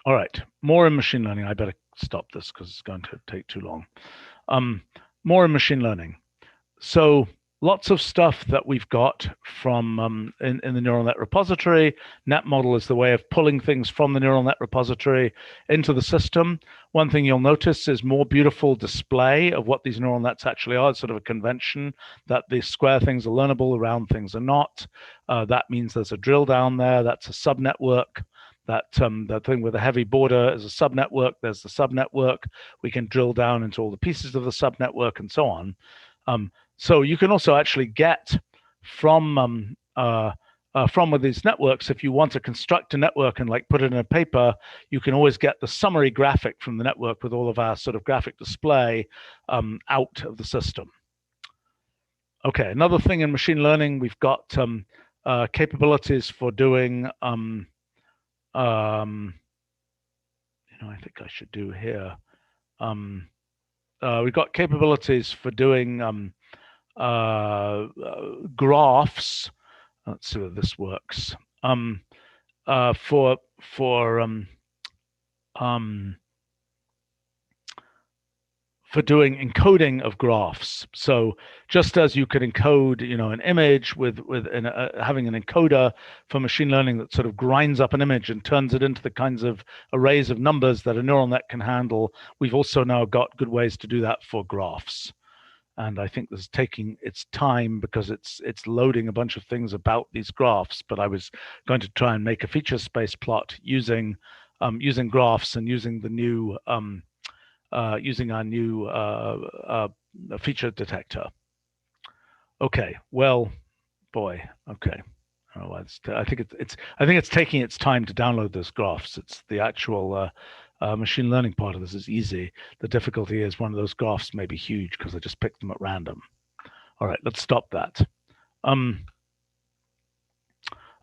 right. More in machine learning. I better stop this because it's going to take too long. More in machine learning. So lots of stuff that we've got from in the neural net repository. NetModel is the way of pulling things from the neural net repository into the system. One thing you'll notice is more beautiful display of what these neural nets actually are. It's sort of a convention that the square things are learnable, round things are not. That means there's a drill down there. That's a subnetwork. That thing with a heavy border is a subnetwork. There's the subnetwork. We can drill down into all the pieces of the subnetwork and so on. So you can also actually get from with these networks, if you want to construct a network and like put it in a paper, you can always get the summary graphic from the network with all of our sort of graphic display out of the system. Okay, another thing in machine learning, we've got capabilities for doing I think I should do here. We've got capabilities for doing graphs. Let's see whether this works. For doing encoding of graphs. So just as you could encode, an image with having an encoder for machine learning that sort of grinds up an image and turns it into the kinds of arrays of numbers that a neural net can handle, we've also now got good ways to do that for graphs. And I think this is taking its time because it's loading a bunch of things about these graphs. But I was going to try and make a feature space plot using using graphs and using the new using our new feature detector. Okay, well, boy, okay. Oh, I think it's taking its time to download those graphs. It's the actual machine learning part of this is easy. The difficulty is one of those graphs may be huge because I just picked them at random. All right, let's stop that.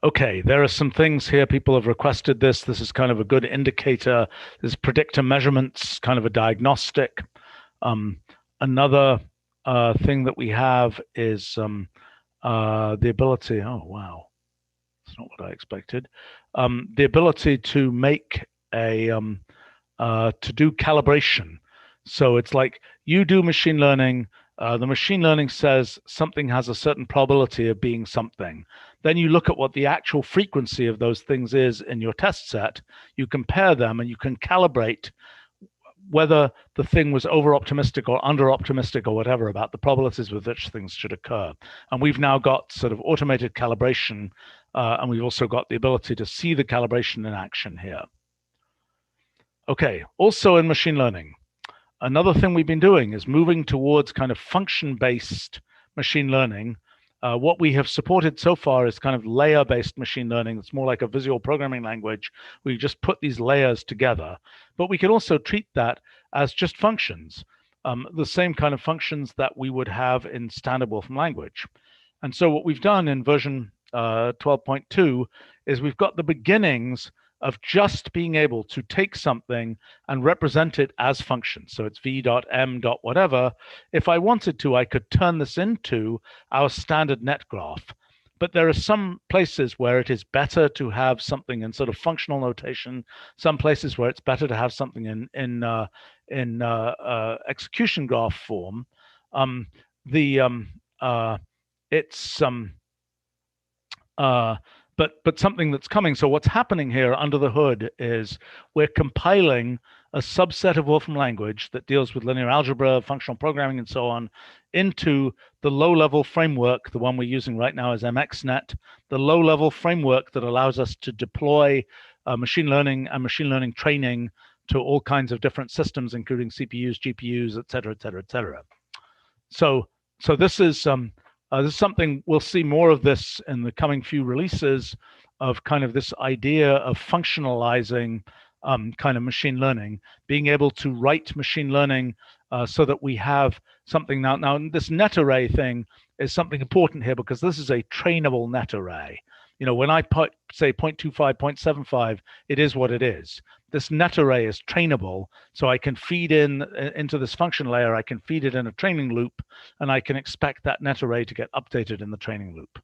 Okay, there are some things here. People have requested this. This is kind of a good indicator. This predictor measurements, kind of a diagnostic. Another thing that we have is the ability. Oh, wow. That's not what I expected. The ability to make a to do calibration. So it's like you do machine learning. The machine learning says something has a certain probability of being something. Then you look at what the actual frequency of those things is in your test set. You compare them, and you can calibrate whether the thing was over-optimistic or under-optimistic or whatever about the probabilities with which things should occur. And we've now got sort of automated calibration, and we've also got the ability to see the calibration in action here. Okay, also in machine learning, another thing we've been doing is moving towards kind of function-based machine learning. What we have supported so far is kind of layer-based machine learning. It's more like a visual programming language where you just put these layers together. But we can also treat that as just functions, the same kind of functions that we would have in standard Wolfram language. And so what we've done in version 12.2 is we've got the beginnings of just being able to take something and represent it as functions. So it's v.m. whatever. If I wanted to, I could turn this into our standard net graph. But there are some places where it is better to have something in sort of functional notation. Some places where it's better to have something in execution graph form. But something that's coming. So what's happening here under the hood is we're compiling a subset of Wolfram language that deals with linear algebra, functional programming, and so on, into the low-level framework. The one we're using right now is MXNet, the low-level framework that allows us to deploy machine learning and machine learning training to all kinds of different systems, including CPUs, GPUs, et cetera, et cetera, et cetera. So this is something we'll see more of this in the coming few releases of kind of this idea of functionalizing kind of machine learning, being able to write machine learning so that we have something now. Now, this net array thing is something important here because this is a trainable net array. You know, when I say 0.25, 0.75, it is what it is. This net array is trainable, so I can feed into this function layer, I can feed it in a training loop, and I can expect that net array to get updated in the training loop.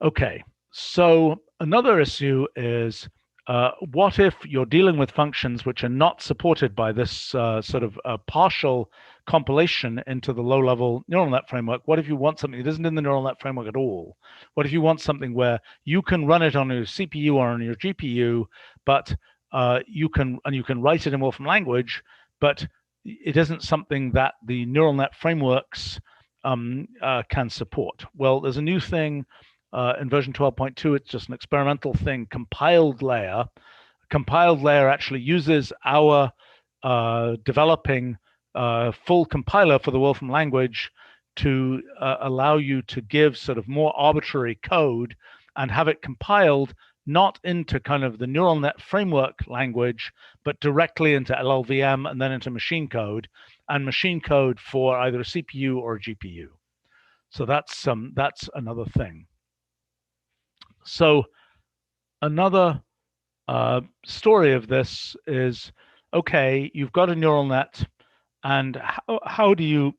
Okay, so another issue is what if you're dealing with functions which are not supported by this sort of partial compilation into the low-level neural net framework? What if you want something that isn't in the neural net framework at all? What if you want something where you can run it on your CPU or on your GPU, but you can write it in Wolfram language, but it isn't something that the neural net frameworks can support? Well, there's a new thing in version 12.2. It's just an experimental thing, compiled layer. Compiled layer actually uses our developing full compiler for the Wolfram language to allow you to give sort of more arbitrary code and have it compiled not into kind of the neural net framework language, but directly into LLVM and then into machine code for either a CPU or a GPU. So that's another thing. So another story of this is, okay, you've got a neural net, and how do you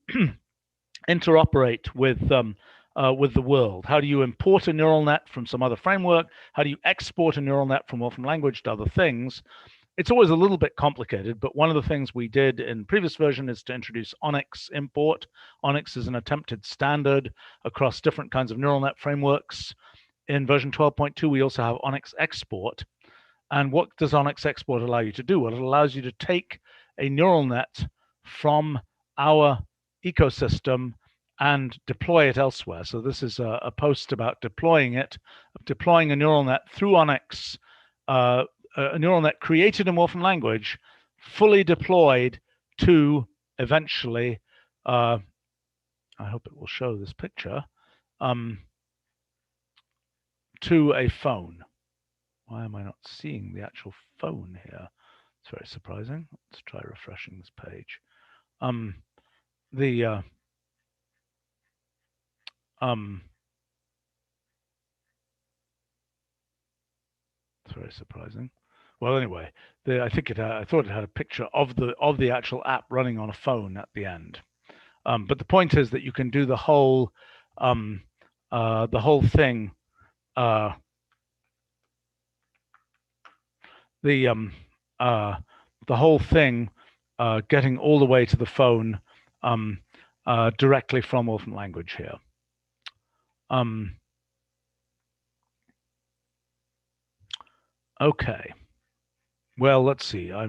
interoperate with the world? How do you import a neural net from some other framework? How do you export a neural net from Wolfram language to other things? It's always a little bit complicated, but one of the things we did in previous version is to introduce ONNX import. ONNX is an attempted standard across different kinds of neural net frameworks. In version 12.2, we also have ONNX export. And what does ONNX export allow you to do? Well, it allows you to take a neural net from our ecosystem and deploy it elsewhere. So this is a post about deploying it, deploying a neural net through ONNX, a neural net created in Wolfram language, fully deployed to eventually, I hope it will show this picture, to a phone. Why am I not seeing the actual phone here? It's very surprising. Let's try refreshing this page. It's very surprising. Well, anyway, I think I thought it had a picture of the actual app running on a phone at the end. But the point is that you can do the whole thing. The whole thing getting all the way to the phone directly from Wolfram language here. Okay. Well, let's see. I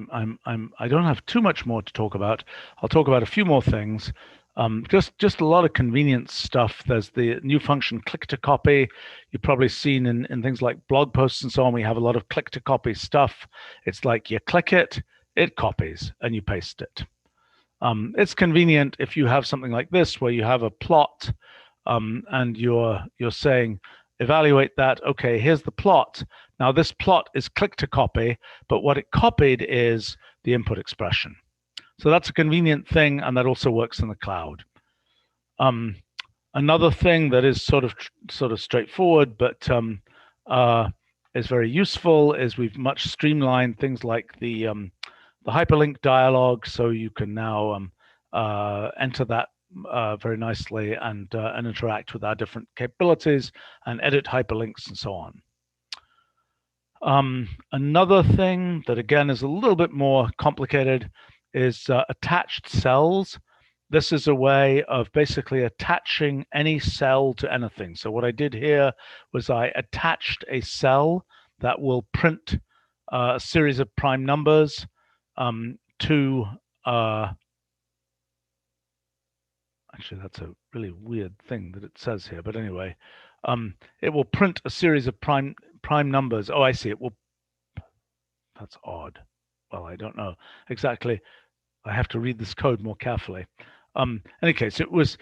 don't have too much more to talk about. I'll talk about a few more things. Just a lot of convenience stuff. There's the new function click to copy. You've probably seen in things like blog posts and so on, we have a lot of click to copy stuff. It's like you click it, it copies, and you paste it. It's convenient if you have something like this where you have a plot and you're saying, evaluate that. Okay, here's the plot. Now this plot is click to copy, but what it copied is the input expression. So that's a convenient thing, and that also works in the cloud. Another thing that is sort of straightforward, but is very useful, is we've much streamlined things like the hyperlink dialog, so you can now enter that very nicely and interact with our different capabilities and edit hyperlinks and so on. Another thing that again is a little bit more complicated is attached cells. This is a way of basically attaching any cell to anything. So what I did here was I attached a cell that will print a series of prime numbers to actually, that's a really weird thing that it says here, but anyway, it will print a series of prime numbers. Oh, I see. It will. That's odd. Well, I don't know exactly. I have to read this code more carefully. In any case, it was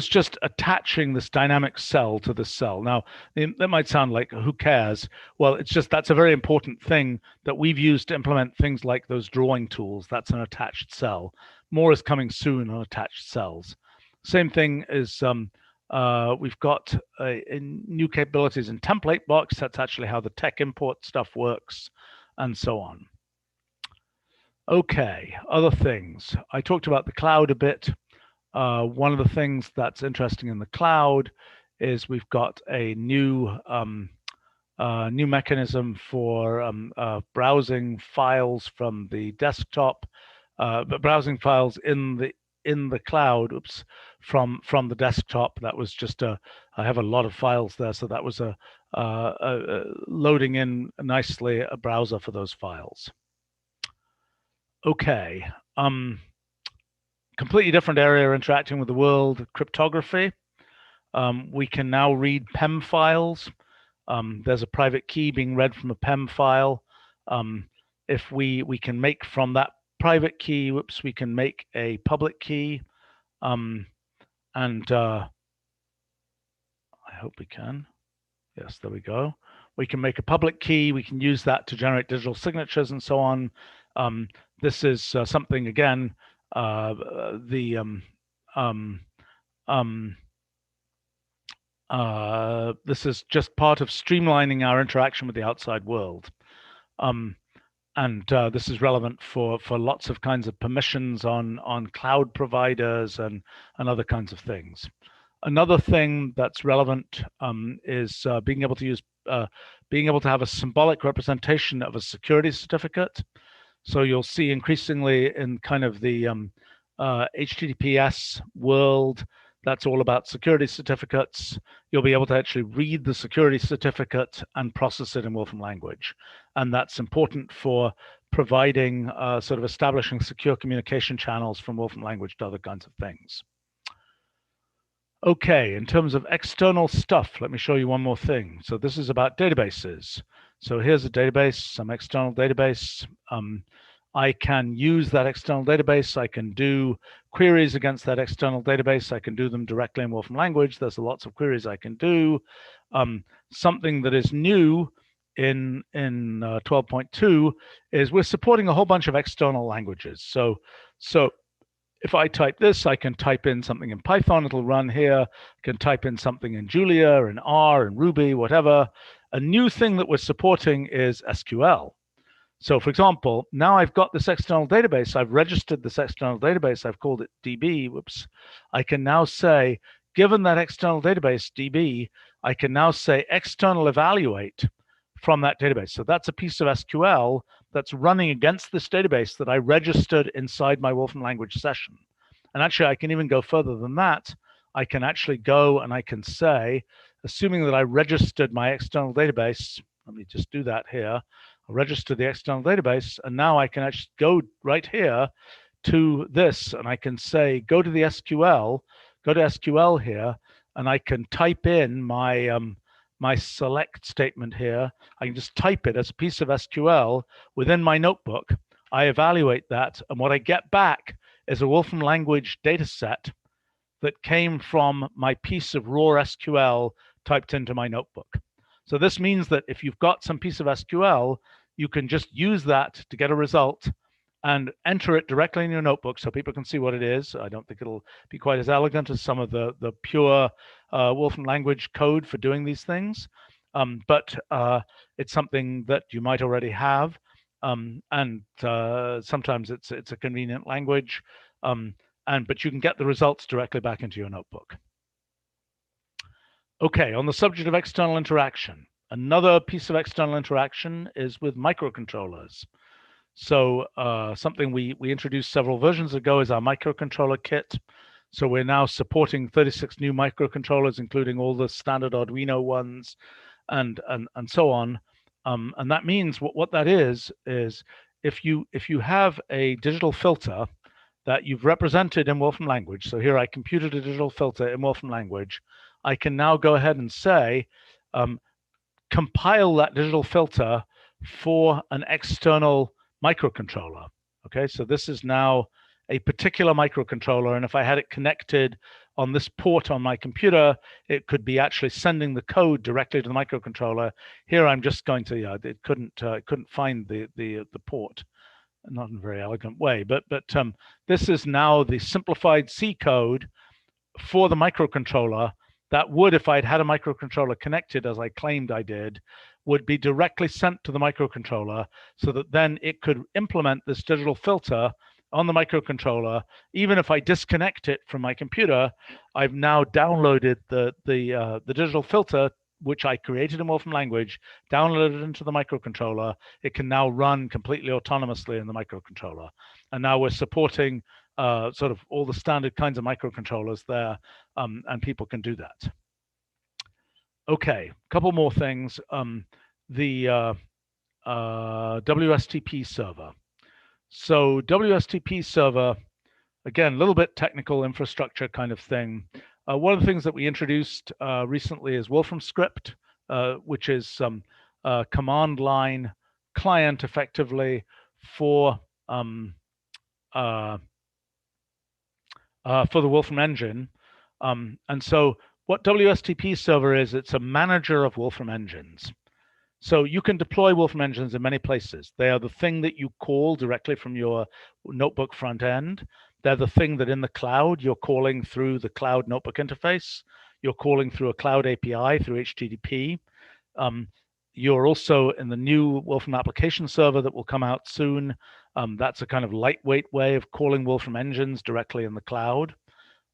just attaching this dynamic cell to this cell. Now, that might sound like, who cares? Well, it's just that's a very important thing that we've used to implement things like those drawing tools. That's an attached cell. More is coming soon on attached cells. Same thing is we've got new capabilities in template box. That's actually how the tech import stuff works, and so on. Okay, other things. I talked about the cloud a bit. One of the things that's interesting in the cloud is we've got a new mechanism for browsing files from the desktop, but browsing files in the cloud. Oops, from the desktop. That was just I have a lot of files there, so that was loading in nicely a browser for those files. Okay, completely different area interacting with the world, cryptography. We can now read PEM files. There's a private key being read from a PEM file. If we can make from that private key, whoops, we can make a public key. I hope we can. Yes, there we go. We can make a public key. We can use that to generate digital signatures and so on. This is something, again, this is just part of streamlining our interaction with the outside world. This is relevant for lots of kinds of permissions on cloud providers and other kinds of things. Another thing that's relevant is being able to have a symbolic representation of a security certificate. So you'll see increasingly in kind of the HTTPS world, that's all about security certificates. You'll be able to actually read the security certificate and process it in Wolfram language. And that's important for providing, sort of establishing secure communication channels from Wolfram language to other kinds of things. Okay, in terms of external stuff, let me show you one more thing. So this is about databases. So here's a database, some external database. I can use that external database. I can do queries against that external database. I can do them directly in Wolfram language. There's lots of queries I can do. Something that is new in 12.2 is we're supporting a whole bunch of external languages. So if I type this, I can type in something in Python, it'll run here. I can type in something in Julia, in R, in Ruby, whatever. A new thing that we're supporting is SQL. So for example, now I've got this external database, I've registered this external database, I've called it DB, whoops. I can now say, given that external database, DB, I can now say external evaluate from that database. So that's a piece of SQL that's running against this database that I registered inside my Wolfram language session. And actually, I can even go further than that. I can actually go and I can say, assuming that I registered my external database, let me just do that here. I'll register the external database, and now I can actually go right here to this, and I can say, go to the SQL, go to SQL here, and I can type in my my select statement here. I can just type it as a piece of SQL within my notebook. I evaluate that, and what I get back is a Wolfram language data set that came from my piece of raw SQL typed into my notebook. So this means that if you've got some piece of SQL, you can just use that to get a result and enter it directly in your notebook so people can see what it is. I don't think it'll be quite as elegant as some of the pure Wolfram language code for doing these things, but it's something that you might already have, and sometimes it's a convenient language, but you can get the results directly back into your notebook. Okay, on the subject of external interaction, another piece of external interaction is with microcontrollers. So something we introduced several versions ago is our microcontroller kit. So we're now supporting 36 new microcontrollers, including all the standard Arduino ones and so on. And that means what that is if you have a digital filter that you've represented in Wolfram language, so here I computed a digital filter in Wolfram language, I can now go ahead and say, compile that digital filter for an external microcontroller. Okay, so this is now a particular microcontroller, and if I had it connected on this port on my computer, it could be actually sending the code directly to the microcontroller. Here I'm just going to, it couldn't find the port, not in a very elegant way, but this is now the simplified C code for the microcontroller that would, if I'd had a microcontroller connected, as I claimed I did, would be directly sent to the microcontroller so that then it could implement this digital filter on the microcontroller. Even if I disconnect it from my computer, I've now downloaded the digital filter, which I created in Wolfram language, downloaded into the microcontroller. It can now run completely autonomously in the microcontroller. And now we're supporting sort of all the standard kinds of microcontrollers there, and people can do that. Okay, a couple more things. The WSTP server. So WSTP server, again, a little bit technical infrastructure kind of thing. One of the things that we introduced recently is Wolfram script, which is some command line client effectively for the Wolfram engine. And so what WSTP server is, it's a manager of Wolfram engines. So you can deploy Wolfram engines in many places. They are the thing that you call directly from your notebook front end. They're the thing that in the cloud, you're calling through the cloud notebook interface. You're calling through a cloud API through HTTP. You're also in the new Wolfram application server that will come out soon. That's a kind of lightweight way of calling Wolfram engines directly in the cloud.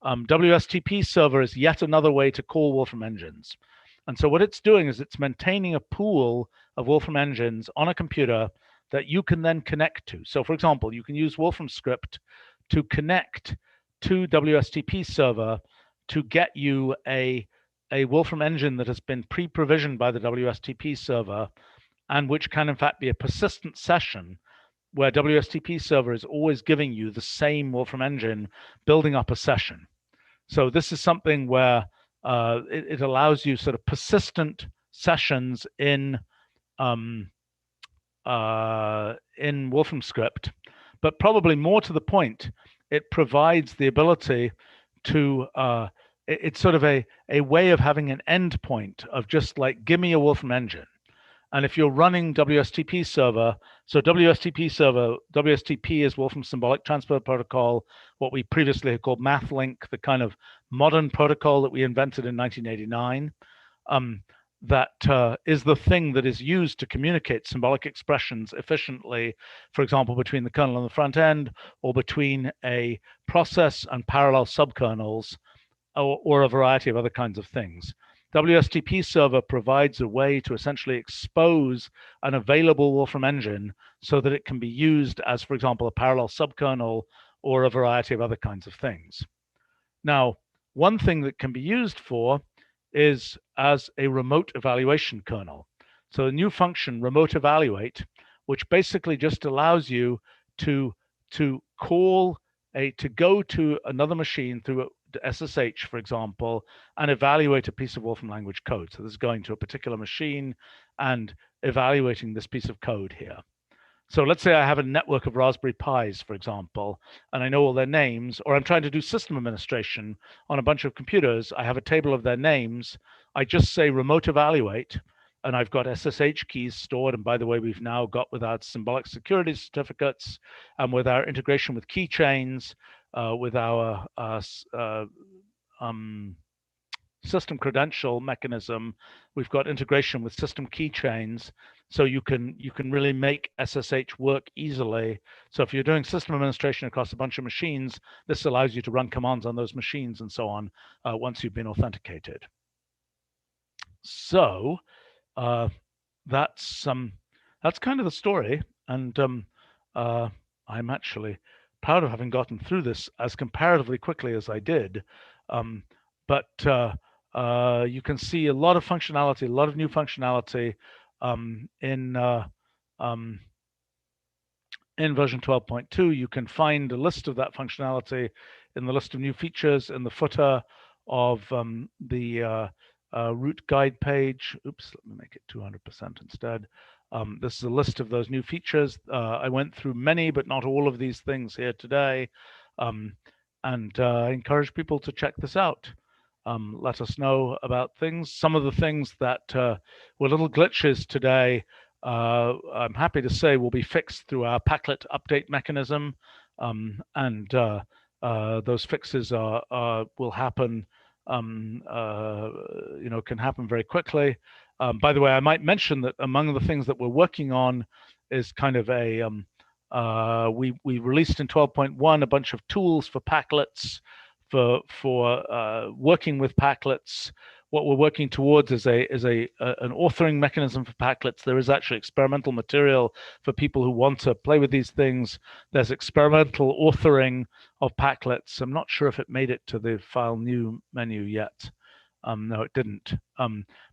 WSTP server is yet another way to call Wolfram engines. And so what it's doing is it's maintaining a pool of Wolfram engines on a computer that you can then connect to. So for example, you can use Wolfram script to connect to WSTP server to get you a Wolfram engine that has been pre-provisioned by the WSTP server, and which can in fact be a persistent session where WSTP server is always giving you the same Wolfram engine building up a session. So this is something where it allows you sort of persistent sessions in Wolfram script, but probably more to the point, it provides the ability to it's sort of a way of having an endpoint of just like, give me a Wolfram engine. And if you're running WSTP server, so WSTP is Wolfram Symbolic Transfer Protocol, what we previously had called MathLink, the kind of modern protocol that we invented in 1989. That is the thing that is used to communicate symbolic expressions efficiently, for example, between the kernel and the front end, or between a process and parallel subkernels, or a variety of other kinds of things. WSTP server provides a way to essentially expose an available Wolfram engine so that it can be used as, for example, a parallel subkernel or a variety of other kinds of things. Now, one thing that can be used for is as a remote evaluation kernel. So a new function, remote evaluate, which basically just allows you to go to another machine through SSH, for example, and evaluate a piece of Wolfram language code. So this is going to a particular machine and evaluating this piece of code here. So let's say I have a network of Raspberry Pis, for example, and I know all their names, or I'm trying to do system administration on a bunch of computers. I have a table of their names. I just say remote evaluate, and I've got SSH keys stored. And by the way, we've now got, with our symbolic security certificates and with our integration with keychains, with our system credential mechanism, we've got integration with system keychains, so you can really make SSH work easily. So if you're doing system administration across a bunch of machines, this allows you to run commands on those machines and so on once you've been authenticated. So that's kind of the story, and I'm actually proud of having gotten through this as comparatively quickly as I did. But you can see a lot of functionality, a lot of new functionality in version 12.2. You can find a list of that functionality in the list of new features in the footer of the root guide page. Oops, let me make it 200% instead. This is a list of those new features. I went through many, but not all of these things here today. And I encourage people to check this out. Let us know about things. Some of the things that were little glitches today, I'm happy to say will be fixed through our Packlet update mechanism. And those fixes will happen, can happen very quickly. By the way, I might mention that among the things that we're working on is kind of a, we released in 12.1 a bunch of tools for Packlets, for working with Packlets. What we're working towards is an authoring mechanism for Packlets. There is actually experimental material for people who want to play with these things. There's experimental authoring of Packlets. I'm not sure if it made it to the File New menu yet. No, it didn't.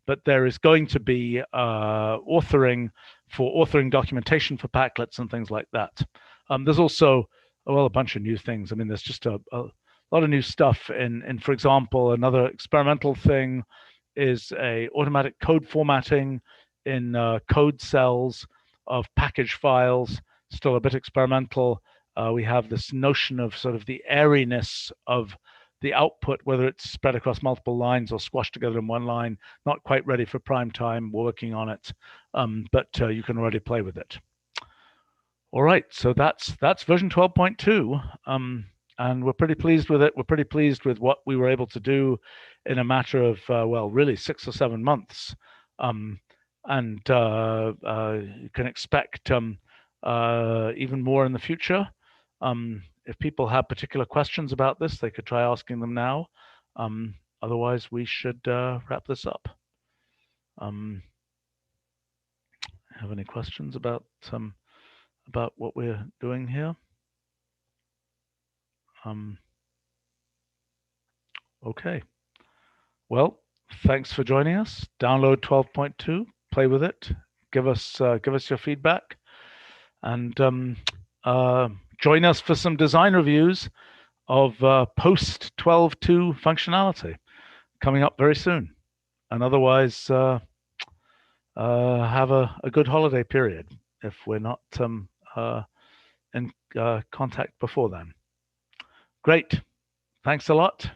But there is going to be authoring documentation for Packlets and things like that. There's also, well, a bunch of new things. I mean, there's just a lot of new stuff. And for example, another experimental thing is a automatic code formatting in code cells of package files. Still a bit experimental. We have this notion of sort of the airiness of the output, whether it's spread across multiple lines or squashed together in one line. Not quite ready for prime time. We're working on it, but you can already play with it. All right, so that's version 12.2. And we're pretty pleased with it. We're pretty pleased with what we were able to do in a matter of, well, really 6 or 7 months. And you can expect even more in the future. If people have particular questions about this, they could try asking them now. Otherwise, we should wrap this up. Have any questions about what we're doing here? Okay. Well, thanks for joining us. Download 12.2, play with it, give us your feedback, and join us for some design reviews of post 12.2 functionality coming up very soon. And otherwise, have a good holiday period if we're not in contact before then. Great. Thanks a lot.